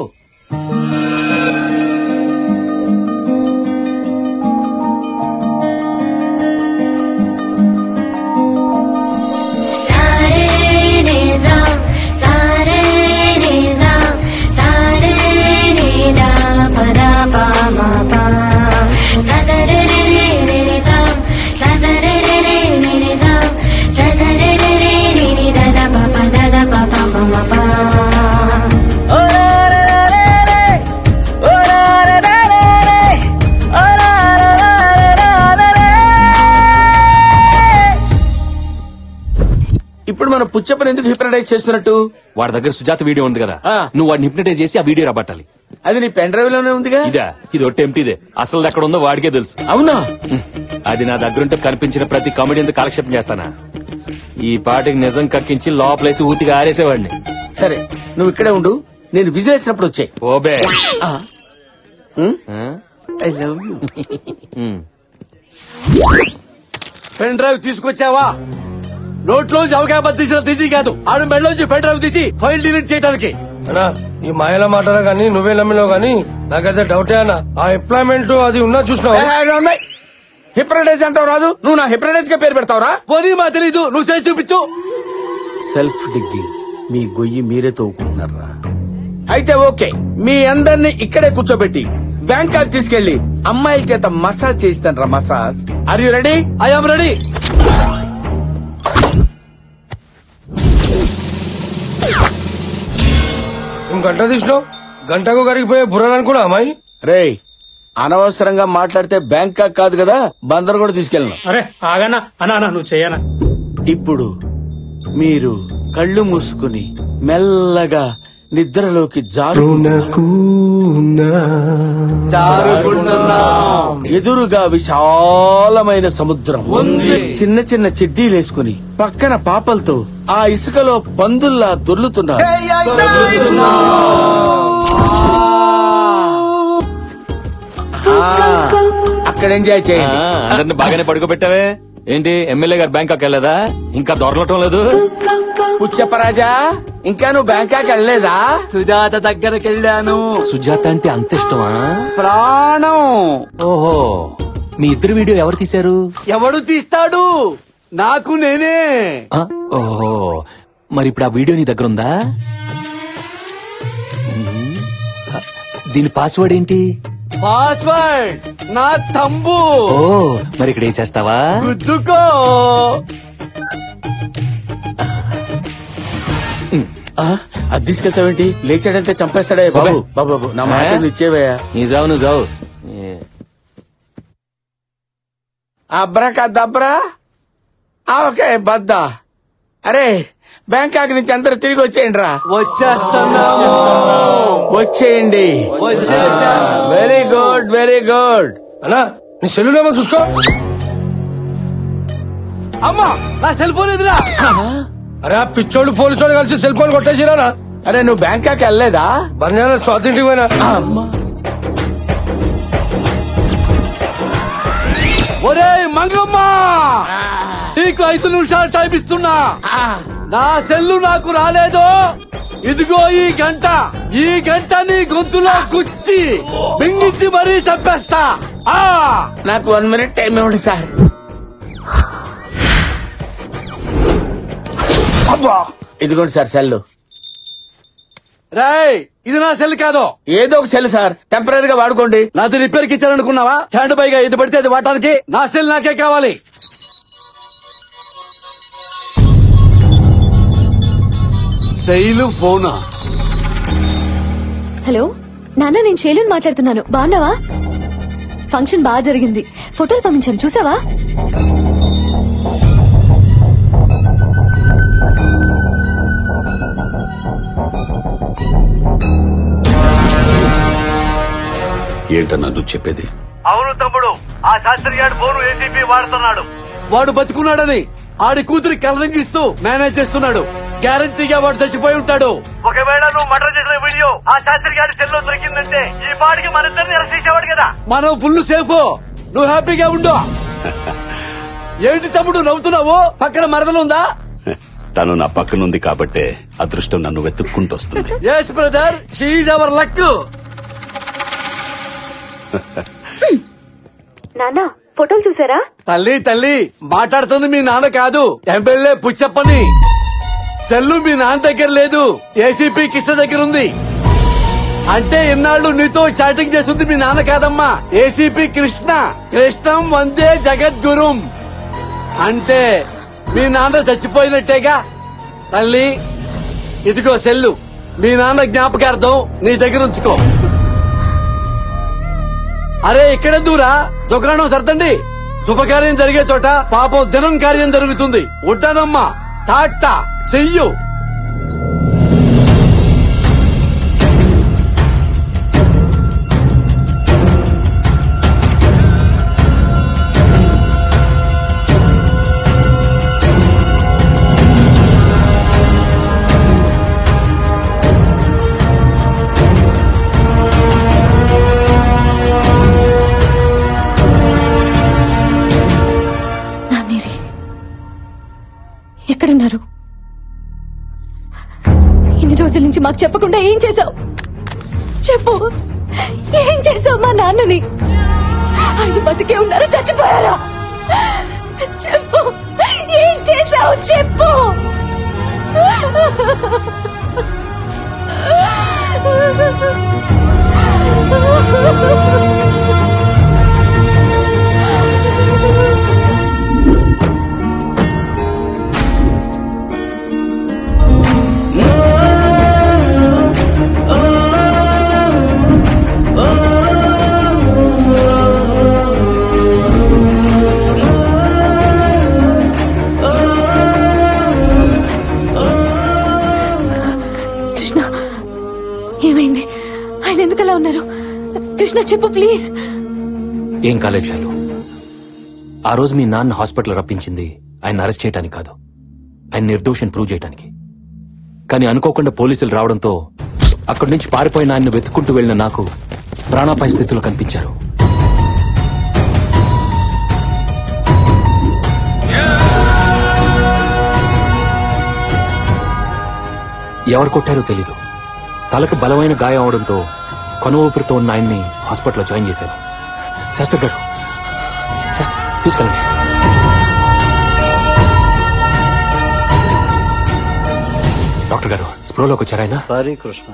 ఇప్పుడు మనం పుచ్చప్పని ఎందుకు హిప్నటైజ్ చేస్తున్నట్టు? వాడి దగ్గర సుజాత వీడియో ఉంది కదా, నువ్వు వాడిని హిప్నటైజ్ చేసి ఆ వీడియో రాబట్టాలి. అది నీ పెన్ డ్రైవ్ లోనే ఉందిగా. ఇదా? ఇది ఒట్టి ఎంటీదే. అసలు ఎక్కడ ఉందో వాడికే తెలుసు. అవునా? అది నా దగ్గరుంటే కనిపించిన ప్రతి కామెడీ కాలక్షేపం చేస్తానా? ఈ పాటికి నిజం కక్కించి లోపలేసి ఊతిగా ఆరేసేవాడిని. సరే, నువ్వు ఇక్కడే ఉండు, నేను విజిల్ వేసినప్పుడు వచ్చాయి. ఓబే. I love you. Pen drive తీసుకొచ్చావా? నోట్లోంచి అవకాశం తీసిన తీసి కాదు, ఆడు మెడలోంచి పెన్ డ్రైవ్ తీసి ఫైల్ డిలీట్ చేయడానికి. అన్నా ఈ మాయల మాటలు గానీ నువ్వే నమ్మినావు గానీ నాకైతే డౌటే అన్న. ఆ ఎంప్లాయ్మెంట్ అది ఉన్నా చూసినావు. హిప్నటైజ్ అంటావు రాదు, నువ్వు నా హిప్నటైజ్ గా పేరు పెడతావురా? పోనీ మా తెలీదు, నువ్వు చేసి చూపించు. సెల్ఫ్ డిగ్గింగ్, మీ గొయ్యి మీరే తవ్వుకుంటున్నారా? అయితే ఓకే, మీ అందరినీ ఇక్కడే కూర్చోబెట్టి బ్యాంకాక్ తీసుకెళ్లి అమ్మాయిల చేత మసాజ్ చేయిస్తాను రా. Massage. Are you ready? I am ready. గంట తీసినావు, గంటకు కరిగిపోయే బుర్రనుకున్నా అమ్మాయి. రేయ్, అనవసరంగా మాట్లాడితే బ్యాంకాక్ కాదు కదా, బందర్ కూడా తీసుకెళ్ళను. అరే ఆగనా అన్నా, నువ్వు చేయనా. ఇప్పుడు మీరు కళ్ళు మూసుకుని మెల్లగా నిద్రలోకి ఎదురుగా విశాలమైన సముద్రం ఉంది. చిన్న చిన్న చెడ్డీలేసుకుని పక్కన పాపలతో ఆ ఇసుకలో పందుల్లా దొర్లుతున్నారు. అక్కడ ఎంజాయ్ చేయండి. అందరిని బాగానే పడుకోబెట్టావే. ఏంటి ఎమ్మెల్యే గారు బ్యాంకాక్ వెళ్ళలేదా? ఇంకా దొరలటం లేదు. పుచ్చప్పరాజా, ఇంకా నువ్వు బ్యాంకాక్ వెళ్ళలేదా? సుజాత దగ్గరికి వెళ్ళాను. సుజాత అంటే అంత ఇష్టమా? ప్రాణం. ఓహో, మీ ఇద్దరు వీడియో ఎవరు తీశారు? ఎవడు తీస్తాడు? నాకు నేనే. ఓహో, మరి ఇప్పుడు ఆ వీడియో నీ దగ్గర ఉందా? దీని పాస్వర్డ్ ఏంటి? పాస్వర్డ్ నా తంబు. ఓ, మరి ఇక్కడ వేసేస్తావా? గుద్దుకో. అది తీసుకెళ్తావేంటి? లేచాడంటే చంపేస్తాడే. బాబు బాబు నా మాట ఇచ్చేవయ్యా. నీ జావు, నువ్వు జావు. అబ్రా దబ్రా. ఓకే బద్దా. అరే, బ్యాంకాక్ నుంచి అందరూ తిరిగి వచ్చేయండి రా. వచ్చేస్తున్నాము. వచ్చేయండి. Very good, very good. అన్నా నీ సెల్లులేమో చూసుకో. అమ్మా, నా సెల్ ఫోన్ ఎదురా. అరే ఆ పిచ్చోళ్ళు పోలీసోళ్ళు కలిసి సెల్ ఫోన్ కొట్టేసిరా. అరే నువ్వు బ్యాంకాక్ వెళ్ళలేదా? బంజారా స్వాతంత్రికి పోయినా. ఒరే మంగమ్మ, నీకు 5 నిమిషాలు టైం ఇస్తున్నా. నా సెల్లు నాకు రాలేదు. ఇదిగో ఈ గంట నీ గొంతులో గుచ్చి బింగించి మరీ చంపేస్తా. నాకు 1 మినిట్ టైం ఇవ్వండి సార్. ఇదిగోండి సార్ సెల్లు. రేయ్, ఇది నా సెల్ కాదు. ఏదో ఒక సెల్ సార్, టెంపరీగా వాడుకోండి. నాది రిపేర్ కి ఇచ్చారనుకున్నావా? స్టాండ్ బైగా ఇది పడితే అది వాడటానికి. నా సెల్ నాకే కావాలి. శైలు ఫోనా? హలో నాన్న, నేను శైలుని మాట్లాడుతున్నాను. బాగున్నావా? ఫంక్షన్ బాగా జరిగింది. ఫోటోలు పంపించాను, చూసావా? ఏంటన్నా నువ్వు చెప్పేది? అవును తమ్ముడు, ఆ శాస్త్రి గారి ఫోను ఏసీపీ వాడుతున్నాడు. వాడు బతుకున్నాడని ఆడి కూతురి కలరింగ్ ఇస్తూ మేనేజ్ చేస్తున్నాడు. గ్యారంటీగా వాడు చచ్చిపోయి ఉంటాడు. ఒకవేళ నువ్వు మర్డర్ చేసిన వీడియో ఆ శాస్త్రి గారి సెల్లో దొరికిందంటే ఈ పాడికి మన ఇద్దరిని అరెస్ట్ చేసేవాడు కదా. మనం ఫుల్ సేఫ్. నువ్వు హ్యాపీగా ఉండు. ఏంటి తమ్ముడు నవ్వుతున్నావు? పక్కన మరదలుందా? తను నా పక్కనుంది కాబట్టే అదృష్టం నన్ను వెతుక్కుంటూ వస్తుంది. Yes brother, she is our luck. నాన్న, ఫోటోలు చూసారా? తల్లి మాట్లాడుతుంది మీ నాన్న కాదు, ఎమ్మెల్యే పుచ్చప్పని. సెల్లు మీ నాన్న దగ్గర లేదు, ఏసీపీ కృష్ణ దగ్గర ఉంది. అంటే ఇన్నాళ్ళు నీతో చాటింగ్ చేస్తుంది మీ నాన్న కాదమ్మా, ఏసీపీ కృష్ణ. కృష్ణం వందే జగద్గురుం. అంటే మీ నాన్న చచ్చిపోయినట్టేగా. తల్లి, ఇదిగో సెల్లు, మీ నాన్న జ్ఞాపకార్థం నీ దగ్గర ఉంచుకో. అరే ఇక్కడ దూరా, దుకాణం సర్దండి. శుభకార్యం జరిగే చోట పాపం దినం కార్యం జరుగుతుంది. ఉంటానమ్మా, టాటా, చెయ్యు. ఎక్కడున్నారు? ఇన్ని ఇన్ని రోజుల నుంచి మాకు చెప్పకుండా ఏం చేసావు? చెప్పు, ఏం చేసావు మా నాన్నని? ఆయన బతికే ఉన్నారా, చచ్చిపోయారా? చెప్పు, ఏం చేసావు? చెప్పు. కృష్ణ, ఏమైంది? ఆయన ఎందుకలా ఉన్నారు? కృష్ణ చెప్పు ప్లీజ్. ఏం కాలేదు శైలు. ఆ రోజు మీ నాన్న హాస్పిటల్ రప్పించింది ఆయన అరెస్ట్ చేయడానికి కాదు, ఆయన నిర్దోషం ప్రూవ్ చేయడానికి. కానీ అనుకోకుండా పోలీసులు రావడంతో అక్కడి నుంచి పారిపోయిన ఆయన్ని వెతుక్కుంటూ వెళ్లిన నాకు ప్రాణాపాయ స్థితిలో కనిపించారు. ఎవరు కొట్టారో తెలీదు. తలకు బలమైన గాయం అవడంతో కొన ఊపిరితో ఉన్న ఆయన్ని హాస్పిటల్లో జాయిన్ చేశారు. శాస్త్రి గారు, తీసుకెళ్ళండి. డాక్టర్ గారు స్ప్రోలోకి వచ్చారాయన? సారీ కృష్ణ,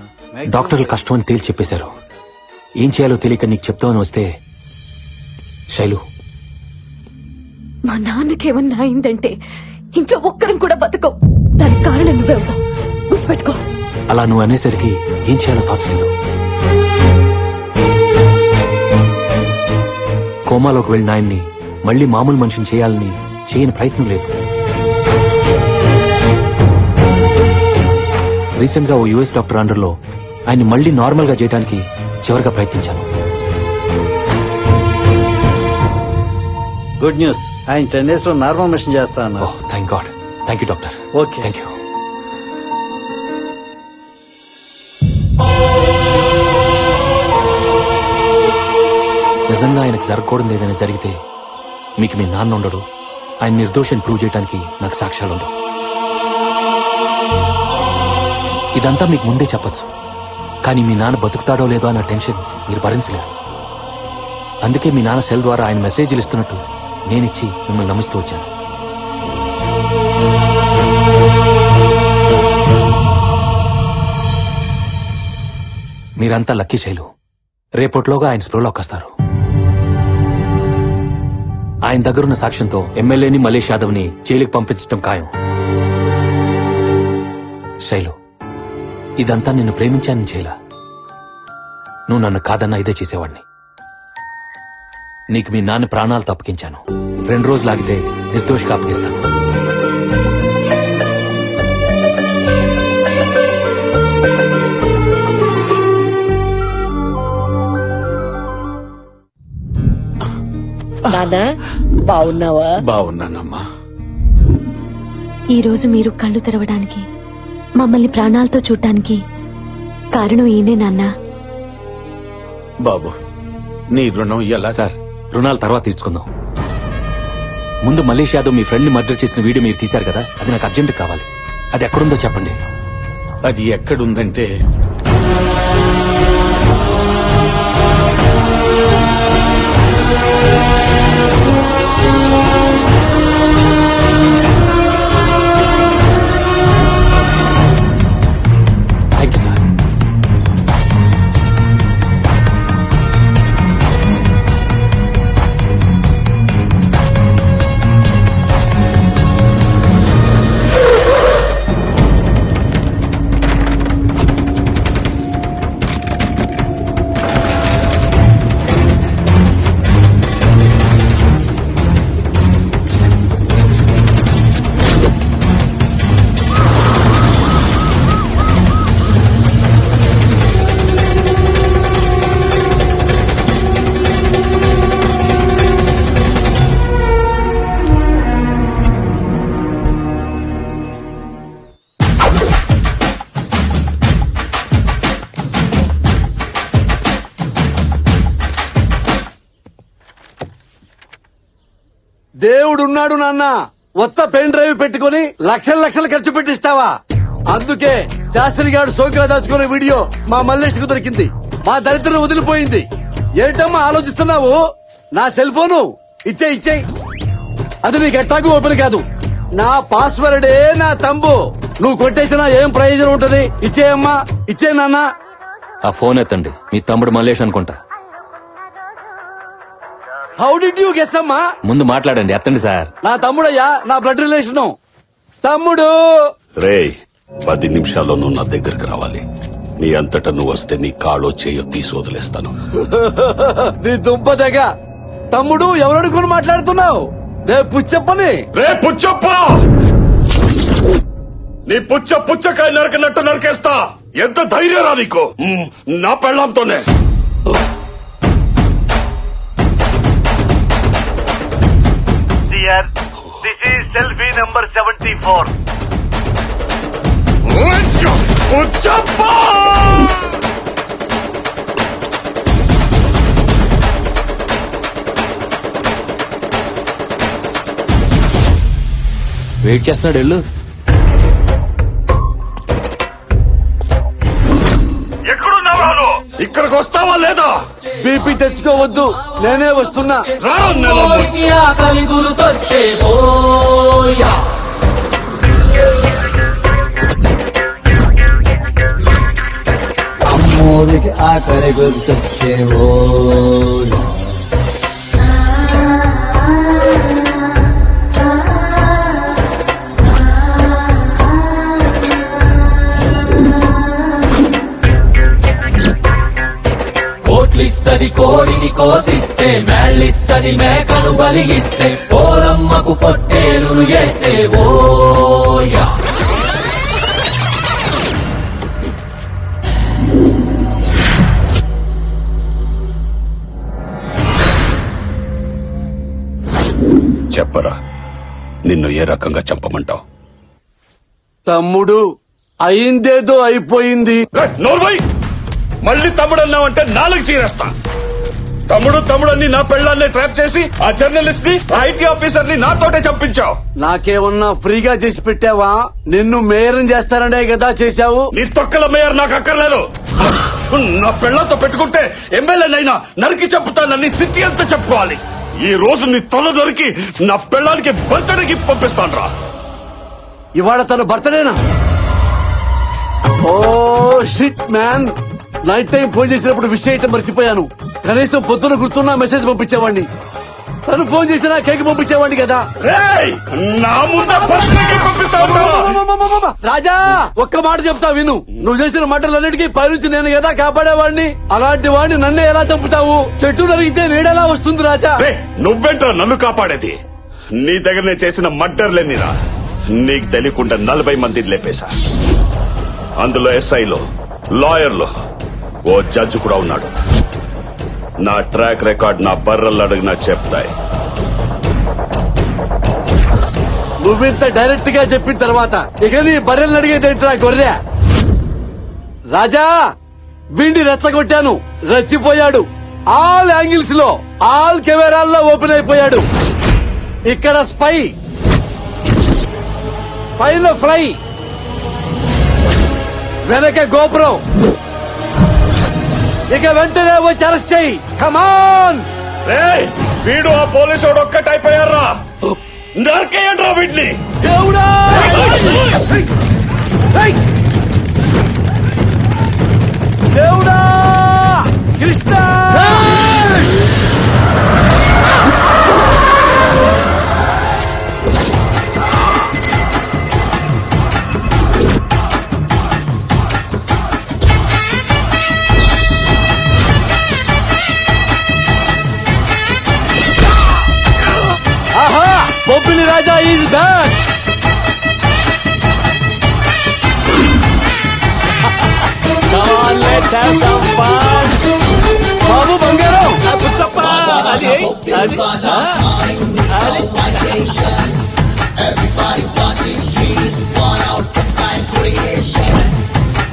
డాక్టర్లు కష్టం అని తేల్చి చెప్పేశారు. ఏం చేయాలో తెలియక నీకు చెప్తామని వస్తే. శైలు, మా నాన్నకేమన్నా అయిందంటే ఇంట్లో ఒక్కరం కూడా బతకం. దానికి కారణం నువ్వే అవుతావు, గుర్తుపెట్టుకో. అలా నువ్వు అనేసరికి ఏం చేయాలో తోచలేదు. కోమాలోకి వెళ్ళిన ఆయన్ని మళ్లీ మామూలు మనిషిని చేయాలని చేయని ప్రయత్నం లేదు. రీసెంట్ గా ఓ యుఎస్ డాక్టర్ అండర్లో ఆయన్ని మళ్లీ నార్మల్ గా చేయడానికి చివరిగా ప్రయత్నించాను. గుడ్ న్యూస్, ఆయన 10 days లో నార్మల్ మిషన్ చేస్తా అన్నా. Thank God. Thank you doctor. Okay, thank you. నిజంగా ఆయనకు జరగకూడదు ఏదైనా జరిగితే మీకు మీ నాన్న ఉండడు, ఆయన నిర్దోషాన్ని ప్రూవ్ చేయడానికి నాకు సాక్ష్యాలు ఉండవు. ఇదంతా మీకు ముందే చెప్పచ్చు, కానీ మీ నాన్న బతుకుతాడో లేదో అన్న టెన్షన్ మీరు భరించలేరు. అందుకే మీ నాన్న సెల్ ద్వారా ఆయన మెసేజ్లు ఇస్తున్నట్టు నేనిచ్చి మిమ్మల్ని నమ్మిస్తూ వచ్చాను. మీరంతా లక్కీ శైలు. రేపట్లోగా ఆయన స్ప్రోలోకి వస్తారు. ఆయన దగ్గరున్న సాక్ష్యంతో ఎమ్మెల్యేని మలేష్ యాదవ్ ని జైలుకి పంపించడం ఖాయం. శైలు, ఇదంతా నిన్ను ప్రేమించానని చేయలా. నువ్వు నన్ను కాదన్నా ఇదే చేసేవాడిని. నీకు మీ నాన్న ప్రాణాలు తప్పకించాను. 2 రోజులు ఆగితే నిర్దోషిగా అప్పగిస్తాను. నాన్నా, బాగున్నావా? బాగున్నానమ్మా. ఈ రోజు మీరు కళ్ళు తెరవడానికి, మమ్మల్ని ప్రాణాలతో చూడటానికి కారణం ఈయనే నాన్న. బాబు, నీ రుణం ఎలా? సార్, రుణాలు తర్వాత తీర్చుకుందాం. ముందు మలేష్ యాదవ్ మీ ఫ్రెండ్ ని మర్డర్ చేసిన వీడియో మీరు తీశారు కదా, అది నాకు అర్జెంట్ కావాలి. అది ఎక్కడుందో చెప్పండి. అది ఎక్కడుందంటే థ్యాంక్ యూ సార్. దేవుడున్నాడు నాన్న. కొత్త పెన్ డ్రైవ్ పెట్టుకుని లక్షలు లక్షలు ఖర్చు పెట్టిస్తావా? అందుకే శాస్త్రి గారు సోగ్గా దాచుకునే వీడియో మా మల్లేష్కు దొరికింది. మా దరిద్రం వదిలిపోయింది. ఏంటమ్మా ఆలోచిస్తున్నావు? నా సెల్ ఫోను ఇచ్చేయి. అది నీకు ఎట్టాకు ఓపెన్ కాదు. నా పాస్వర్డే నా తంబు. నువ్వు కొట్టేసినా ఏం ప్రయోజనం ఉంటది? ఇచ్చేయమ్మా, ఇచ్చే నాన్న. ఆ ఫోన్ ఎత్తండి. మీ తమ్ముడు మల్లేష్ అనుకుంటా. హౌ డిడ్ యూ గెస్ అమ్మా? ముందు మాట్లాడండి. ఎత్తండి సార్. నా తమ్ముడయ్యా, నా బ్లడ్ రిలేషన్. తమ్ముడు రే 10 నిమిషాల్లో నువ్వు నా దగ్గరికి రావాలి. నీ అంతటా నువ్వు వస్తే నీ కాళ్ళో చేయో తీసి వదిలేస్తాను. నీ దుంప దగ్గ. తమ్ముడు ఎవరనుకుని మాట్లాడుతున్నావు? రేపు పుచ్చప్పని. రే పుచ్చప్ప, నీ పుచ్చకాయ నరకనట్టు నరికేస్తా. ఎంత ధైర్యరా నీకు? నా పెళ్ళంతోనే. Dear, this is selfie number 74. పుచ్చప్ప! వెయిట్ చేస్తున్నాడు. వెళ్ళు. ఎక్కడున్నావు? ఇక్కడికి వస్తావా లేదా? బీపీ తెచ్చుకోవద్దు, నేనే వస్తున్నా. ఆకలి గురుకొచ్చే అమ్మోరికి ఆకలి గుర్తొచ్చే కోట్లిస్తది కోడిని కోసిస్తే, మేళ్ళిస్తది మేకను బలిగిస్తే, పోలమ్మకు పొట్టేలును చేస్తే ఓయా. చెప్పరా, నిన్ను ఏ రకంగా చంపమంటావు? తమ్ముడు అయిందేదో అయిపోయింది. నోర్మై, మళ్ళీ తమ్ముడు అన్నావంటే నాలుగు చీరేస్తా. తమ్ముడు అని నా పెళ్ళాన్ని ట్రాప్ చేసి ఆ జర్నలిస్ట్ ని, ఐటీ ఆఫీసర్ ని నాతోటే చంపించావు. నాకేమన్నా ఫ్రీగా చేసి పెట్టావా? నిన్ను మేయరం చేస్తాననే కదా చేశావు. నీ తొక్కల మేయర్ నాకు అక్కర్లేదు. నా పెళ్ళంతో పెట్టుకుంటే ఎమ్మెల్యేనైనా నరికి చెప్పుతానని సిటీ అంతా చెప్పుకోవాలి. ఈ రోజు నీ తల దొరికి నా పెళ్ళానికి బర్త్డేకి పంపిస్తాను రా. ఇవాళ తన బర్త్డేనా? Oh shit man, night time phone చేసినప్పుడు విష్ చేయటం మర్చిపోయాను. కనీసం పొద్దున గుర్తున్నా మెసేజ్ పంపించేవాడిని. తను ఫోన్ చేసినా కేక్ పంపించేవాడిని కదా. రాజా, ఒక్క మాట చెప్తా విను. నువ్వు చేసిన మాటలన్నిటికీ పైనుంచి నేను కదా కాపాడేవాడిని. అలాంటి వాడిని నన్నే ఎలా చంపుతావు? చెట్టు నరిగితే నీడెలా వస్తుంది రాజా? నువ్వెంట్రా నన్ను కాపాడేది? నీ దగ్గర నేను చేసిన మర్డర్లేనిరా. నీకు తెలియకుండా 40 మందిని లేపేశా. అందులో ఎస్ఐలో, లాయర్లు, ఓ జడ్జి కూడా ఉన్నాడు. నా ట్రాక్ రికార్డ్ నా బర్రలు అడిగినా చెప్తాయి. నువ్వింత డైరెక్ట్ గా చెప్పిన తర్వాత ఇక నీ బర్రెల్ని అడిగేదేంట్రా గొర్రె? రాజా, వీడిని రెచ్చగొట్టాను, రెచ్చిపోయాడు. ఆల్ యాంగిల్స్ లో, ఆల్ కెమెరాల్లో ఓపెన్ అయిపోయాడు. ఇక్కడ స్పై, పైన ఫ్లై, వెనక గోపురం. ఇక వెంటనే వచ్చి అరెస్ట్ చెయ్యి. కమాన్. వీడు ఆ పోలీసు ఒక్కటైపోయారా? నరికేయండి రా వీడిని. దేవుడా, దేవుడా, కృష్ణ. ఆహా, బొబ్బిలి రాజా ఈజ్ బ్యాక్. బాబు బంగారం, Everybody watching, he's one out for time creation.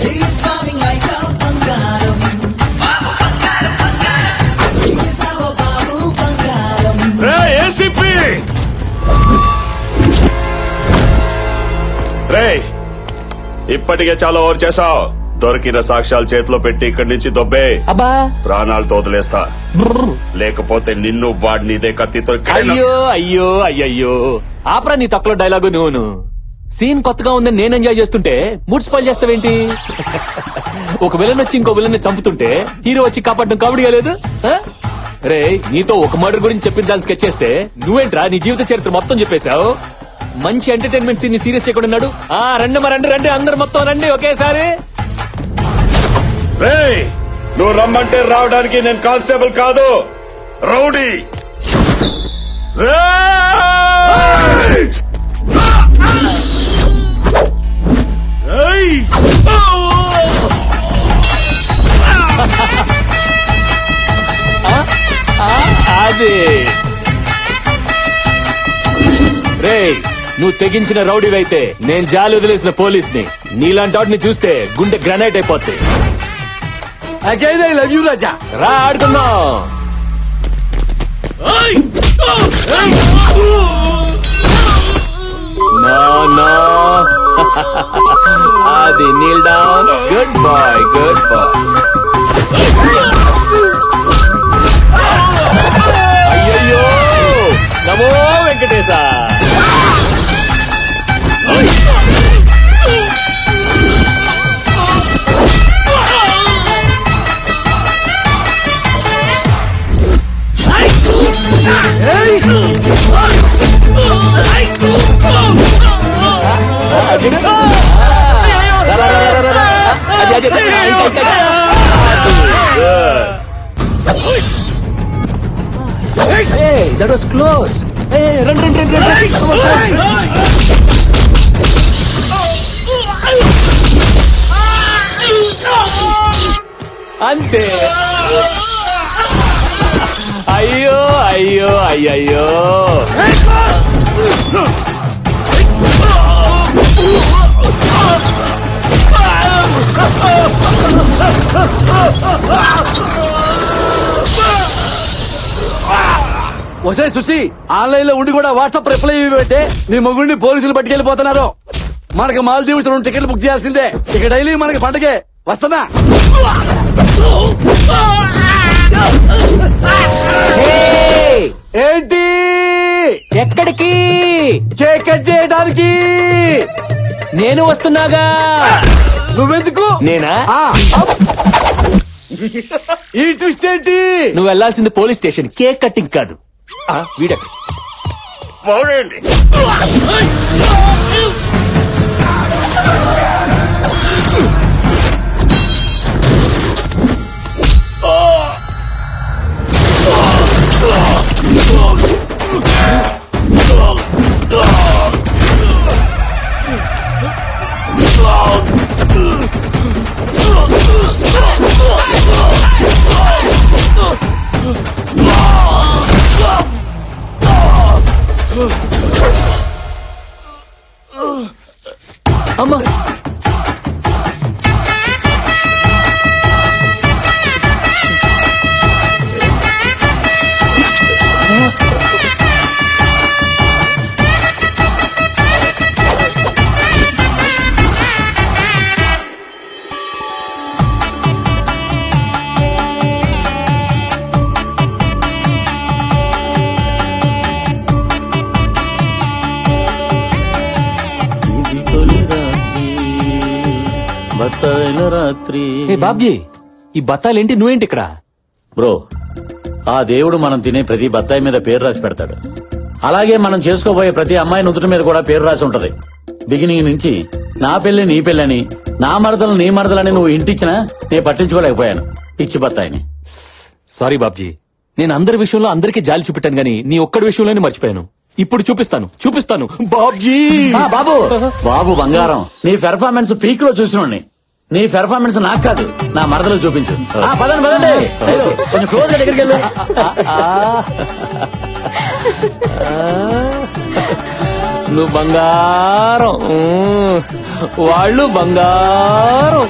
He's coming like a bangaram. He's our babu bangaram. Hey, ACP! ఇప్పటికే చాలా ఓవర్ చేసావు. దొరికిన సాక్ష్యాలు చేతిలో పెట్టి ఇక్కడి నుంచి దొబ్బే. అబ్బా ప్రాణాలతో వదిలేస్తా, లేకపోతే నిన్ను వాడిని ఇదే కత్తితో. అయ్యో అయ్యో అయ్యయ్యో ఆపరా నీ తక్కువ డైలాగు. నువ్వు సీన్ కొత్తగా ఉందని నేను ఎంజాయ్ చేస్తుంటే మూడ్ స్పాయిల్ చేస్తావేంటి? ఒక విలన్ వచ్చి ఇంకో విలన్ చంపుతుంటే హీరో వచ్చి కాపాడడం కామెడీగా లేదు? రే నీతో ఒక మర్డర్ గురించి చెప్పించాలని స్కెచ్ చేస్తే నువ్వేంట్రా నీ జీవిత చరిత్ర మొత్తం చెప్పేశావు. మంచి ఎంటర్టైన్మెంట్ సీన్ ని సీరియస్ చేయకుండా ఉన్నాడు. రండి రండి రండి అందరు మొత్తం రండి ఒకేసారి. నువ్వు రమ్మంటే రావడానికి నేను కానిస్టేబుల్ కాదు, రౌడీ. అదే రే నువ్వు తెగించిన రౌడీవైతే నేను జాలి వదిలేసిన పోలీస్ని. నీలాంటి వాటిని చూస్తే గుండె గ్రానైట్ అయిపోతాయి. Again, I love you, Raja. రా ఆడుకుందాం. No. అది kneel down. Good boy, good boy. అయ్యయ్యో నమో Venkatesha. Hey, that was close. Hey, run. అంతే. అయ్యో అయ్యో అయ్యయ్యో వసే సుసి ఆన్లైన్ లో ఉండి కూడా వాట్సాప్ రిప్లై పెట్టే నీ మొగుడిని పోలీసులు పట్టుకెళ్లిపోతున్నారు. మనకి మాల్దీవ్స్ 2 టికెట్లు బుక్ చేయాల్సిందే. ఇక డైలీ మనకి పండగే. వస్తున్నా. ఏంటి ఎక్కడికి? కేక్ కట్ చేయడానికి నేను వస్తున్నాగా. నువ్వెందుకు? నేనా? ఈ ట్విస్ట్ ఏంటి? నువ్వు వెళ్లాల్సింది పోలీస్ స్టేషన్, కేక్ కట్టింగ్ కాదు. వీడకి అమ్మా రాత్రి. బాబ్జీ ఈ బత్తాలేంటి, నువ్వేంటి ఇక్కడ? బ్రో ఆ దేవుడు మనం తినే ప్రతి బత్తాయి మీద పేరు రాసి పెడతాడు. అలాగే మనం చేసుకోబోయే ప్రతి అమ్మాయి నుదుటి మీద కూడా పేరు రాసి ఉంటది. బిగినింగ్ నుంచి నా పెళ్లి నీ పెళ్ళని, నా మరదలు నీ మరదలని నువ్వు ఇంటిచ్చినా నేను పట్టించుకోలేకపోయాను పిచ్చి బత్తాయిని. సారీ బాబ్జీ, నేను అందరి విషయంలో అందరికీ జాలి చూపెట్టాను గానీ నీ ఒక్కడి విషయంలోనే మర్చిపోయాను. ఇప్పుడు చూపిస్తాను బాబ్జీ. బాబు బాబు బంగారం, నీ పెర్ఫార్మెన్స్ పీక్ లో చూసినోడ్ని. నీ పెర్ఫార్మెన్స్ నాకు కాదు, నా మరదలో చూపించు. పదండి కొంచెం క్లోజ్ గా దగ్గరికి వెళ్ళు. నువ్వు బంగారం, వాళ్ళు బంగారం.